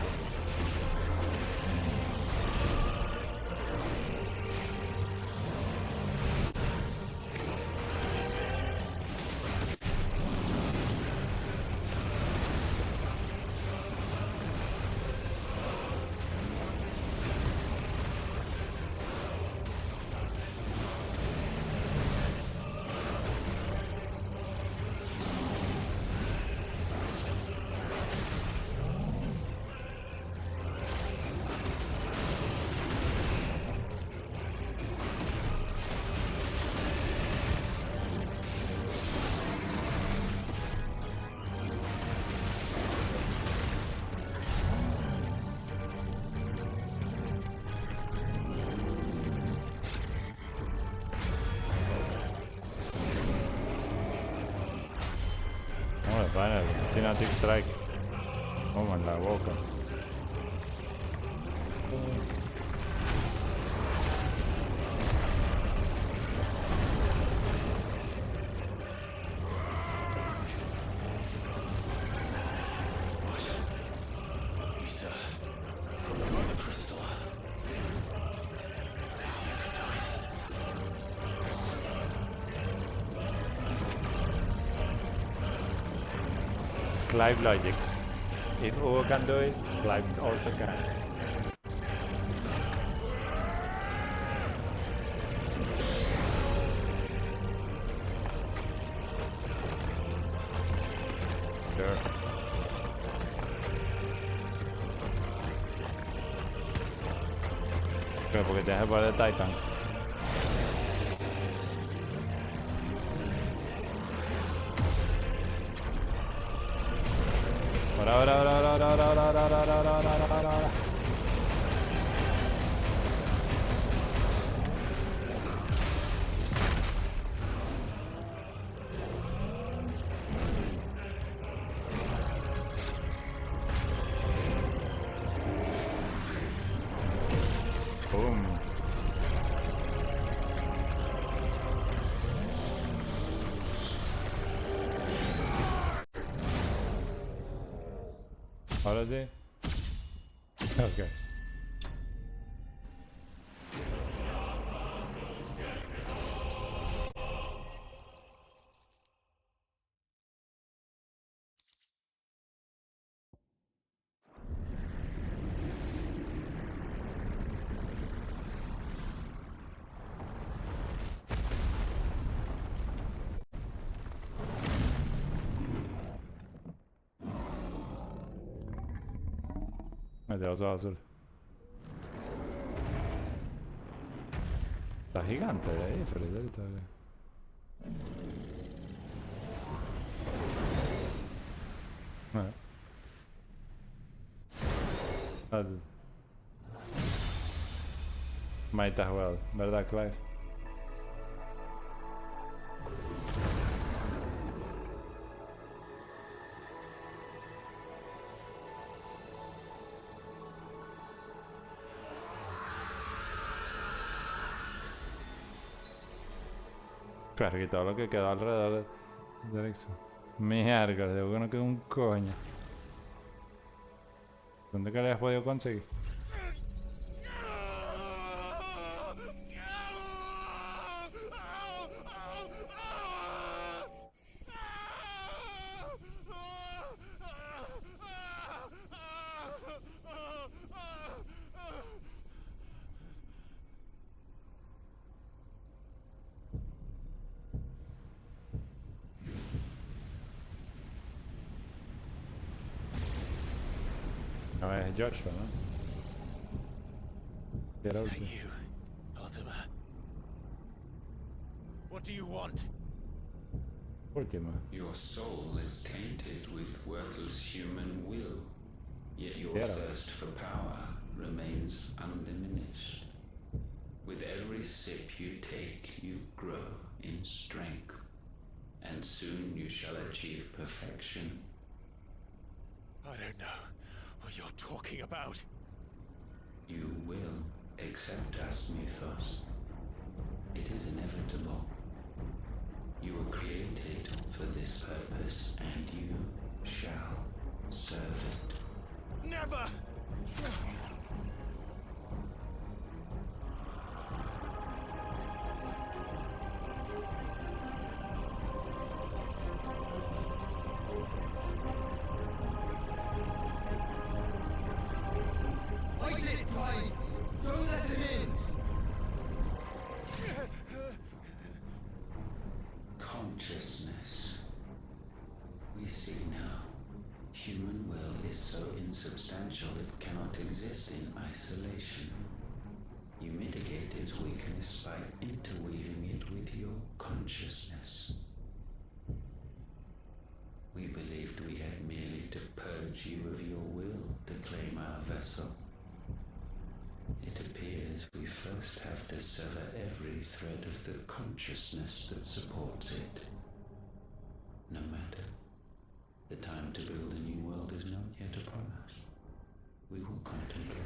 No me van el Cinematic Strike. Como en la boca. Ether from the mother crystal. Clive logics. If Ugo can do it, Clive also can. Sure. Pero porque tienes el poder de Titan. Ahora. Boom. Ahora sí. Okay. Me dio los ojos azules. Está gigante de ahí, Freddy. Might as well, ¿verdad, Clive? Claro, y todo lo que quedó alrededor de eso. Mierda, digo que no quedó un coño. ¿Dónde que le has podido conseguir? No es Joshua, ¿no? Is that you, Ultima? What do you want? Ultima. Your soul is tainted with worthless human will, yet your Yeah. thirst for power remains undiminished. With every sip you take, you grow in strength, and soon you shall achieve perfection. I don't know what you're talking about. You will accept us, Mythos. It is inevitable. You were created for this purpose, and you shall serve it. Never! Fight it, Clive! Don't let him in! Consciousness. We see now. Human will is so insubstantial it cannot exist in isolation. You mitigate its weakness by interweaving it with your consciousness. We believed we had merely to purge you of your will to claim our vessel. It appears we first have to sever every thread of the consciousness that supports it. No matter. The time to build a new world is not yet upon us. We will contemplate.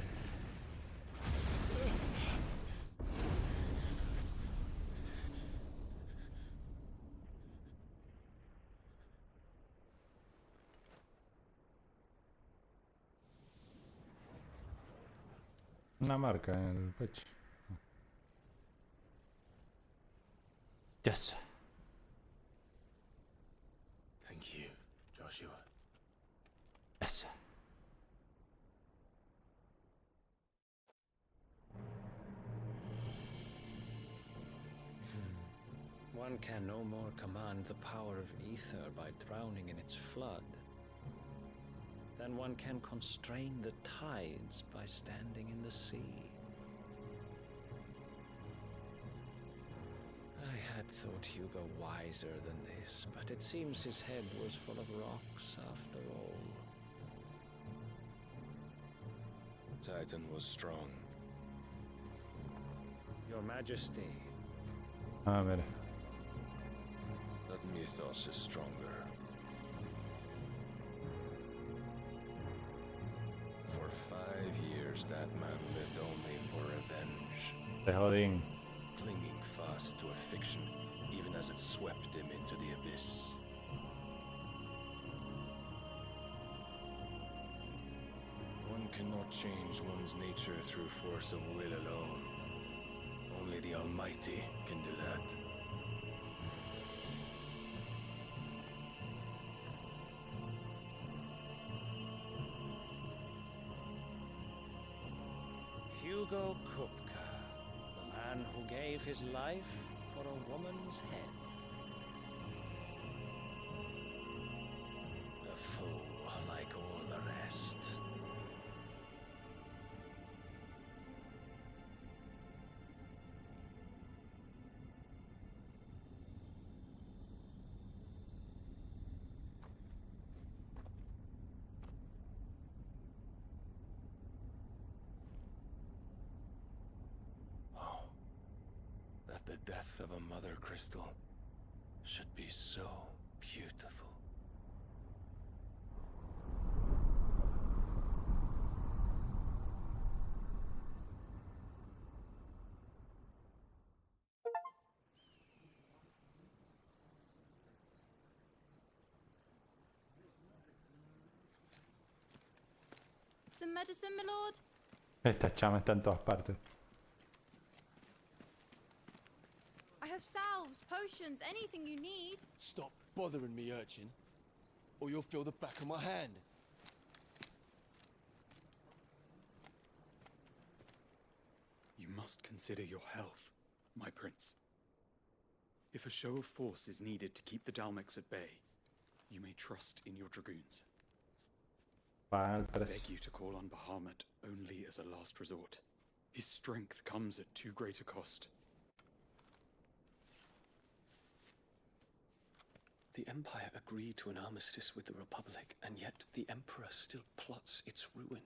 Una marca en el pecho. Yes. Thank you, Joshua. Yes. One can no more command the power of ether by drowning in its flood than one can constrain the tides by standing in the sea. I had thought Hugo wiser than this, but it seems his head was full of rocks after all. Titan was strong. Your Majesty. Ah, mira. But Mythos is stronger. For 5 years, that man lived only for revenge. Te jodín. Clinging fast to a fiction, even as it swept him into the abyss. One cannot change one's nature through force of will alone. Only the Almighty can do that. Hugo Kupka, the man who gave his life for a woman's head. A fool like all the rest. death of a mother crystal should be so beautiful. Some medicine, my lord? Esta chama está en todas partes. I have salves, potions, anything you need. Stop bothering me, urchin, or you'll feel the back of my hand. You must consider your health, my prince. If a show of force is needed to keep the Dalmex at bay, you may trust in your dragoons. I beg you to call on Bahamut only as a last resort. His strength comes at too great a cost. The Empire agreed to an armistice with the Republic, and yet the Emperor still plots its ruin.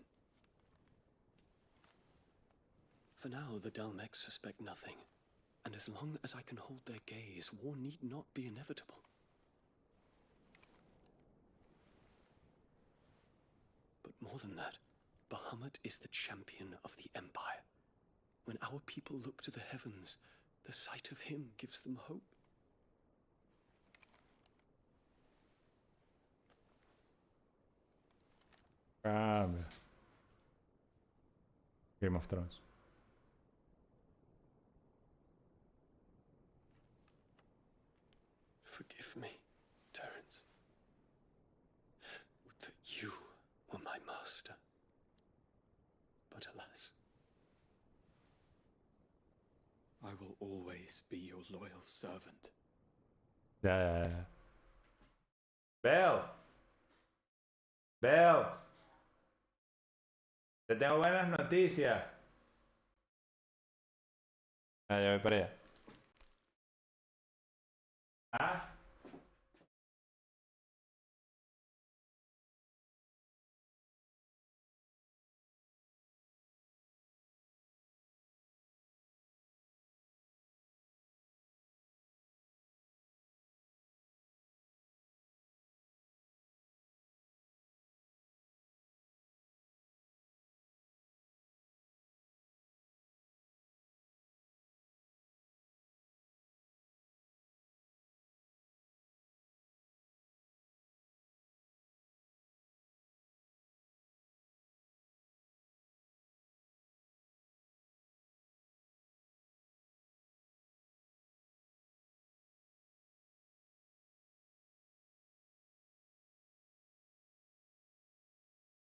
For now, the Dalmex suspect nothing, and as long as I can hold their gaze, war need not be inevitable. But more than that, Bahamut is the champion of the Empire. When our people look to the heavens, the sight of him gives them hope. Cambia. Game of Thrones. Forgive me, Terence. Would that you were my master. But alas. I will always be your loyal servant. Ya. Bell. Bell. Te tengo buenas noticias. Ah, ya voy para allá. Ah.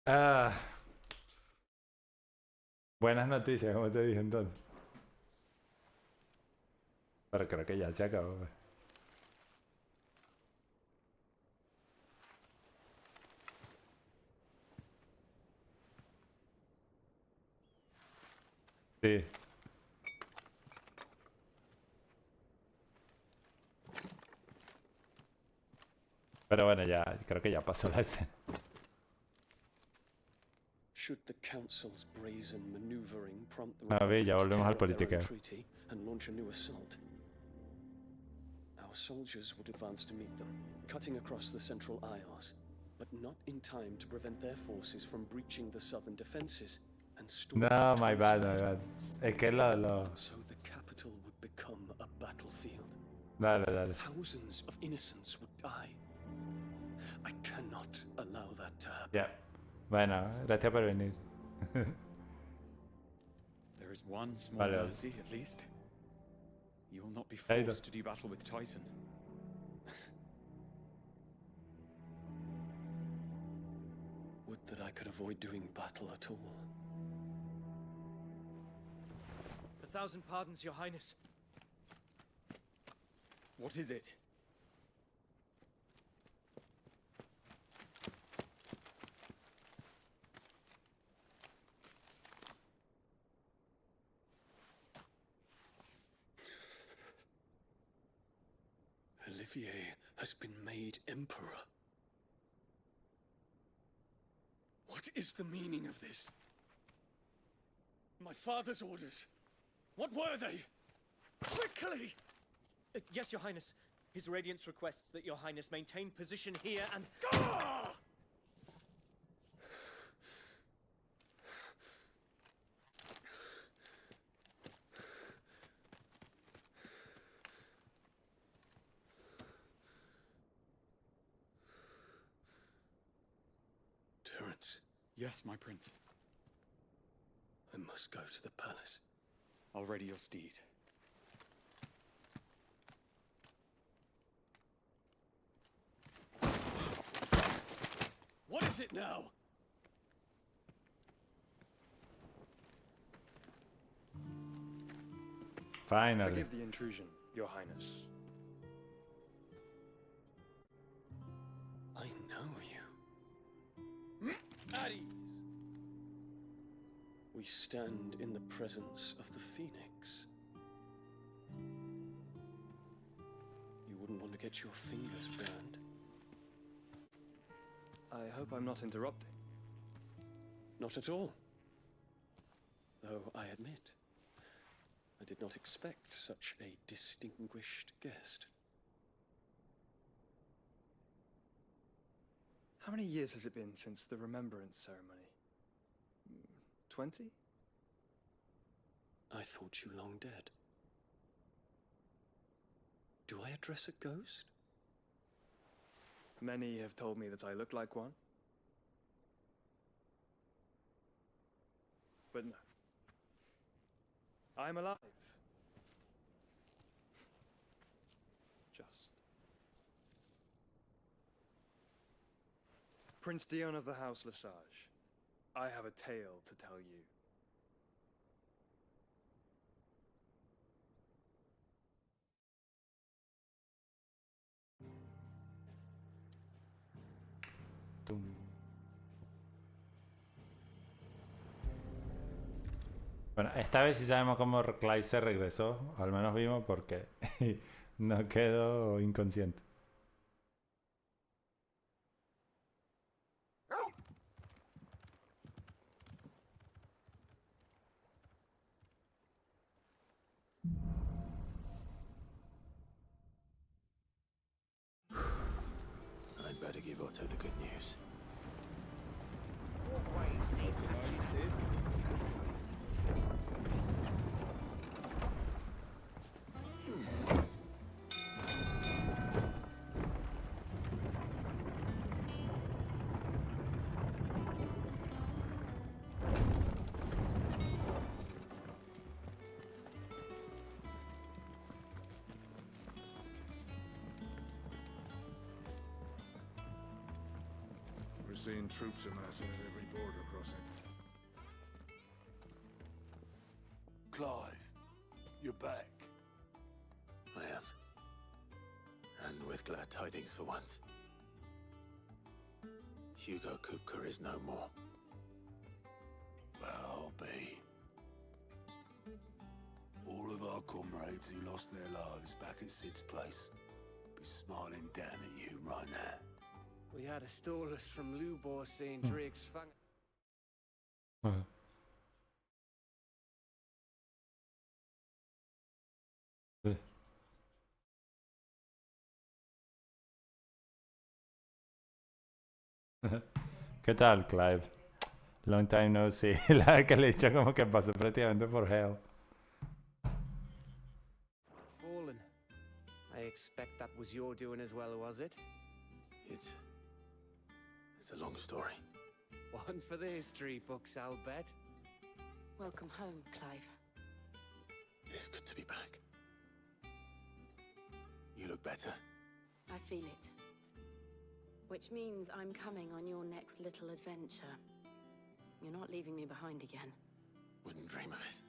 Ah. Buenas noticias, como te dije entonces. Pero creo que ya se acabó. Pues. Sí. Pero bueno, ya creo que ya pasó la escena. Should the Council's brazen maneuvering prompt the A ver, ya volvemos al Republic to tear politiqueo. up their own treaty and launch a new assault, our soldiers would advance to meet them, cutting across the Central Isles, but not in time to prevent their forces from breaching the southern defenses and storming No, the my bad, coastline. my bad. Es que lo... And so the capital would become a battlefield. Dale, dale. Thousands of innocents would die. I cannot allow that to happen. Ya. Bueno, gracias por venir. There is one small Vale. mercy, at least. You will not be Ahí forced to do battle with Titan. Would that I could avoid doing battle at all. 1,000 pardons, Your Highness. What is it? Olivier has been made emperor. What is the meaning of this? My father's orders. What were they? Quickly! Yes, Your Highness. His Radiance requests that Your Highness maintain position here and... Terence, Yes, my prince. I must go to the palace. I'll ready your steed. What is it now? Finally. Forgive the intrusion, Your Highness. I know you. At ease. We stand in the presence of the Phoenix. You wouldn't want to get your fingers burned. I hope I'm not interrupting. Not at all. Though I admit, I did not expect such a distinguished guest. How many years has it been since the Remembrance ceremony? 20? I thought you long dead. Do I address a ghost? Many have told me that I look like one. But no. I'm alive. Just. Prince Dion of the House Lesage, I have a tale to tell you. Bueno, esta vez sí sabemos cómo Clive se regresó, al menos vimos porque no quedó inconsciente. I'd better give Otto the good news. What ways need patching? We're seeing troops amassing at every border crossing. Clive, you're back. I am. And with glad tidings for once. Hugo Kupka is no more. Well, I'll be. All of our comrades who lost their lives back at Sid's place be smiling down at you right now. We had a stolus from Lubor saying Drake's fang. ¿Qué tal, Clive? Long time no see. La que le he dicho como que pasó prácticamente por hell. Fallen. I expect that was your doing as well, was it? It's a long story. One for the history books, I'll bet. Welcome home, Clive. It's good to be back. You look better. I feel it. Which means I'm coming on your next little adventure. You're not leaving me behind again. Wouldn't dream of it.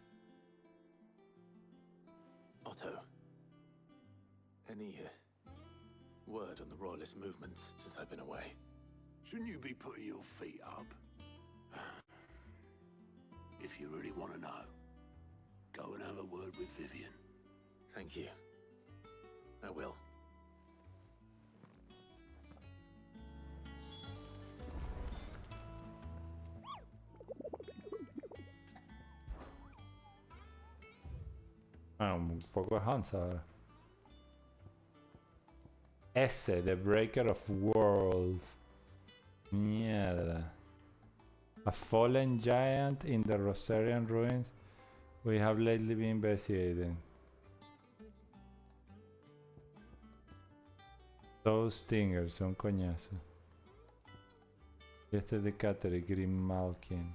Otto, any word on the Royalist movements since I've been away? Shouldn't you be putting your feet up? If you really want to know, go and have a word with Vivian. Thank you. I will. Ah, un poco de Hans ahora. The Breaker of Worlds. Mierda. A fallen giant in the Rosarian ruins we have lately been investigating. Those stingers son coñazo. Y este es de Catterick, Grimalkin.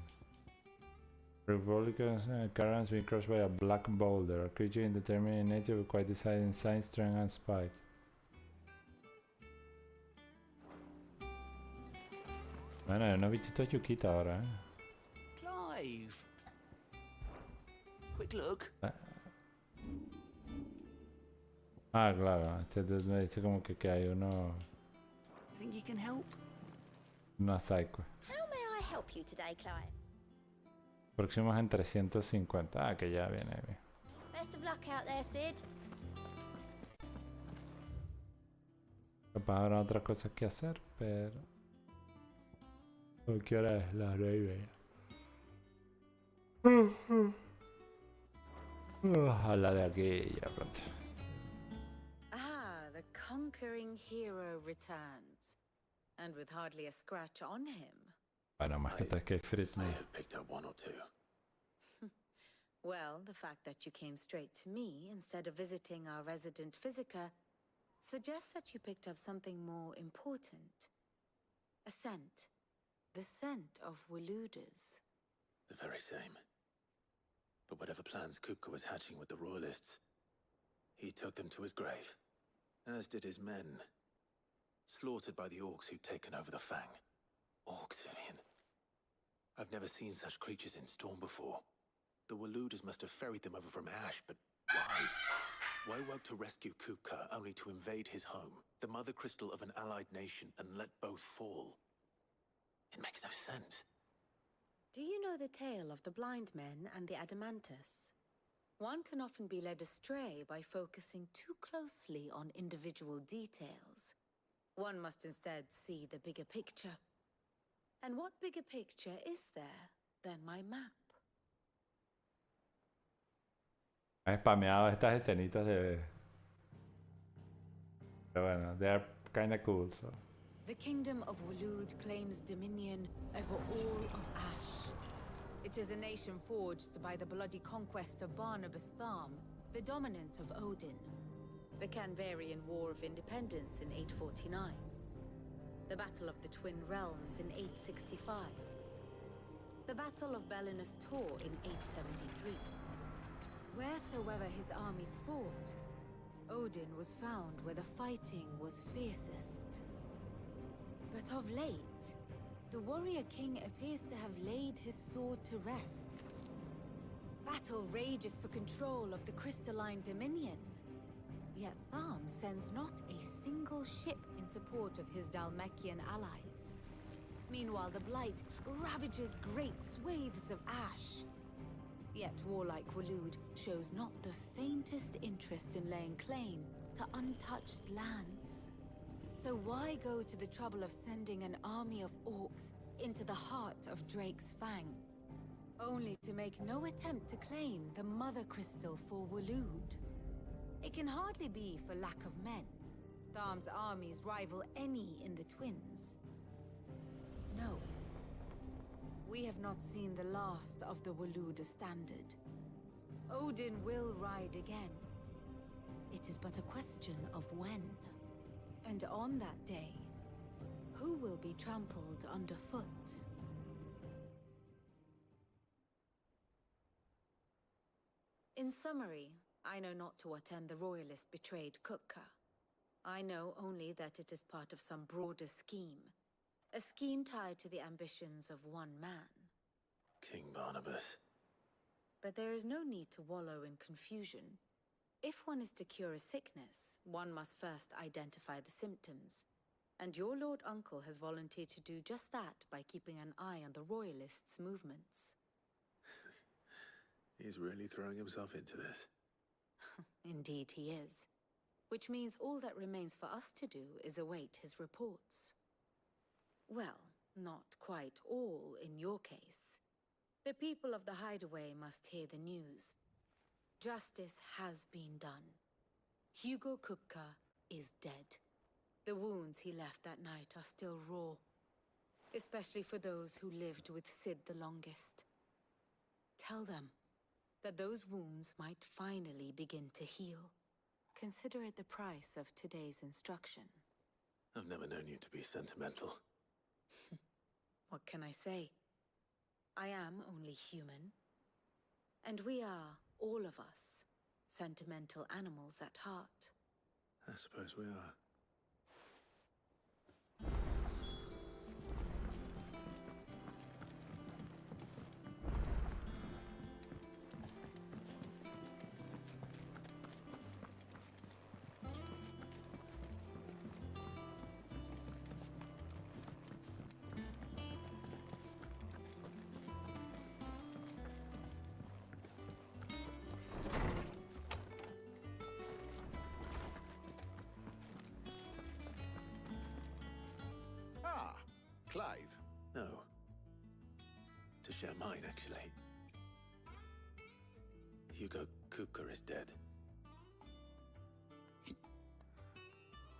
Republican currents being crossed by a black boulder, a creature indeterminate in nature with quite decided size, strength and spite. Bueno, hay unos bichitos yuquita ahora, Clive! Quick look. Ah, claro, este me dice como que hay uno... Think you can help? Una psycho. How may I help you today, Clive? Próximos en 350. Ah, que ya viene bien. Best of luck out there, Sid. Capaz habrá otras cosas que hacer, pero... ¿Qué hora es? Las 9:30. Ojalá de aquí ya pronto. Ah, the conquering hero returns. And with hardly a scratch on him. Bueno, más que todo es que Fritz I have picked up one or two. Well, the fact that you came straight to me instead of visiting our resident physiker suggests that you picked up something more important. A scent. The scent of Waludas. The very same. But whatever plans Kupka was hatching with the Royalists, he took them to his grave, as did his men. Slaughtered by the orcs who'd taken over the Fang. Orcs, Vivian. I've never seen such creatures in Storm before. The Waludas must have ferried them over from Ash, but why? Why work to rescue Kupka only to invade his home, the mother crystal of an allied nation, and let both fall? It makes no sense. Do you know the tale of the blind men and the Adamantus? One can often be led astray by focusing too closely on individual details. One must instead see the bigger picture. And what bigger picture is there than my map? He spameado estas escenitas de... Pero bueno, they are kinda cool, so... The kingdom of Walud claims dominion over all of Ash. It is a nation forged by the bloody conquest of Barnabas Tharm, the dominant of Odin. The Canvarian War of Independence in 849. The Battle of the Twin Realms in 865. The Battle of Belinus Tor in 873. Wheresoever his armies fought, Odin was found where the fighting was fiercest. But of late, the warrior king appears to have laid his sword to rest. Battle rages for control of the crystalline dominion. Yet Tharm sends not a single ship in support of his Dalmekian allies. Meanwhile, the Blight ravages great swathes of Ash. Yet warlike Walud shows not the faintest interest in laying claim to untouched lands. So why go to the trouble of sending an army of orcs into the heart of Drake's Fang, only to make no attempt to claim the Mother Crystal for Walud? It can hardly be for lack of men. Tharm's armies rival any in the Twins. No. We have not seen the last of the Waluda standard. Odin will ride again. It is but a question of when. And on that day, who will be trampled underfoot? In summary, I know not to what end the Royalists betrayed Kupka. I know only that it is part of some broader scheme. A scheme tied to the ambitions of one man. King Barnabas. But there is no need to wallow in confusion. If one is to cure a sickness, one must first identify the symptoms. And your Lord Uncle has volunteered to do just that by keeping an eye on the Royalists' movements. He's really throwing himself into this. Indeed he is. Which means all that remains for us to do is await his reports. Well, not quite all in your case. The people of the Hideaway must hear the news. Justice has been done. Hugo Kupka is dead. The wounds he left that night are still raw, especially for those who lived with Sid the longest. Tell them that those wounds might finally begin to heal. Consider it the price of today's instruction. I've never known you to be sentimental. What can I say? I am only human. And we are, all of us, sentimental animals at heart. I suppose we are. Clive? No. To share mine, actually. Hugo Kupka is dead.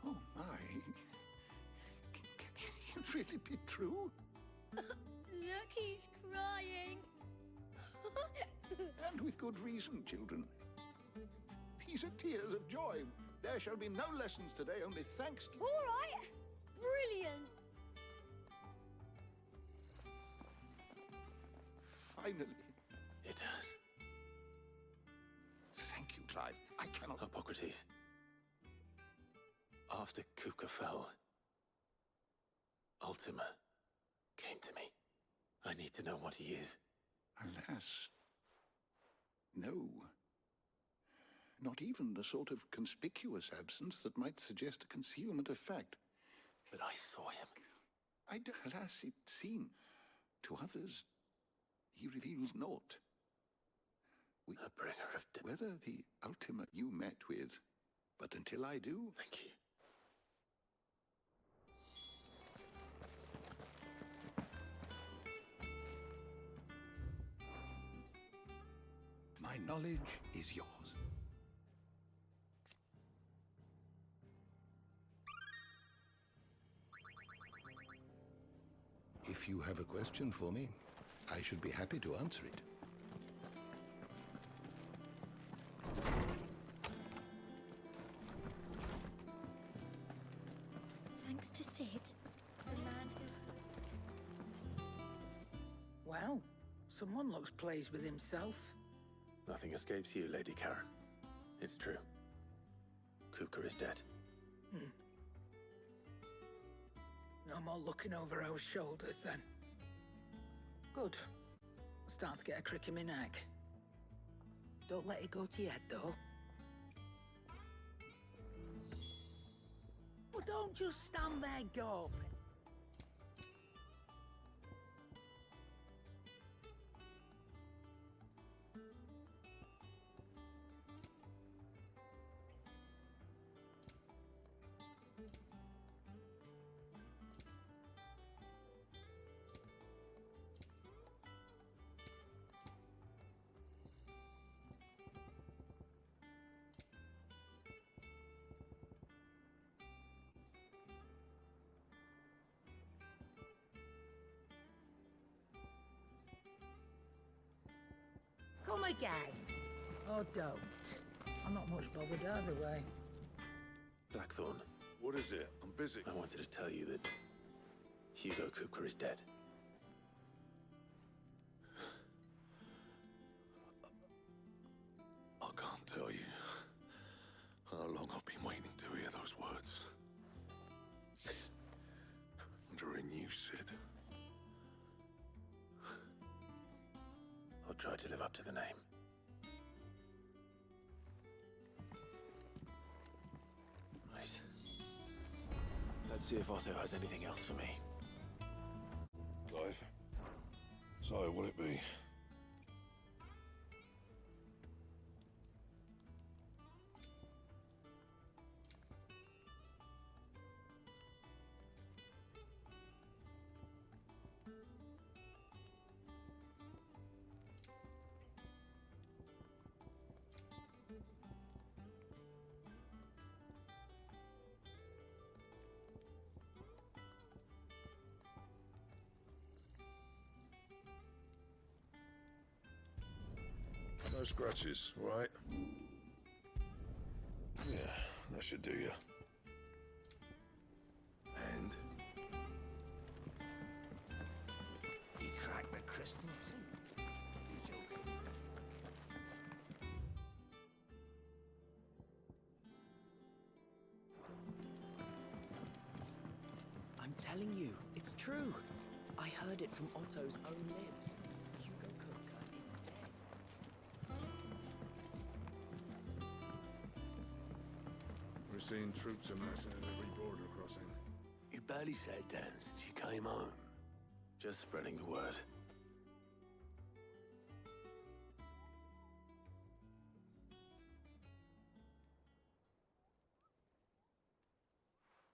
Oh my. Can it really be true? Look, he's crying. And with good reason, children. These are tears of joy. There shall be no lessons today, only thanksgiving. All right. Brilliant. Finally. It has. Thank you, Clive. I cannot... Hippocrates. After Kupka fell, Ultima came to me. I need to know what he is. Alas. No. Not even the sort of conspicuous absence that might suggest a concealment of fact. But I saw him. Alas, it seemed. To others, he reveals naught. A bringer of death. Whether the Ultima you met with, but until I do... Thank you. My knowledge is yours. If you have a question for me, I should be happy to answer it. Thanks to Sid, the man who... Well, someone looks pleased with himself. Nothing escapes you, Lady Karen. It's true. Kupka is dead. No more looking over our shoulders, then. Good. I'm starting to get a crick in my neck. Don't let it go to your head, though. Well, don't just stand there gawping. Come again. Or don't. I'm not much bothered either way. Blackthorn. What is it? I'm busy. I wanted to tell you that Hugo Kupka is dead. I can't tell you how long I've been waiting to hear those words. Under a new Sid. I'll try to live up to the name. Right. Let's see if Otto has anything else for me. Clive. So, will it be? scratches, right? Yeah, that should do you. And? He cracked the crystal too. You joking? I'm telling you, it's true. I heard it from Otto's own lips. Hugo Kupka is dead. We're seeing troops amassing at every border crossing. You barely sat down since you came home. Just spreading the word.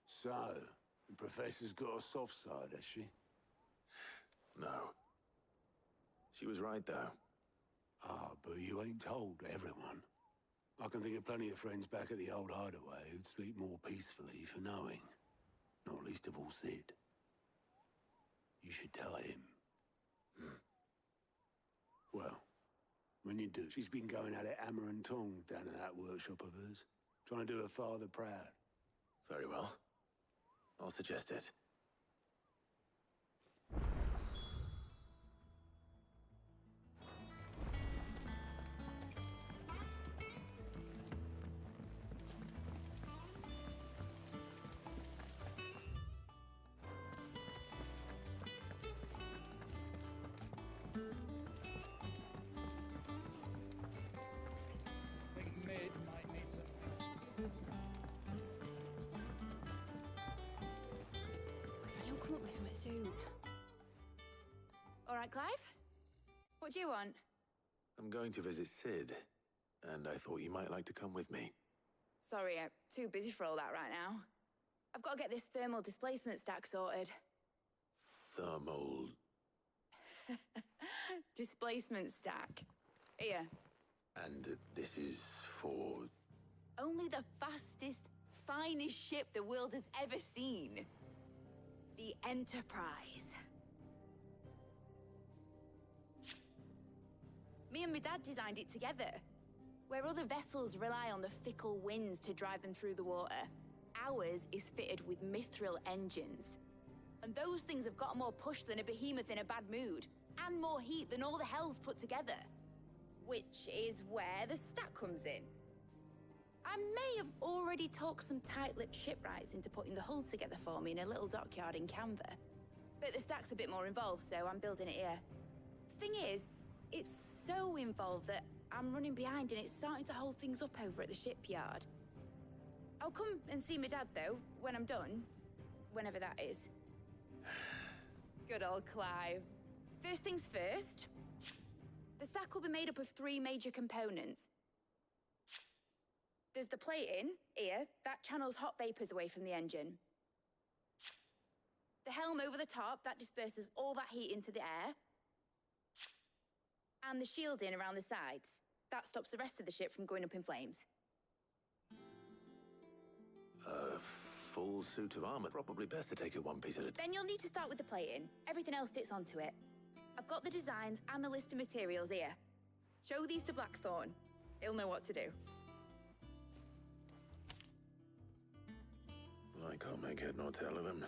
So, the Professor's got a soft side, has she? No. She was right, though. Ah, but you ain't told everyone. I can think of plenty of friends back at the old hideaway who'd sleep more peacefully for knowing. Not least of all Sid. You should tell him. Well, when you do, she's been going at it hammer and tongs down in that workshop of hers. Trying to do her father proud. Very well. I'll suggest it. If I don't come up with something soon. All right, Clive? What do you want? I'm going to visit Sid, and I thought you might like to come with me. Sorry, I'm too busy for all that right now. I've got to get this thermal displacement stack sorted. Thermal... Displacement stack. Here. And this is for... Only the fastest, finest ship the world has ever seen. The Enterprise. Me and my dad designed it together. Where other vessels rely on the fickle winds to drive them through the water, ours is fitted with mithril engines. And those things have got more push than a behemoth in a bad mood, and more heat than all the hells put together. Which is where the stack comes in. I may have already talked some tight-lipped shipwrights into putting the hull together for me in a little dockyard in Canva. But the stack's a bit more involved, so I'm building it here. Thing is, it's so involved that I'm running behind and it's starting to hold things up over at the shipyard. I'll come and see my dad, though, when I'm done. Whenever that is. Good old Clive. First things first. The stack will be made up of 3 major components. There's the plating, here, that channels hot vapors away from the engine. The helm over the top, that disperses all that heat into the air. And the shielding around the sides. That stops the rest of the ship from going up in flames. A full suit of armor. Probably best to take it one piece at a time. Then you'll need to start with the plating. Everything else fits onto it. I've got the designs and the list of materials here. Show these to Blackthorn. He'll know what to do. I can't make head nor tail of them.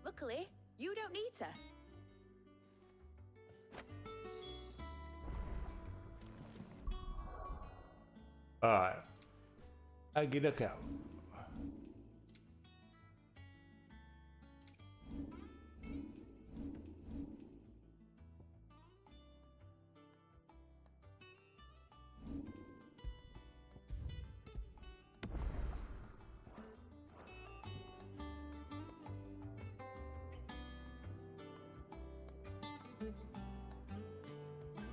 Luckily, you don't need to. Alright. Aquí lo que hago.